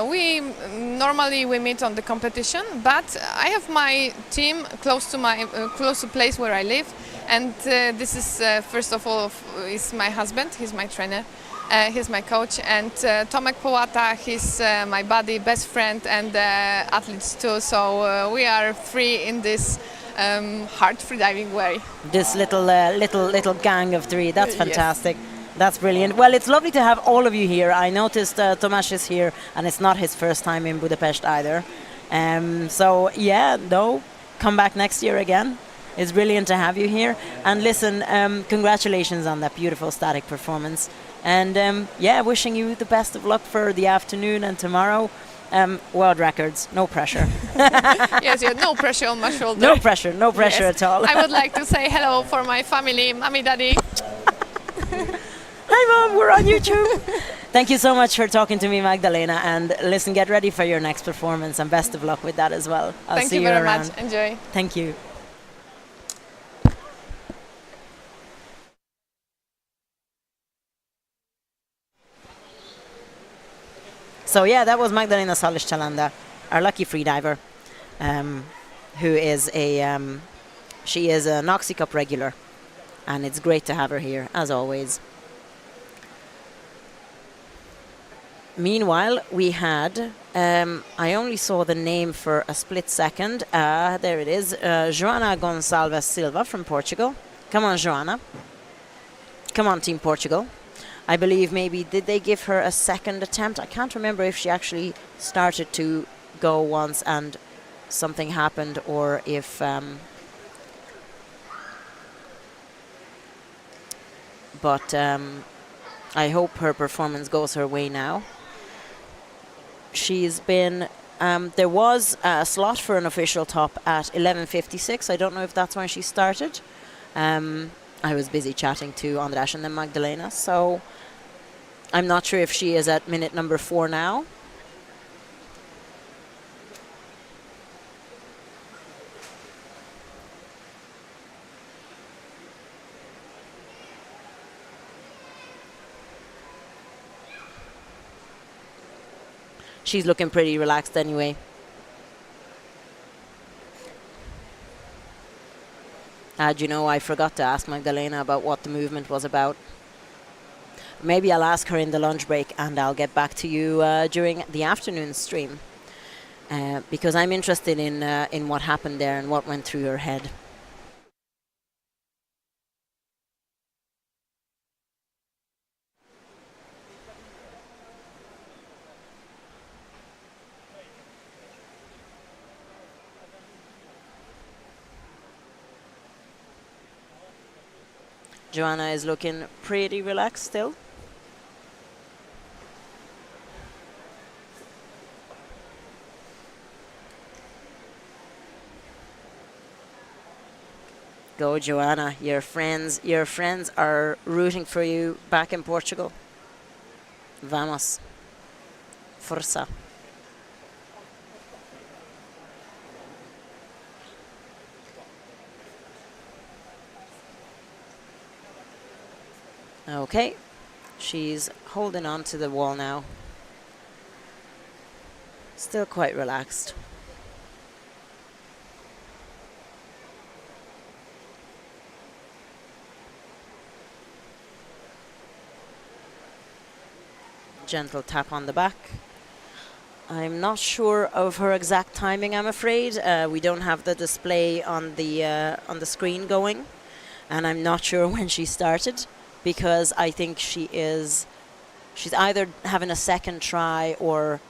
We normally meet on the competition, but I have my team close to place where I live, and this is first of all is my husband. He's my trainer, he's my coach, and Tomek Połata, he's my buddy, best friend, and athletes too. So we are 3 in this hard freediving way.
This little gang of 3. That's fantastic. Yes. That's brilliant. Well, it's lovely to have all of you here. I noticed Tomasz is here, and it's not his first time in Budapest either. So yeah, no, come back next year again. It's brilliant to have you here. And listen, congratulations on that beautiful static performance. And yeah, wishing you the best of luck for the afternoon and tomorrow. World records, no pressure.
Yes, no pressure on my shoulder.
No pressure at all.
I would like to say hello for my family, mommy, daddy.
Hi Mom, we're on YouTube. Thank you so much for talking to me, Magdalena. And listen, get ready for your next performance, and best of luck with that as well. I'll
Thank
see
you very
around.
much. Enjoy.
Thank you. So yeah, that was Magdalena Solish-Talanda, our lucky freediver, who is she is a nOxyCup regular, and it's great to have her here as always. Meanwhile, we had I only saw the name for a split second. There it is, Joana Gonçalves Silva from Portugal. Come on, Joana. Come on, Team Portugal. I believe maybe, did they give her a second attempt? I can't remember if she actually started to go once and something happened, or if... but I hope her performance goes her way now. She's been... there was a slot for an official top at 11:56. I don't know if that's when she started. I was busy chatting to Andras and then Magdalena, so I'm not sure if she is at minute number 4 now. She's looking pretty relaxed anyway. Do you know, I forgot to ask Magdalena about what the movement was about. Maybe I'll ask her in the lunch break, and I'll get back to you during the afternoon stream, because I'm interested in what happened there and what went through her head. Joanna is looking pretty relaxed still. Go, Joanna. Your friends are rooting for you back in Portugal. Vamos. Força. Okay. She's holding on to the wall now. Still quite relaxed. Gentle tap on the back. I'm not sure of her exact timing, I'm afraid. We don't have the display on the screen going, and I'm not sure when she started, because I think she's either having a second try, or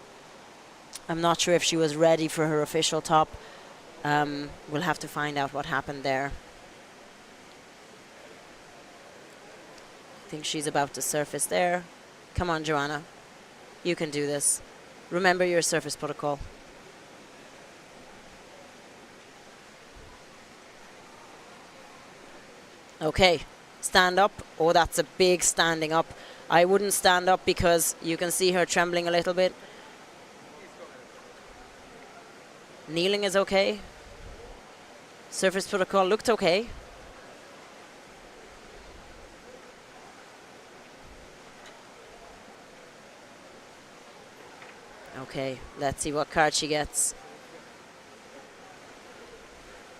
I'm not sure if she was ready for her official top. We'll have to find out what happened there. I think she's about to surface there. Come on, Joanna. You can do this. Remember your surface protocol. Okay, stand up. Oh, that's a big standing up. I wouldn't stand up because you can see her trembling a little bit. Kneeling is okay. Surface protocol looked okay. Okay, let's see what card she gets.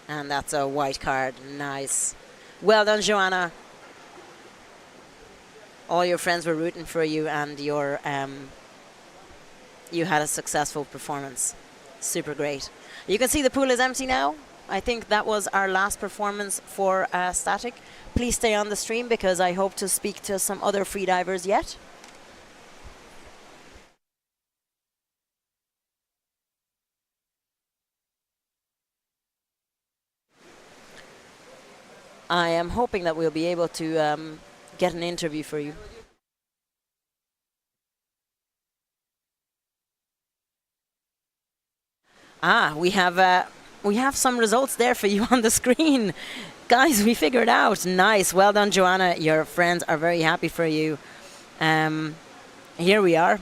And that's a white card. Nice. Well done, Joanna. All your friends were rooting for you, and you had a successful performance. Super great. You can see the pool is empty now. I think that was our last performance for Static. Please stay on the stream, because I hope to speak to some other freedivers yet. I am hoping that we'll be able to get an interview for you. We have some results there for you on the screen. Guys, we figured out. Nice. Well done, Joanna. Your friends are very happy for you. Here we are.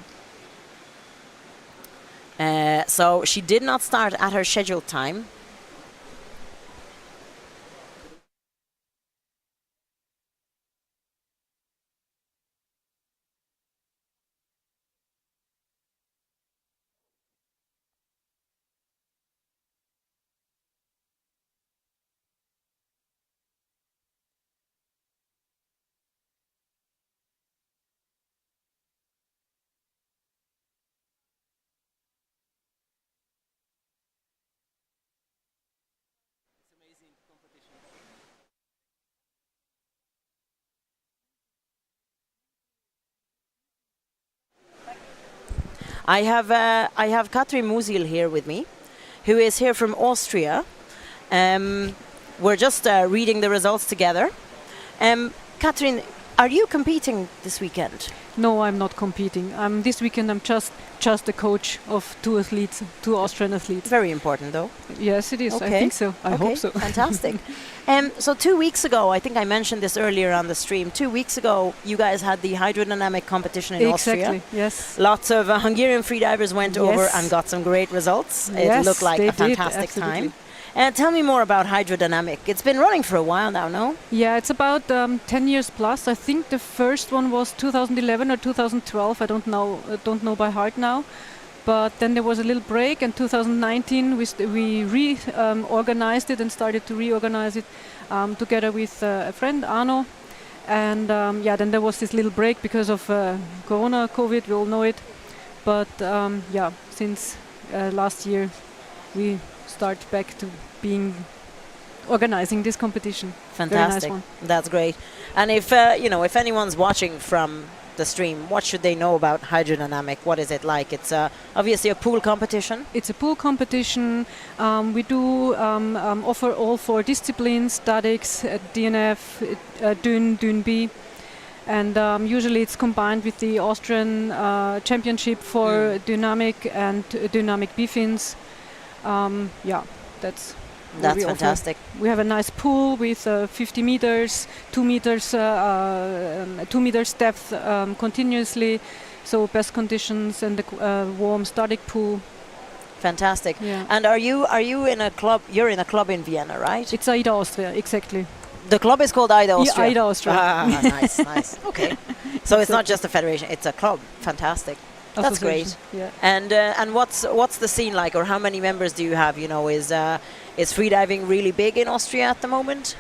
So she did not start at her scheduled time. I have Katrin Musil here with me, who is here from Austria. We're just reading the results together. Katrin, are you competing this weekend?
No, I'm not competing. This weekend I'm just a coach of two Austrian athletes.
Very important, though.
Yes, it is.
Okay.
I think so. I hope so.
Fantastic. So 2 weeks ago, I think I mentioned this earlier on the stream, 2 weeks ago, you guys had the hydrodynamic competition in Austria.
Exactly, yes.
Lots of Hungarian freedivers went over and got some great results.
Yes,
it looked like
they
a fantastic
did, absolutely.
time. Tell me more about hydrodynamic. It's been running for a while now, no?
Yeah, it's about 10 years plus. I think the first one was 2011 or 2012. I don't know by heart now. But then there was a little break, and 2019 we reorganized it and started to reorganize it together with a friend, Arno. And then there was this little break because of Corona, COVID, we all know it. But since last year we start back to organizing this competition.
Fantastic.
Very nice one.
That's great. And if if anyone's watching from the stream, what should they know about hydrodynamic? What is it like? It's obviously a pool competition.
It's a pool competition. We do offer all 4 disciplines: statics, DNF, Dune B. And usually it's combined with the Austrian championship for dynamic and dynamic B-fins. Yeah, that's
fantastic.
We have a nice pool with 50 meters, 2 meters, 2 meters depth continuously. So best conditions and the warm static pool.
Fantastic.
Yeah.
And are you in a club? You're in a club in Vienna, right?
It's AIDA Austria, exactly.
The club is called AIDA Austria.
Yeah, AIDA Austria.
Ah, nice, nice. Okay. So it's not just a federation; it's a club. Fantastic. That's great.
Yeah.
And what's the scene like, or how many members do you have? You know, is freediving really big in Austria at the moment?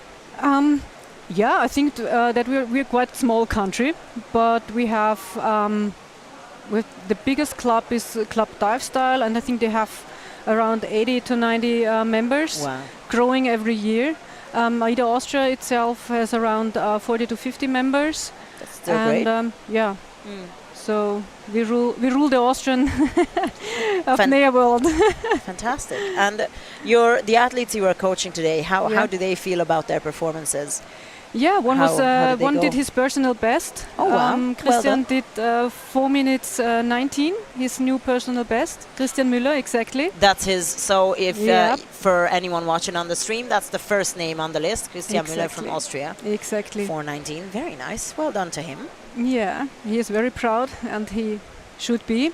Yeah, I think that we're quite a small country, but we have with the biggest club is Club Dive Style, and I think they have around 80 to 90 members,
Wow.
growing every year. AIDA Austria itself has around 40 to 50 members.
That's still great.
Yeah. So we rule the Austrian apnea world.
Fantastic. And the athletes you are coaching today, how do they feel about their performances?
Yeah, one
go?
did his personal best.
Oh wow!
Christian did 4 minutes 19, his new personal best. Christian Müller, exactly.
That's his. So if for anyone watching on the stream, that's the first name on the list, Christian Müller from Austria.
Exactly.
4:19. Very nice. Well done to him.
Yeah, he is very proud, and he should be.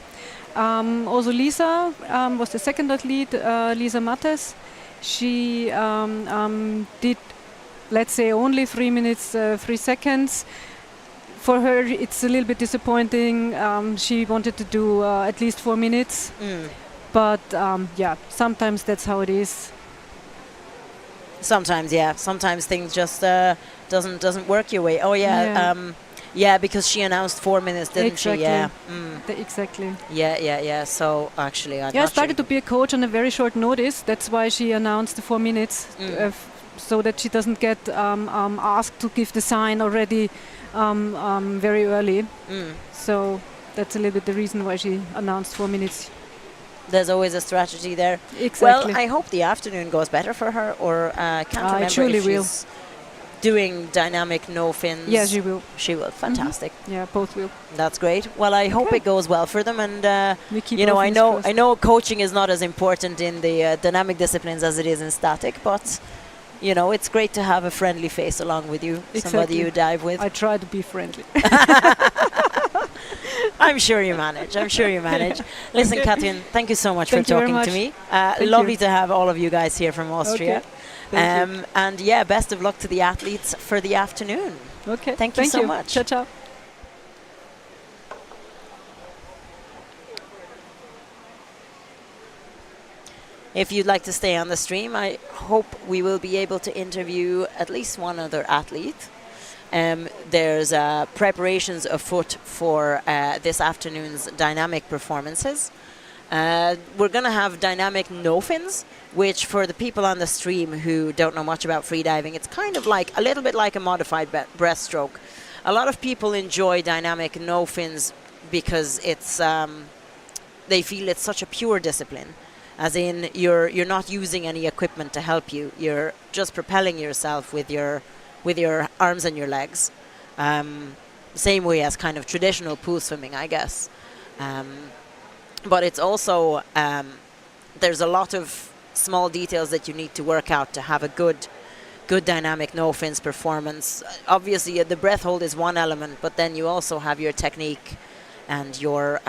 Also, Lisa was the second athlete, Lisa Mattes. She did, let's say, only 3 minutes 3 seconds. For her, it's a little bit disappointing. She wanted to do at least 4 minutes, but yeah, sometimes that's how it is.
Sometimes, yeah. Sometimes things just doesn't work your way. Oh yeah. Yeah, because she announced 4 minutes, didn't she? Yeah.
Exactly.
Yeah. So actually,
I started to be a coach on a very short notice. That's why she announced the 4 minutes, so that she doesn't get asked to give the sign already very early. So that's a little bit the reason why she announced 4 minutes.
There's always a strategy there.
Exactly.
Well, I hope the afternoon goes better for her, or can't remember
it surely
if
will.
she's doing dynamic no fins.
Yeah, she will.
She will. Fantastic.
Yeah, both will.
That's great. Well, I hope it goes well for them, and
We keep
you know,
our
I
fingers
know,
crossed.
I know, coaching is not as important in the dynamic disciplines as it is in static, but you know, it's great to have a friendly face along with you, somebody you dive with.
I try to be friendly.
I'm sure you manage. I'm sure you manage. Listen, Katrin, thank you so much
Thank
for
you very
talking to
much.
me. Lovely to have all of you guys here from Austria.
Okay. Thank you.
And yeah, best of luck to the athletes for the afternoon.
Okay.
Thank you so much.
Ciao, ciao.
If you'd like to stay on the stream, I hope we will be able to interview at least one other athlete. There's preparations afoot for this afternoon's dynamic performances. We're going to have dynamic no-fins, which for the people on the stream who don't know much about freediving, it's kind of like a little bit like a modified breaststroke. A lot of people enjoy dynamic no-fins because it's they feel it's such a pure discipline, as in you're not using any equipment to help you. You're just propelling yourself with your arms and your legs. Same way as kind of traditional pool swimming, I guess. But it's also, there's a lot of small details that you need to work out to have a good dynamic no-fins performance. Obviously, the breath hold is one element, but then you also have your technique and your,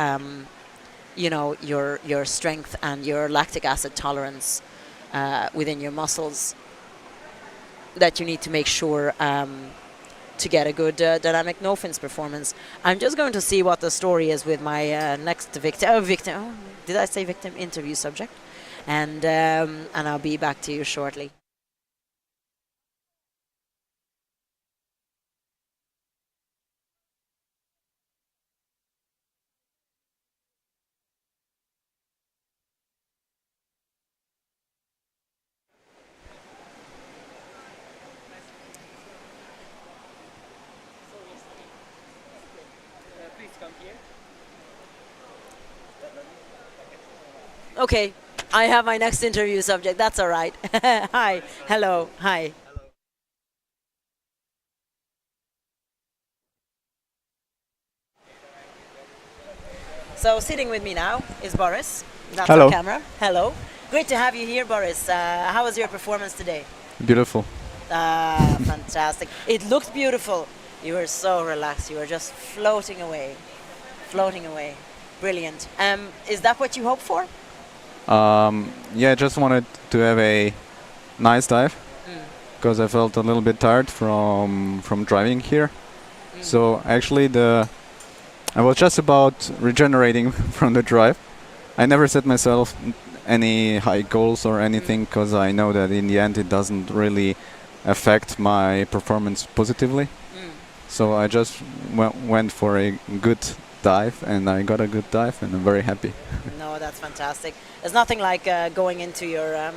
your strength and your lactic acid tolerance within your muscles that you need to make sure to get a good dynamic no-fins performance. I'm just going to see what the story is with my next victim. Did I say victim? Interview subject. And I'll be back to you shortly.
come here.
Okay, I have my next interview subject. That's all right. Hi, hello, hi. So sitting with me now is Boris. That's
Hello.
on camera. Hello. Great to have you here, Boris. How was your performance today?
Beautiful.
Fantastic. It looked beautiful. You were so relaxed. You were just floating away. Floating away. Brilliant. Is that what you hoped for?
Yeah, I just wanted to have a nice dive because I felt a little bit tired from driving here. So actually I was just about regenerating from the drive. I never set myself any high goals or anything because I know that in the end it doesn't really affect my performance positively. So I just went for a good dive and I got a good dive and I'm very happy.
No, that's fantastic. There's nothing like going into your,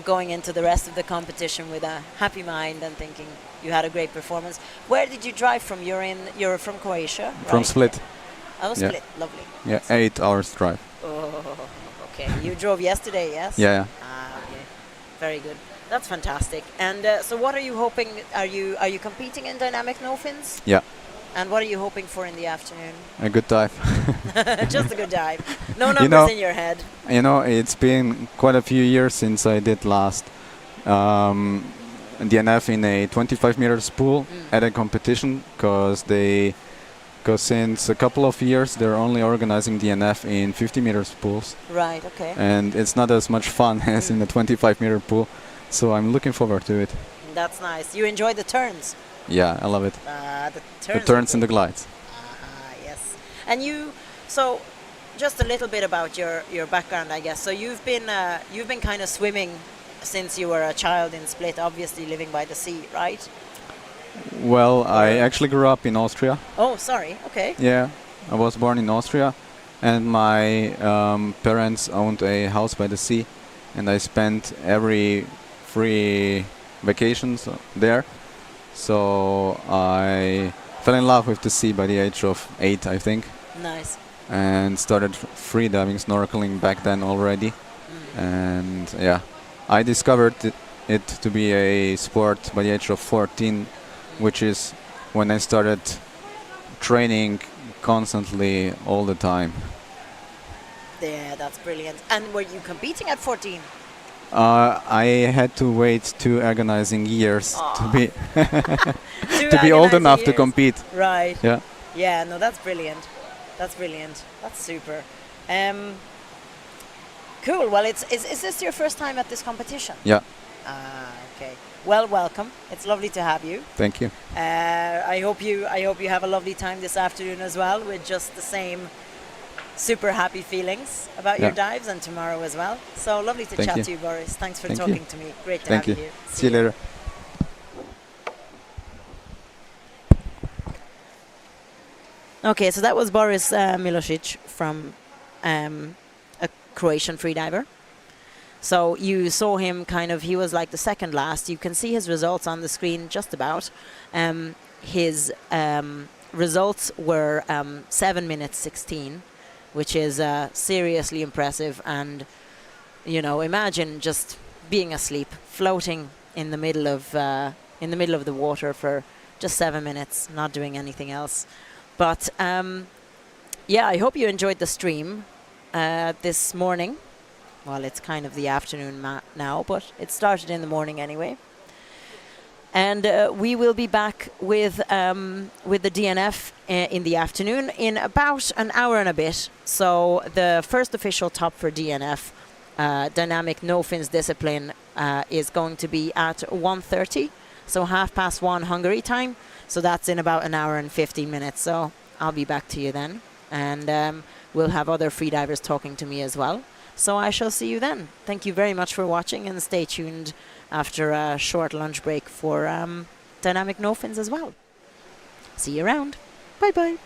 going into the rest of the competition with a happy mind and thinking you had a great performance. Where did you drive from? You're from Croatia,
From
right?
Split.
Oh,
Yeah.
Split. Lovely.
Yeah, 8 hours drive.
Oh, okay. You drove yesterday, yes?
Yeah.
Ah, okay. Very good. That's fantastic. And so what are you hoping? Are you competing in dynamic no fins?
Yeah,
And what are you hoping for in the afternoon?
a good dive.
Just a good dive. No numbers
You know-
in your head.
You know, it's been quite a few years since I did last DNF in a 25 meters pool at a competition because since a couple of years they're only organizing DNF in 50 meters pools
Right, okay.
and it's not as much fun as in the 25 meter pool, so I'm looking forward to it.
That's nice. You enjoy the turns?
Yeah, I love it.
The
The
turns.
turns and the glides.
Yes. And so just a little bit about your background, I guess. So you've been kind of swimming since you were a child in Split, obviously living by the sea, right?
Well, I actually grew up in Austria.
Oh, sorry. Okay.
Yeah, I was born in Austria and my parents owned a house by the sea and I spent every free vacations there. So I fell in love with the sea by the age of 8, I think,
Nice.
and started free diving, snorkeling back then already. And yeah, I discovered it to be a sport by the age of 14, which is when I started training constantly all the time.
Yeah, that's brilliant. And were you competing at 14?
I had to wait 2 agonizing years to be
Two
to be old
agonizing
enough to
years.
compete.
Right.
Yeah.
Yeah, no, that's brilliant. That's brilliant. That's super. Cool. Well, is this your first time at this competition?
Yeah.
Okay. Well, welcome. It's lovely to have you.
Thank you.
I hope you have a lovely time this afternoon as well, with just the same super happy feelings about your
Yeah.
dives, and tomorrow as well. So lovely to
Thank
chat
you.
to you, Boris. Thanks for
Thank you.
talking to me. Great to
Thank
have
you.
you here.
See you later.
Okay, so that was Boris Milosic from a Croatian freediver. So you saw him he was like the second last. You can see his results on the screen just about. His results were 7 minutes 16, which is seriously impressive. And, imagine just being asleep, floating in the middle of the water for just 7 minutes, not doing anything else. But yeah, I hope you enjoyed the stream this morning. Well, it's kind of the afternoon now, but it started in the morning anyway. And we will be back with the DNF in the afternoon in about an hour and a bit. So the first official top for DNF, dynamic no fins discipline, is going to be at 1:30, so 1:30 Hungary time. So that's in about an hour and 15 minutes. So I'll be back to you then. And we'll have other freedivers talking to me as well. So I shall see you then. Thank you very much for watching, and stay tuned after a short lunch break for dynamic no fins as well. See you around. Bye bye.